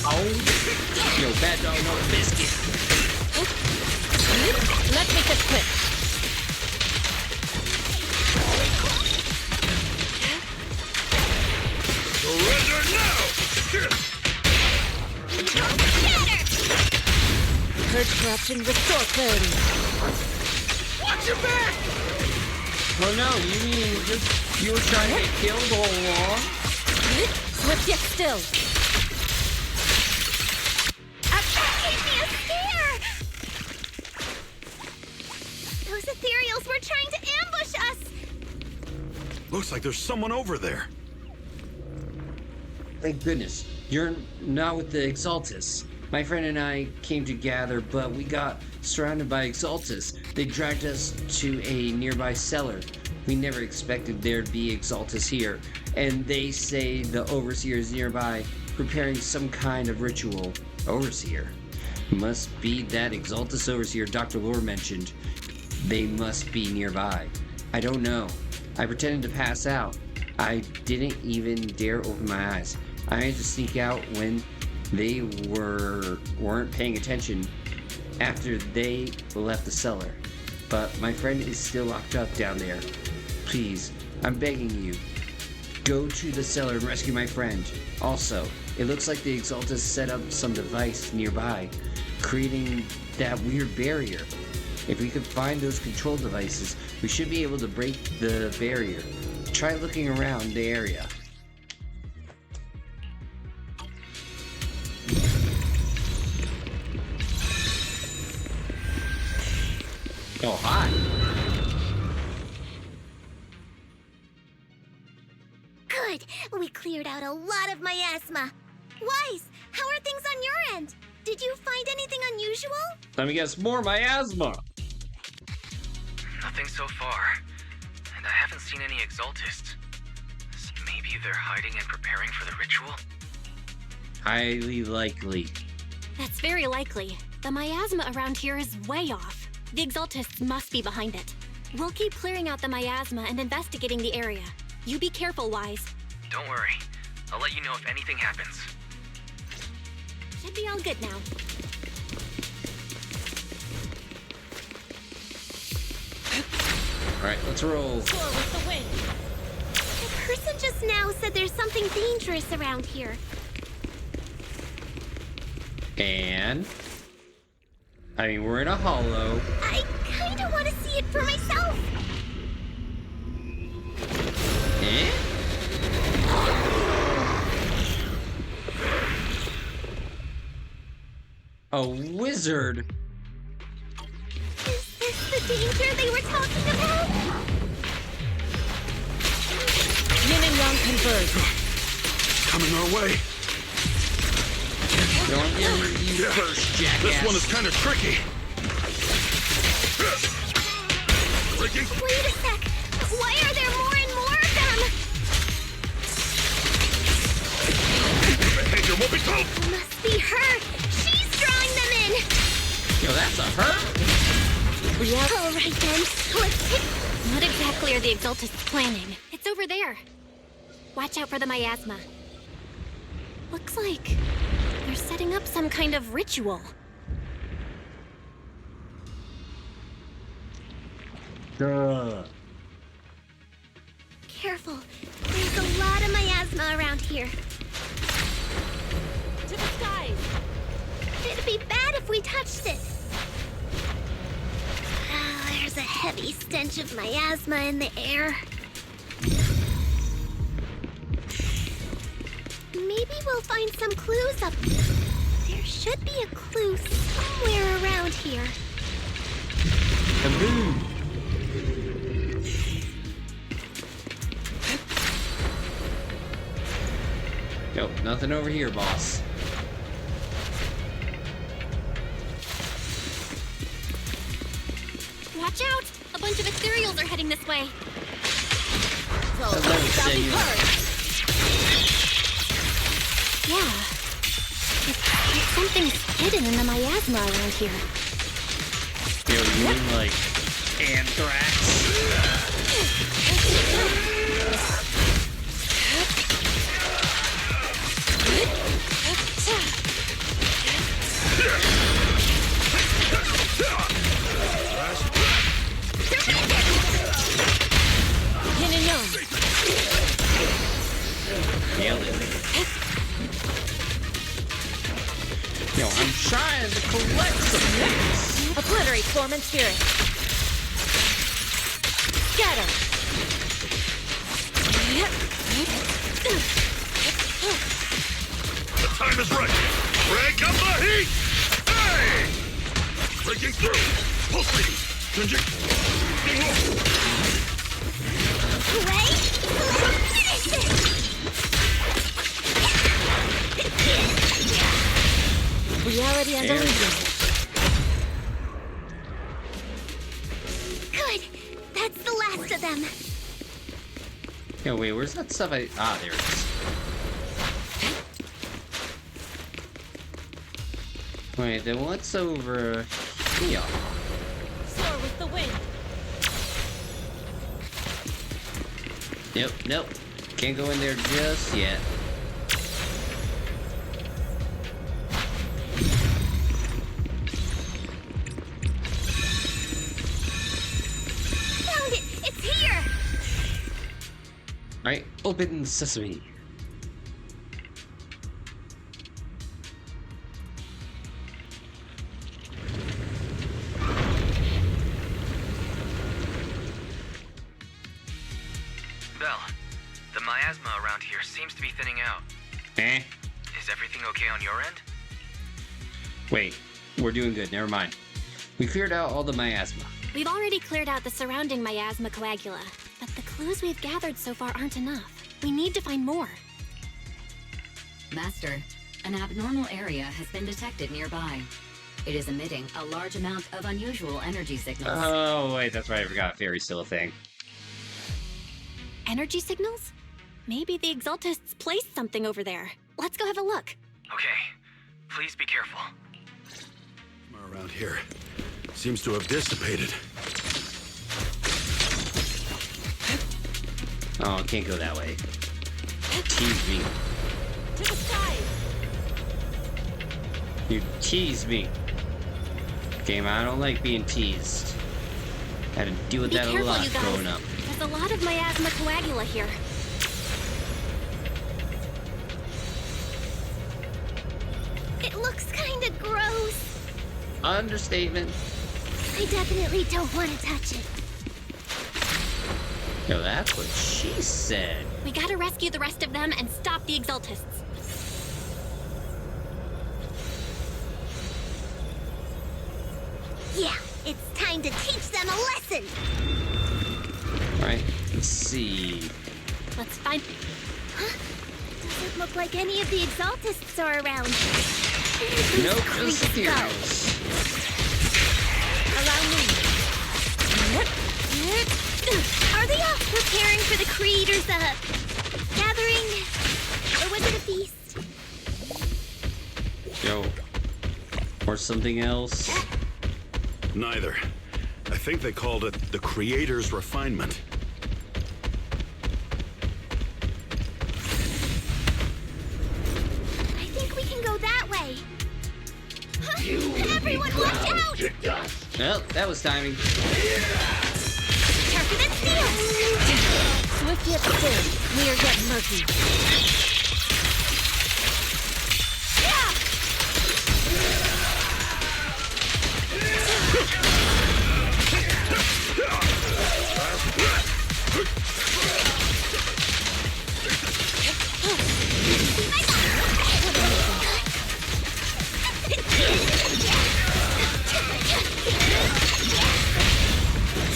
A: Oh, yo, bad dog, no biscuit.
C: Let's make this quick.
D: Surrender now!
C: Purge corruption, restore clarity.
D: Watch your back!
A: Oh no, you mean just you were trying to get killed all along?
C: Swift yet still.
H: That gave me a scare!
J: Looks like there's someone over there.
A: Thank goodness. You're not with the Exaltus. My friend and I came to gather, but we got surrounded by Exaltus. They dragged us to a nearby cellar. We never expected there'd be Exaltus here. And they say the Overseer is nearby, preparing some kind of ritual. Overseer? Must be that Exaltus Overseer Dr. Lore mentioned. They must be nearby. I don't know. I pretended to pass out. I didn't even dare open my eyes. I had to sneak out when they weren't paying attention after they left the cellar. But my friend is still locked up down there. Please, I'm begging you. Go to the cellar and rescue my friend. Also, it looks like the Exaltus set up some device nearby, creating that weird barrier. If we could find those control devices, we should be able to break the barrier. Try looking around the area. Oh, hi.
H: Good. We cleared out a lot of miasma. Wise, how are things on your end? Did you find anything unusual?
A: Let me guess, more miasma.
M: Nothing so far. And I haven't seen any Exaltists. So maybe they're hiding and preparing for the ritual?
A: Highly likely.
E: That's very likely. The miasma around here is way off. The Exaltists must be behind it. We'll keep clearing out the miasma and investigating the area. You be careful, Wise.
M: Don't worry. I'll let you know if anything happens.
E: Should be all good now.
A: Alright, let's roll.
H: Soar with the wind. The person just now said there's something dangerous around here.
A: And... I mean, we're in a hollow.
H: I kinda wanna see it for myself.
A: Eh? A wizard?
H: Is this the danger they were talking about?
C: Yin and Yang converge.
J: Coming our way.
A: Don't you first, jackass.
J: This one is kind of tricky.
H: Wait a sec. Why are there more and more of them?
J: Behavior won't be told.
H: Must be her. She's drawing them in.
A: Yo, that's a her?
H: Yep. All right then. Let's hit.
E: What exactly are the Exaltists planning? It's over there. Watch out for the miasma. Looks like they're setting up some kind of ritual.
H: Careful. There's a lot of miasma around here.
C: To the skies.
H: It'd be bad if we touched it. There's a heavy stench of miasma in the air. Maybe we'll find some clues up. There should be a clue somewhere around here.
A: Kaboom! Yo, nothing over here, boss.
E: Watch out! A bunch of Ethereals are heading this way. Yeah. It's like something's hidden in the miasma around here.
A: Yo, you mean like anthrax?
C: Yin and Yang.
A: Nailed it. Yo, I'm trying to collect some things.
C: Obliterate form and spirit. Scatter.
J: The time is right. Crank up the heat! Hey! Breaking through! Pulsating! Changing!
H: away! Let's finish this!
P: Reality and illusion.
H: Good. That's the last of them.
A: Yo, wait, where's that stuff there it is. Wait, then what's over here?
C: Soar with the wind.
A: Yep, nope. Can't go in there just yet.
H: Found it! It's here!
A: Alright, open sesame.
M: Belle, the miasma around here seems to be thinning out.
A: Eh?
M: Is everything okay on your end?
A: Wait, we're doing good, never mind. We cleared out all the miasma.
E: We've already cleared out the surrounding miasma coagula, but the clues we've gathered so far aren't enough. We need to find more.
B: Master, an abnormal area has been detected nearby. It is emitting a large amount of unusual energy signals.
A: Oh, wait, that's right, I forgot Fairy's still a thing.
E: Energy signals? Maybe the Exaltists placed something over there. Let's go have a look.
M: Okay, please be careful.
J: Around here seems to have dissipated.
A: Oh, I can't go that way. Tease me.
C: To the side.
A: You tease me. Game, I don't like being teased. Had to deal with
E: Be
A: that a
E: careful,
A: lot
E: you guys.
A: growing up.
E: There's a lot of miasma coagula here.
H: It looks kinda gross.
A: Understatement.
H: I definitely don't want to touch it.
A: Yo, that's what she said.
E: We gotta rescue the rest of them and stop the Exaltists.
H: Yeah, it's time to teach them a lesson.
A: Alright, let's see.
E: Let's find...
H: Huh? Doesn't look like any of the Exaltists are around.
A: Nope,
H: Creeps
A: just
H: go.
A: Ethereals.
H: Allow me. Are they all preparing for the Creator's, gathering? Or was it a feast?
A: Yo. Or something else?
J: Neither. I think they called it the Creator's Refinement.
H: I think we can go that way.
R: You will
H: Everyone,
R: be
H: watch
R: ground
H: out!
R: to dust.
A: Well, that was timing.
H: Sharper than steel!
P: Swift yet still, clear yet murky.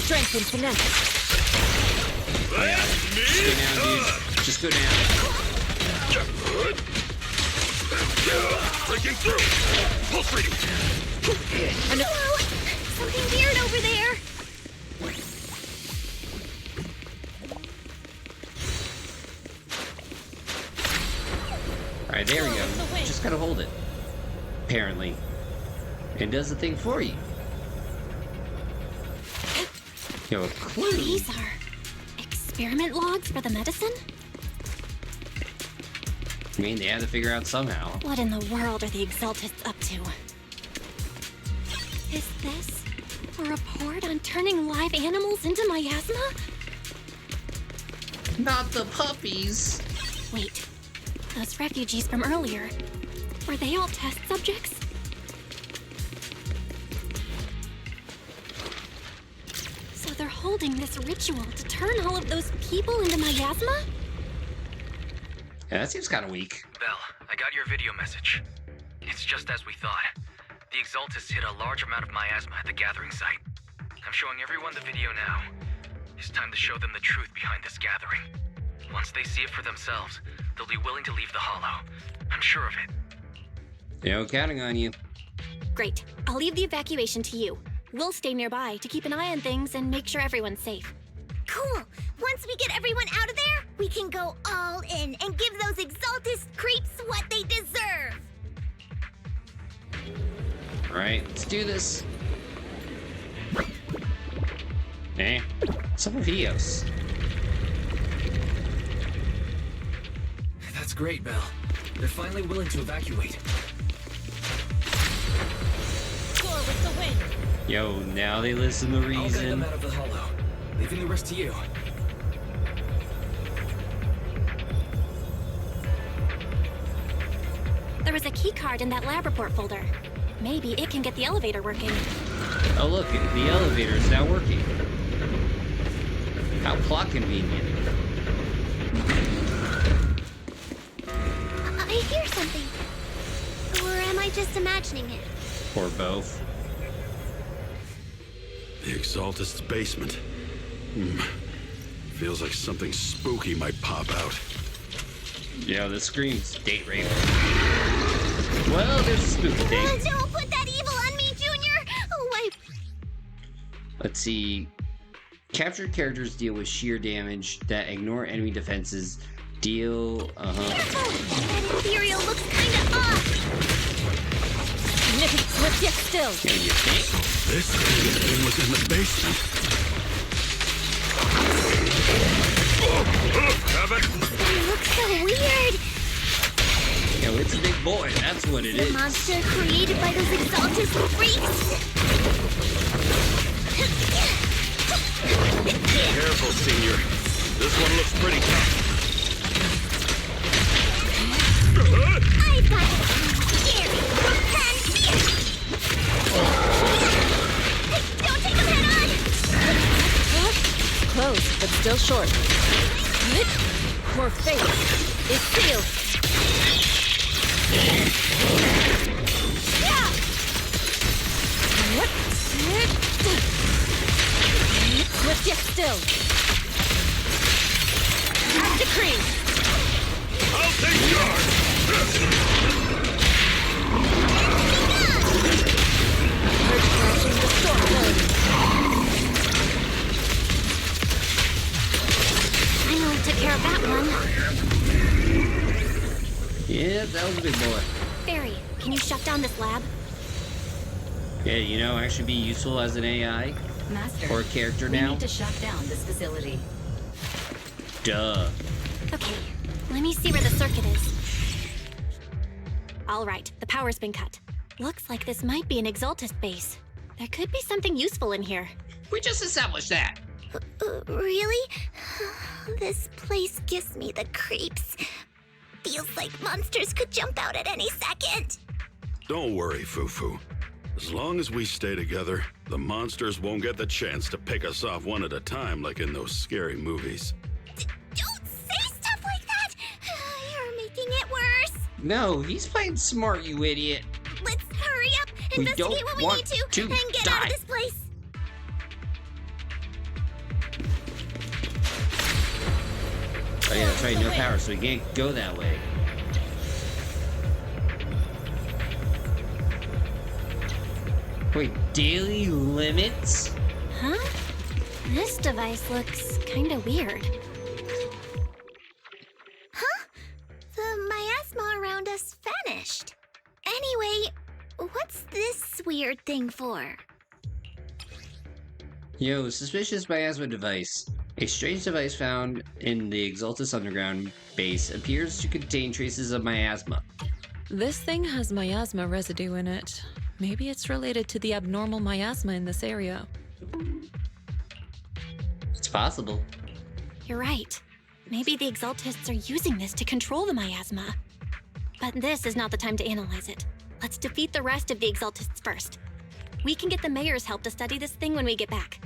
P: Strength and finesse.
A: Just go down, dude. Just go down.
J: Breaking through! Pulse reading!
H: Hello! Something weird over there!
A: Alright, there we go. Just gotta hold it. Apparently. It does the thing for you. Yo, a clue.
E: These are experiment logs for the medicine?
A: I mean, they had to figure out somehow.
E: What in the world are the Exaltists up to? Is this a report on turning live animals into miasma?
A: Not the puppies.
E: Wait, those refugees from earlier, were they all test subjects? So they're holding this ritual to turn all of those people into miasma?
A: Yeah, that seems kind of weak.
M: Belle, I got your video message. It's just as we thought. The Exaltists hit a large amount of miasma at the gathering site. I'm showing everyone the video now. It's time to show them the truth behind this gathering. Once they see it for themselves, they'll be willing to leave the Hollow. I'm sure of it.
A: Yeah, counting on you.
E: Great. I'll leave the evacuation to you. We'll stay nearby to keep an eye on things and make sure everyone's safe.
H: Cool. Once we get everyone out of there, we can go all in and give those Exaltist creeps what they deserve.
A: Alright, let's do this. Some of HoYoverse.
M: That's great, Belle. They're finally willing to evacuate.
P: Soar with the wind.
A: Yo, now they listen to reason.
M: I'll get them out of the Hollow, leaving the rest to you.
E: There was a key card in that lab report folder. Maybe it can get the elevator working.
A: Oh look, the elevator is now working. How plot convenient.
H: I hear something. Or am I just imagining it?
A: Or both.
J: The Exaltist's basement. Feels like something spooky might pop out.
A: Yeah, this screams date rape. Well, there's a spooky date.
H: Don't put that evil on me, Junior! Oh,
A: Let's see. Captured characters deal with sheer damage that ignore enemy defenses. Deal,
H: Careful! That Ethereal looks kinda off!
P: Nip it swift yet still.
A: Yeah, you think?
J: So this thing was in the basement.
H: It looks so weird!
A: Yo, it's a big boy, that's what it
H: The
A: is.
H: monster created by those Exaltist freaks!
J: Careful, Senior. This one looks pretty tough.
H: I've got scary Don't take him head on!
P: Close, but still short. Your fate is sealed. Swift yet still. As decreed.
J: I'll take charge!
P: Purge corruption, restore ability.
E: Finally took care of that one.
A: Yeah, that was a big boy.
E: Barry, can you shut down this lab?
A: Yeah, you know, actually be useful as an AI.
B: Master,
A: Or a character
B: we
A: now.
B: need to shut down this facility.
A: Duh.
E: Okay, let me see where the circuit is. All right, the power's been cut. Looks like this might be an Exaltist base. There could be something useful in here.
A: We just established that.
H: Really? This place gives me the creeps. Feels like monsters could jump out at any second.
J: Don't worry, Fufu. As long as we stay together, the monsters won't get the chance to pick us off one at a time like in those scary movies.
H: Don't say stuff like that! You're making it worse.
A: No, he's playing smart, you idiot.
H: Let's hurry up,
A: We
H: investigate
A: don't
H: what we
A: want
H: need
A: to
H: and get out of this place.
A: Oh yeah, that's right, no power, so we can't go that way. Wait, daily limits?
E: Huh? This device looks kinda weird.
H: Huh? The miasma around us vanished. Anyway, what's this weird thing for?
A: Yo, suspicious miasma device. A strange device found in the Exaltus underground base appears to contain traces of miasma.
C: This thing has miasma residue in it. Maybe it's related to the abnormal miasma in this area.
A: It's possible.
E: You're right. Maybe the Exaltists are using this to control the miasma. But this is not the time to analyze it. Let's defeat the rest of the Exaltists first. We can get the mayor's help to study this thing when we get back.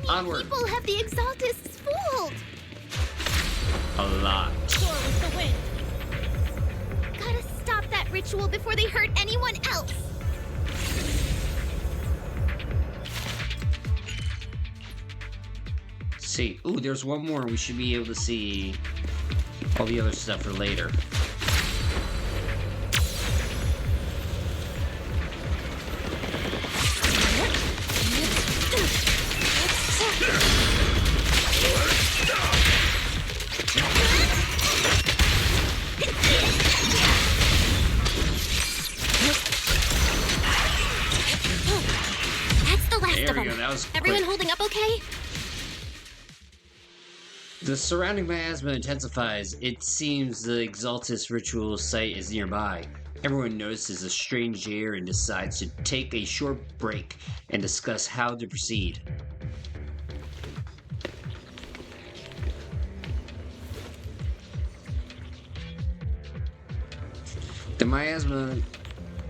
A: Onward.
H: People have the Exaltists fooled.
A: A lot.
H: Soar with the wind. Gotta stop that ritual before they hurt anyone else.
A: see. Ooh, there's one more. We should be able to see all the other stuff for later.
E: That's the last
A: There
E: of
A: we
E: them.
A: go. That was
E: Everyone
A: quick.
E: holding up okay?
A: The surrounding miasma intensifies. It seems the Exaltus ritual site is nearby. Everyone notices a strange air and decides to take a short break and discuss how to proceed. The miasma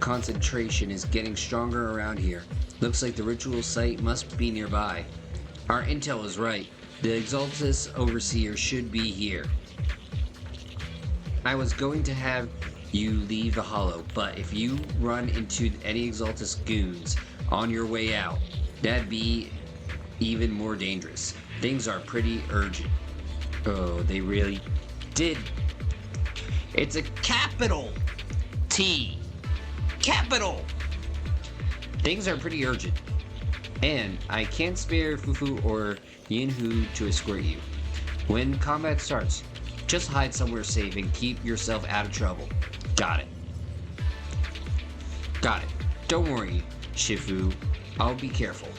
A: concentration is getting stronger around here. Looks like the ritual site must be nearby. Our intel is right. The Exaltus Overseer should be here. I was going to have you leave the hollow, but if you run into any Exaltus goons on your way out, that'd be even more dangerous. Things are pretty urgent. Oh, they really did. It's a capital T. Capital! Things are pretty urgent. And I can't spare Fufu or Yinhu to escort you. When combat starts, just hide somewhere safe and keep yourself out of trouble. Got it. Got it. Don't worry, Shifu. I'll be careful.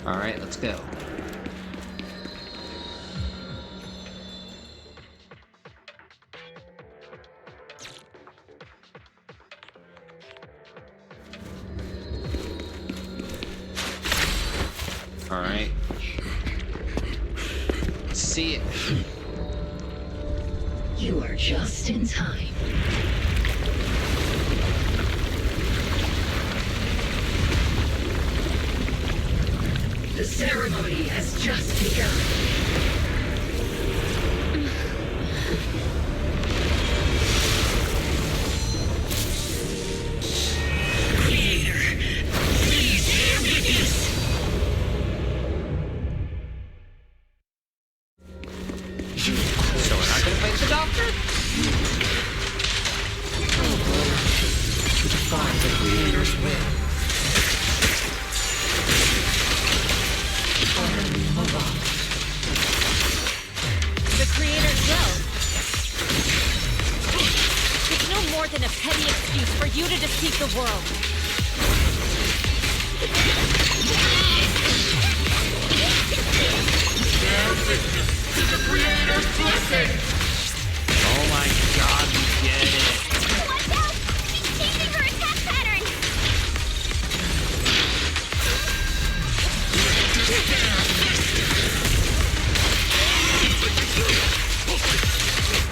A: Alright, let's go. Alright. See it.
R: You are just in time. The ceremony has just begun. Creator, please bear witness.
A: So we're not gonna fight the doctor?
R: Find the Creator's will.
C: The Creator's will. It's no more than a petty excuse for you to deceive the world.
R: To the Creator's blessing.
A: Oh my god, we get it.
H: Watch out! She's changing her attack pattern!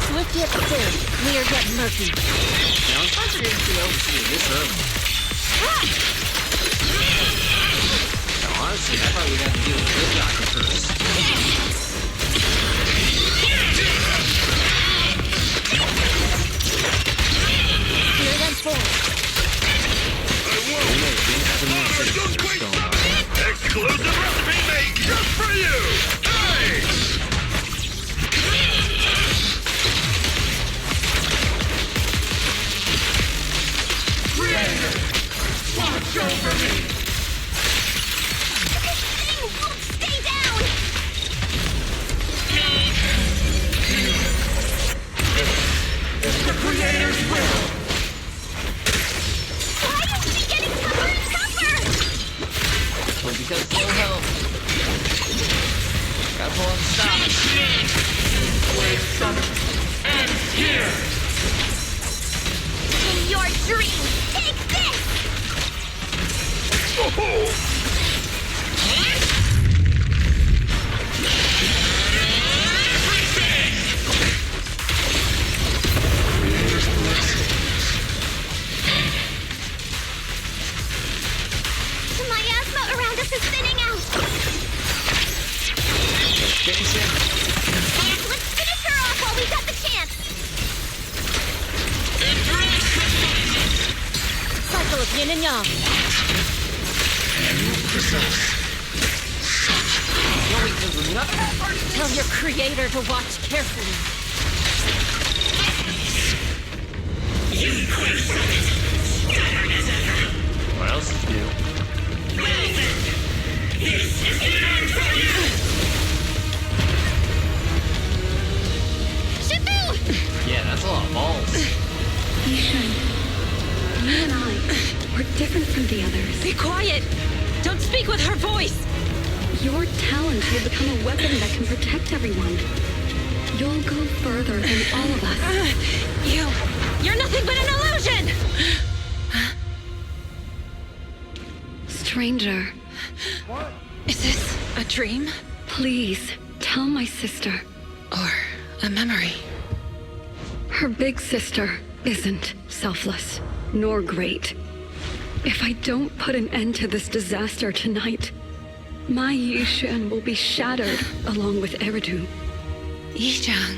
C: Swift yet firm, clear yet murky.
A: Now, I'm surprised I didn't see Overseer this early. Now, honestly, I thought we'd have to deal with the doctor first.
C: Clear them forward.
U: Exclusive recipe made just for you! Hey!
R: Creator, watch over me.
H: This thing won't stay down!
R: It's the Creator's will.
H: Why is she getting tougher and tougher?
A: Well, because full health. Gotta pull up stop.
R: Wave summit ends here.
H: In your dream, take this! The miasma around us is thinning out!
A: Finish him.
H: Let's finish
C: Cycle of yin and yang. Tell your creator to watch carefully.
A: What else is new?
R: This is the end for you!
H: Shifu!
A: Yeah, that's a lot of balls.
P: Yishan, you and I, we're different from the others.
C: Be quiet! Don't speak with her voice!
P: Your talent will become a weapon that can protect everyone. You'll go further than all of us.
C: You're nothing but an illusion!
P: Stranger.
C: What? Is this a dream?
P: Please, tell my sister.
C: Or a memory?
P: Her big sister isn't selfless, nor great. If I don't put an end to this disaster tonight, my Yishan will be shattered along with Eridu.
C: Yishan.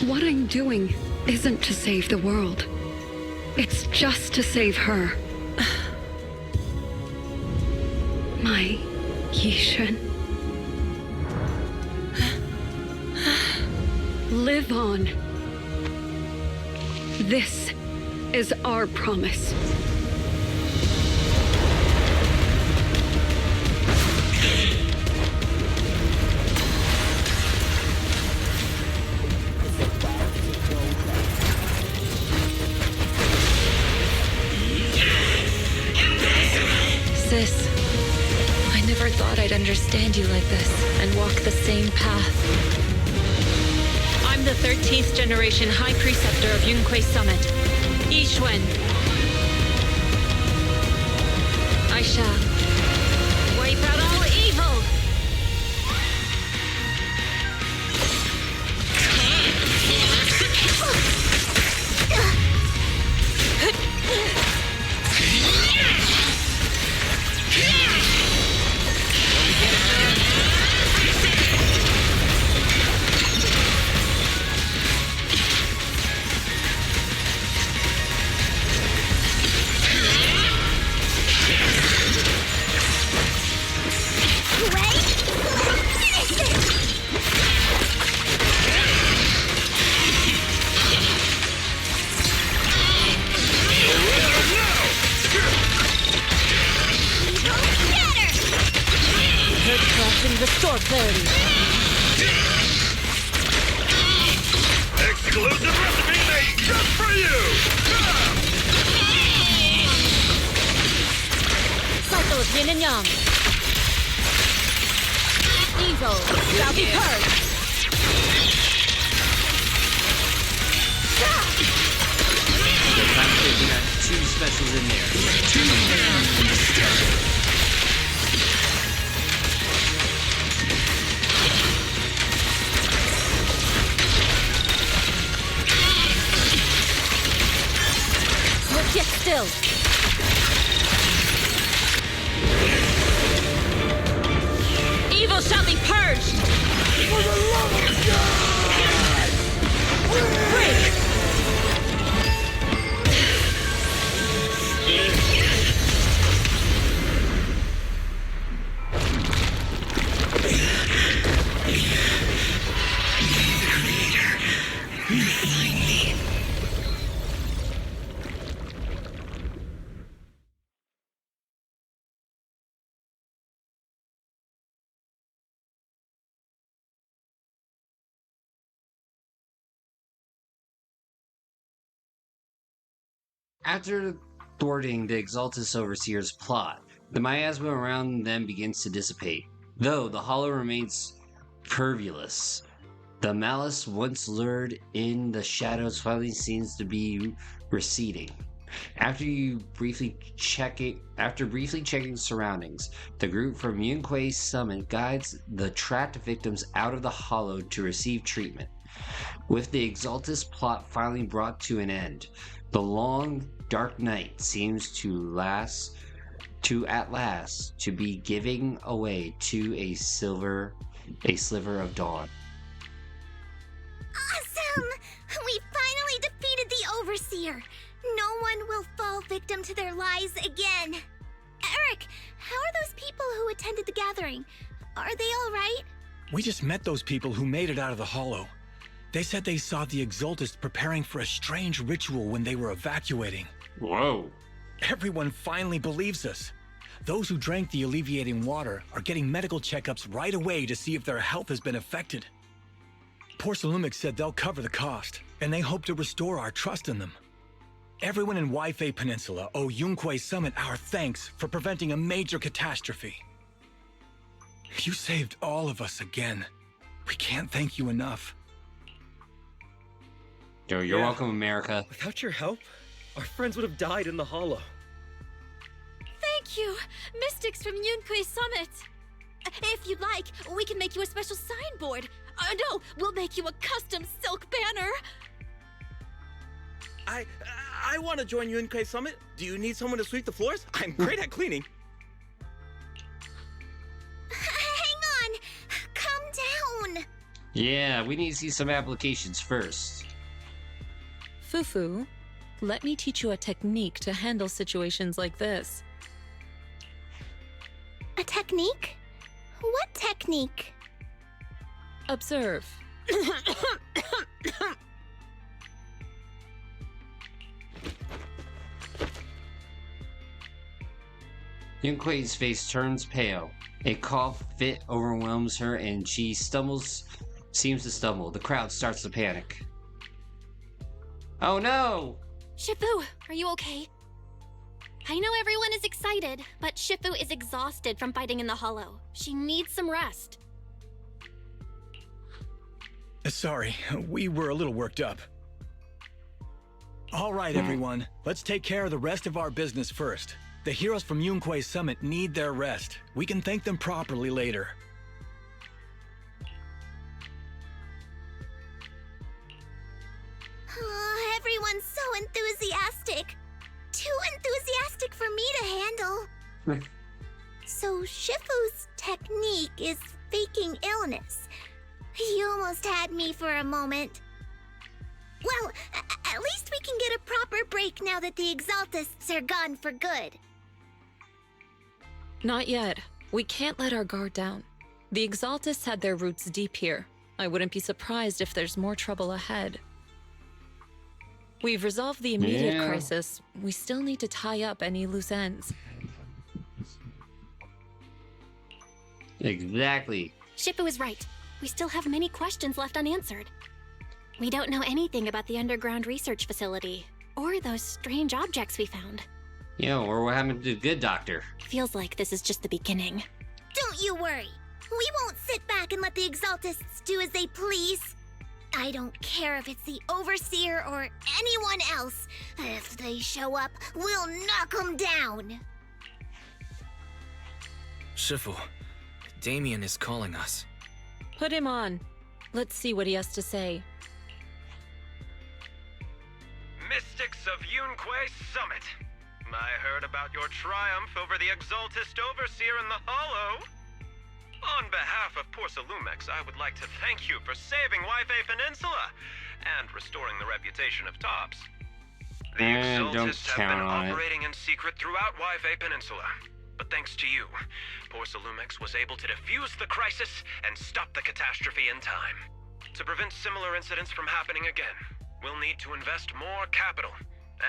P: What I'm doing isn't to save the world. It's just to save her. My Yishan. Live on. This is our promise.
C: Sis, I never thought I'd understand you like this and walk the same path. I'm the 13th generation High Preceptor of Yunquei Summit, Yixuan. I shall wipe out all evil! Restore clarity.
U: Exclusive recipe made just for you!
C: Cycle of yin and yang. Evil shall be purged.
A: You got two specials in there.
C: Yet still. Evil shall be purged. For the love of God! Break!
A: After thwarting the Exaltus Overseer's plot, the miasma around them begins to dissipate. Though the hollow remains pervious, the malice once lured in the shadows finally seems to be receding. After briefly checking surroundings, the group from Yunquei Summit guides the trapped victims out of the hollow to receive treatment. With the Exaltus plot finally brought to an end, the long, dark night seems at last to be giving away to a sliver of dawn.
H: Awesome! We finally defeated the Overseer! No one will fall victim to their lies again. Eric, how are those people who attended the gathering? Are they all right?
F: We just met those people who made it out of the hollow. They said they saw the Exaltists preparing for a strange ritual when they were evacuating.
A: Whoa.
F: Everyone finally believes us. Those who drank the alleviating water are getting medical checkups right away to see if their health has been affected. Porcelumic said they'll cover the cost, and they hope to restore our trust in them. Everyone in Wi-Fi Peninsula owe Yunque Summit our thanks for preventing a major catastrophe. You saved all of us again. We can't thank you enough.
A: Yo, you're welcome, America.
K: Without your help, our friends would have died in the hollow.
Q: Thank you, Mystics from Yunque Summit. If you'd like, we can make you a special signboard. No, we'll make you a custom silk banner.
S: I want to join Yunque Summit. Do you need someone to sweep the floors? I'm great at cleaning.
H: Hang on! Calm down!
A: Yeah, we need to see some applications first.
C: Fufu, let me teach you a technique to handle situations like this.
H: A technique? What technique?
C: Observe.
A: Yunque's face turns pale. A cough fit overwhelms her and she seems to stumble. The crowd starts to panic. Oh no!
E: Shifu, are you okay? I know everyone is excited, but Shifu is exhausted from fighting in the hollow. She needs some rest.
F: Sorry, we were a little worked up. All right, everyone. Let's take care of the rest of our business first. The heroes from Yunque Summit need their rest. We can thank them properly later.
H: Oh, everyone's so enthusiastic. Too enthusiastic for me to handle. So Shifu's technique is faking illness. You almost had me for a moment. Well, at least we can get a proper break now that the Exaltists are gone for good.
C: Not yet. We can't let our guard down. The Exaltists had their roots deep here. I wouldn't be surprised if there's more trouble ahead. We've resolved the immediate crisis. We still need to tie up any loose ends.
A: Exactly.
E: Shifu is right. We still have many questions left unanswered. We don't know anything about the underground research facility, or those strange objects we found.
A: Or what happened to the good doctor?
E: Feels like this is just the beginning.
H: Don't you worry. We won't sit back and let the Exaltists do as they please. I don't care if it's the Overseer or anyone else. If they show up, we'll knock them down.
M: Shifu, Damien is calling us.
C: Put him on. Let's see what he has to say.
U: Mystics of Yunque Summit. I heard about your triumph over the Exaltist Overseer in the Hollow. On behalf of Porcelumex, I would like to thank you for saving Wi-Fi Peninsula and restoring the reputation of Tops. The Exaltists have been operating in secret throughout Wi-Fi Peninsula. But thanks to you, Porcelumex was able to defuse the crisis and stop the catastrophe in time. To prevent similar incidents from happening again, we'll need to invest more capital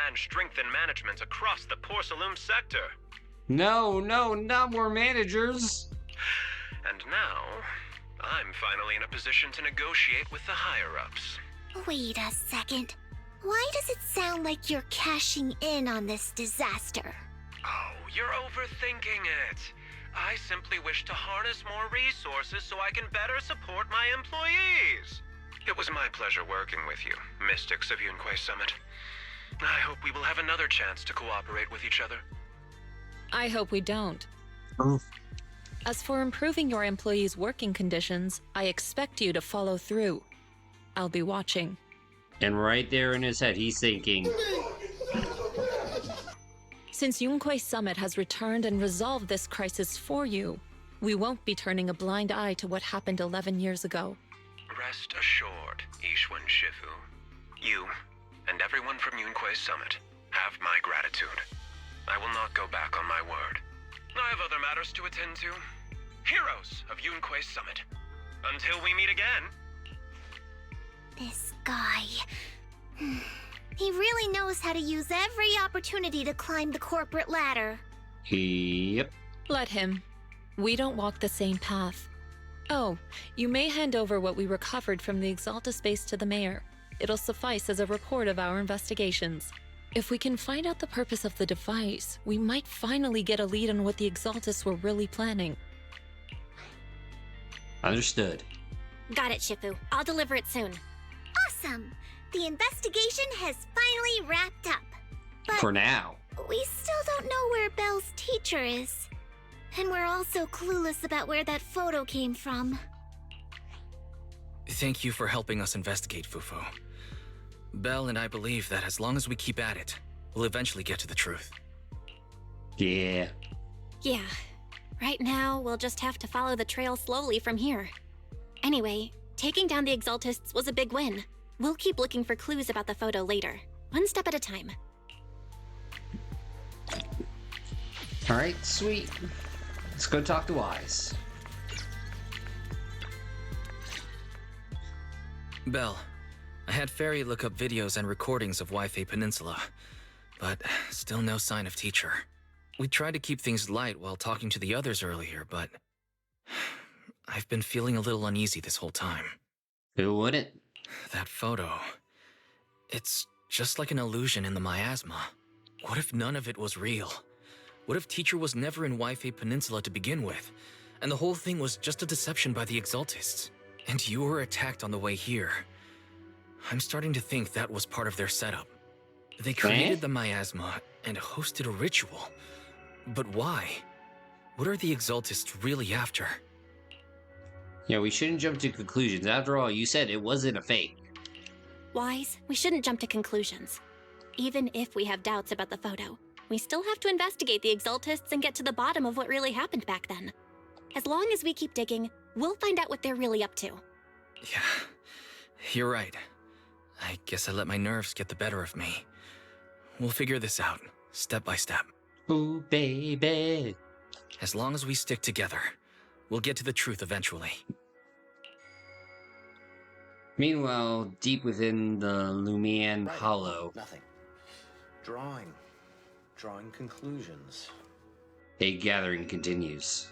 U: and strengthen management across the Porcelume sector.
A: No, not more managers.
U: And now, I'm finally in a position to negotiate with the higher-ups.
H: Wait a second. Why does it sound like you're cashing in on this disaster?
U: Oh, you're overthinking it. I simply wish to harness more resources so I can better support my employees. It was my pleasure working with you, Mystics of Yunque Summit. I hope we will have another chance to cooperate with each other.
C: I hope we don't. As for improving your employees' working conditions, I expect you to follow through. I'll be watching.
A: And right there in his head, he's thinking...
C: Since Yunque Summit has returned and resolved this crisis for you, we won't be turning a blind eye to what happened 11 years ago.
U: Rest assured, Ishwan Shifu. You, and everyone from Yunque Summit,
K: Have my gratitude. I will not go back on my word. I have other matters to attend to. Heroes of Yunque's Summit. Until we meet again.
H: This guy... He really knows how to use every opportunity to climb the corporate ladder.
A: Yep.
C: Let him. We don't walk the same path. Oh, you may hand over what we recovered from the Exalta space to the mayor. It'll suffice as a report of our investigations. If we can find out the purpose of the device, we might finally get a lead on what the Exaltists were really planning.
A: Understood.
E: Got it, Shifu. I'll deliver it soon.
H: Awesome! The investigation has finally wrapped up. But
A: for now.
H: We still don't know where Belle's teacher is. And we're also clueless about where that photo came from.
M: Thank you for helping us investigate, Fufu. Belle and I believe that as long as we keep at it, we'll eventually get to the truth.
A: Yeah.
E: Yeah. Right now, we'll just have to follow the trail slowly from here. Anyway, taking down the Exaltists was a big win. We'll keep looking for clues about the photo later, one step at a time.
A: Alright, sweet. Let's go talk to Wise.
M: Belle, I had Fairy look up videos and recordings of Wi-Fi Peninsula, but still no sign of teacher. We tried to keep things light while talking to the others earlier, but I've been feeling a little uneasy this whole time.
A: Who wouldn't?
M: That photo. It's just like an illusion in the miasma. What if none of it was real? What if teacher was never in Wi-Fi Peninsula to begin with, and the whole thing was just a deception by the Exaltists? And you were attacked on the way here. I'm starting to think that was part of their setup. They created the miasma and hosted a ritual. But why? What are the Exaltists really after?
A: Yeah, we shouldn't jump to conclusions. After all, you said it wasn't a fake.
E: Wise, we shouldn't jump to conclusions. Even if we have doubts about the photo, we still have to investigate the Exaltists and get to the bottom of what really happened back then. As long as we keep digging, we'll find out what they're really up to.
M: Yeah, you're right. I guess I let my nerves get the better of me. We'll figure this out, step by step.
A: Ooh, baby.
M: As long as we stick together, we'll get to the truth eventually.
A: Meanwhile, deep within the Lumian Hollow...
G: Nothing. Drawing conclusions.
A: A gathering continues.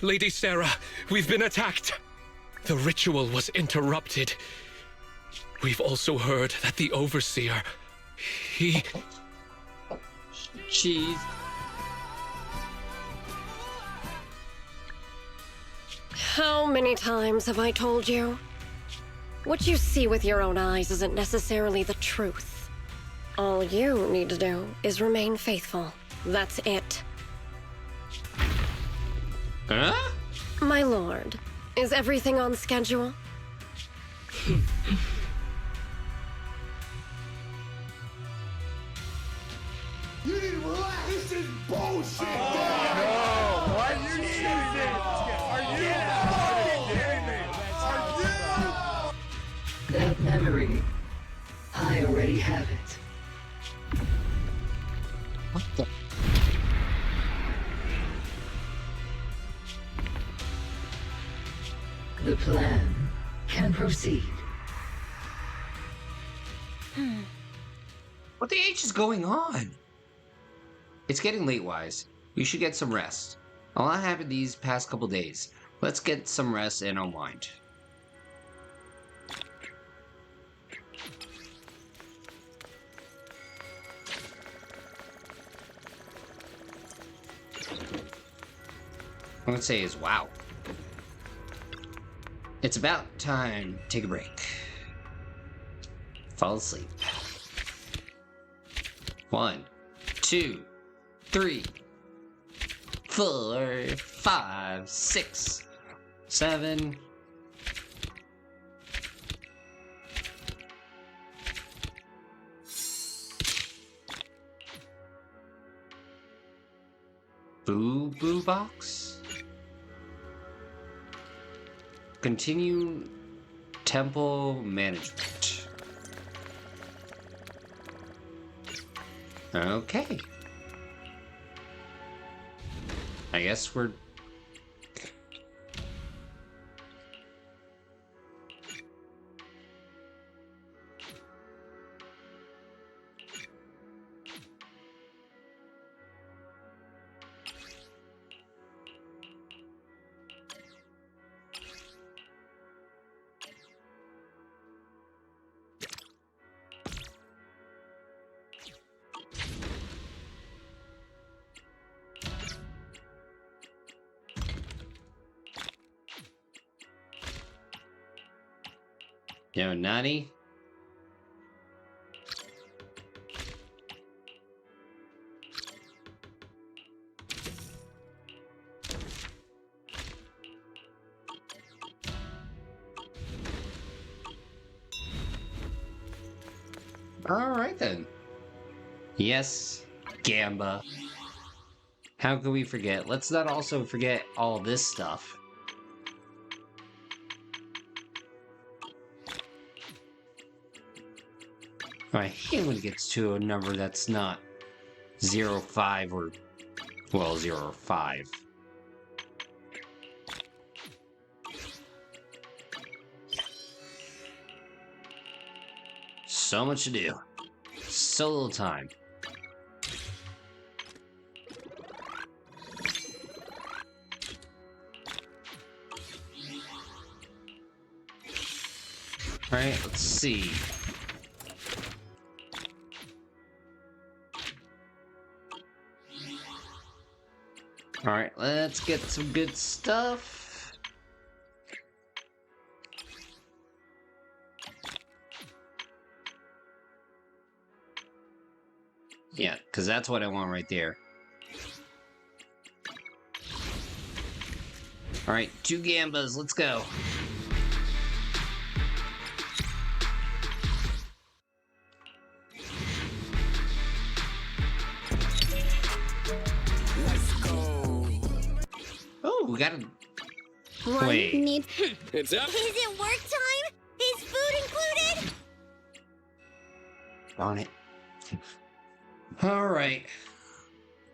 I: Lady Sarah, we've been attacked. The ritual was interrupted. We've also heard that the Overseer,
A: Jeez.
N: How many times have I told you? What you see with your own eyes isn't necessarily the truth. All you need to do is remain faithful. That's it.
A: Huh?
N: My lord, is everything on schedule?
D: You need to relax. This is bullshit. No, what? You need it. Are you kidding me? Are you?
R: That memory, I already have it.
A: What the?
R: The plan can proceed.
A: What the H is going on? It's getting late, Wise. You should get some rest. A lot happened these past couple days. Let's get some rest and unwind. What I'd say is wow. It's about time to take a break. Fall asleep. 1, 2, 3, 4, 5, 6, 7. Boo box. Continue temple management. Okay. I guess we're... Yo, Nani? Alright then. Yes, Gamba. How can we forget? Let's not also forget all this stuff. I hate when it gets to a number that's not 0.5 or, well, 0.5. So much to do. So little time. Alright, let's see. Alright, let's get some good stuff. Yeah, because that's what I want right there. Alright, 2 Gambas, let's go. We gotta... Wait.
H: It's up. Is it work time? Is food included?
A: Darn it. Alright.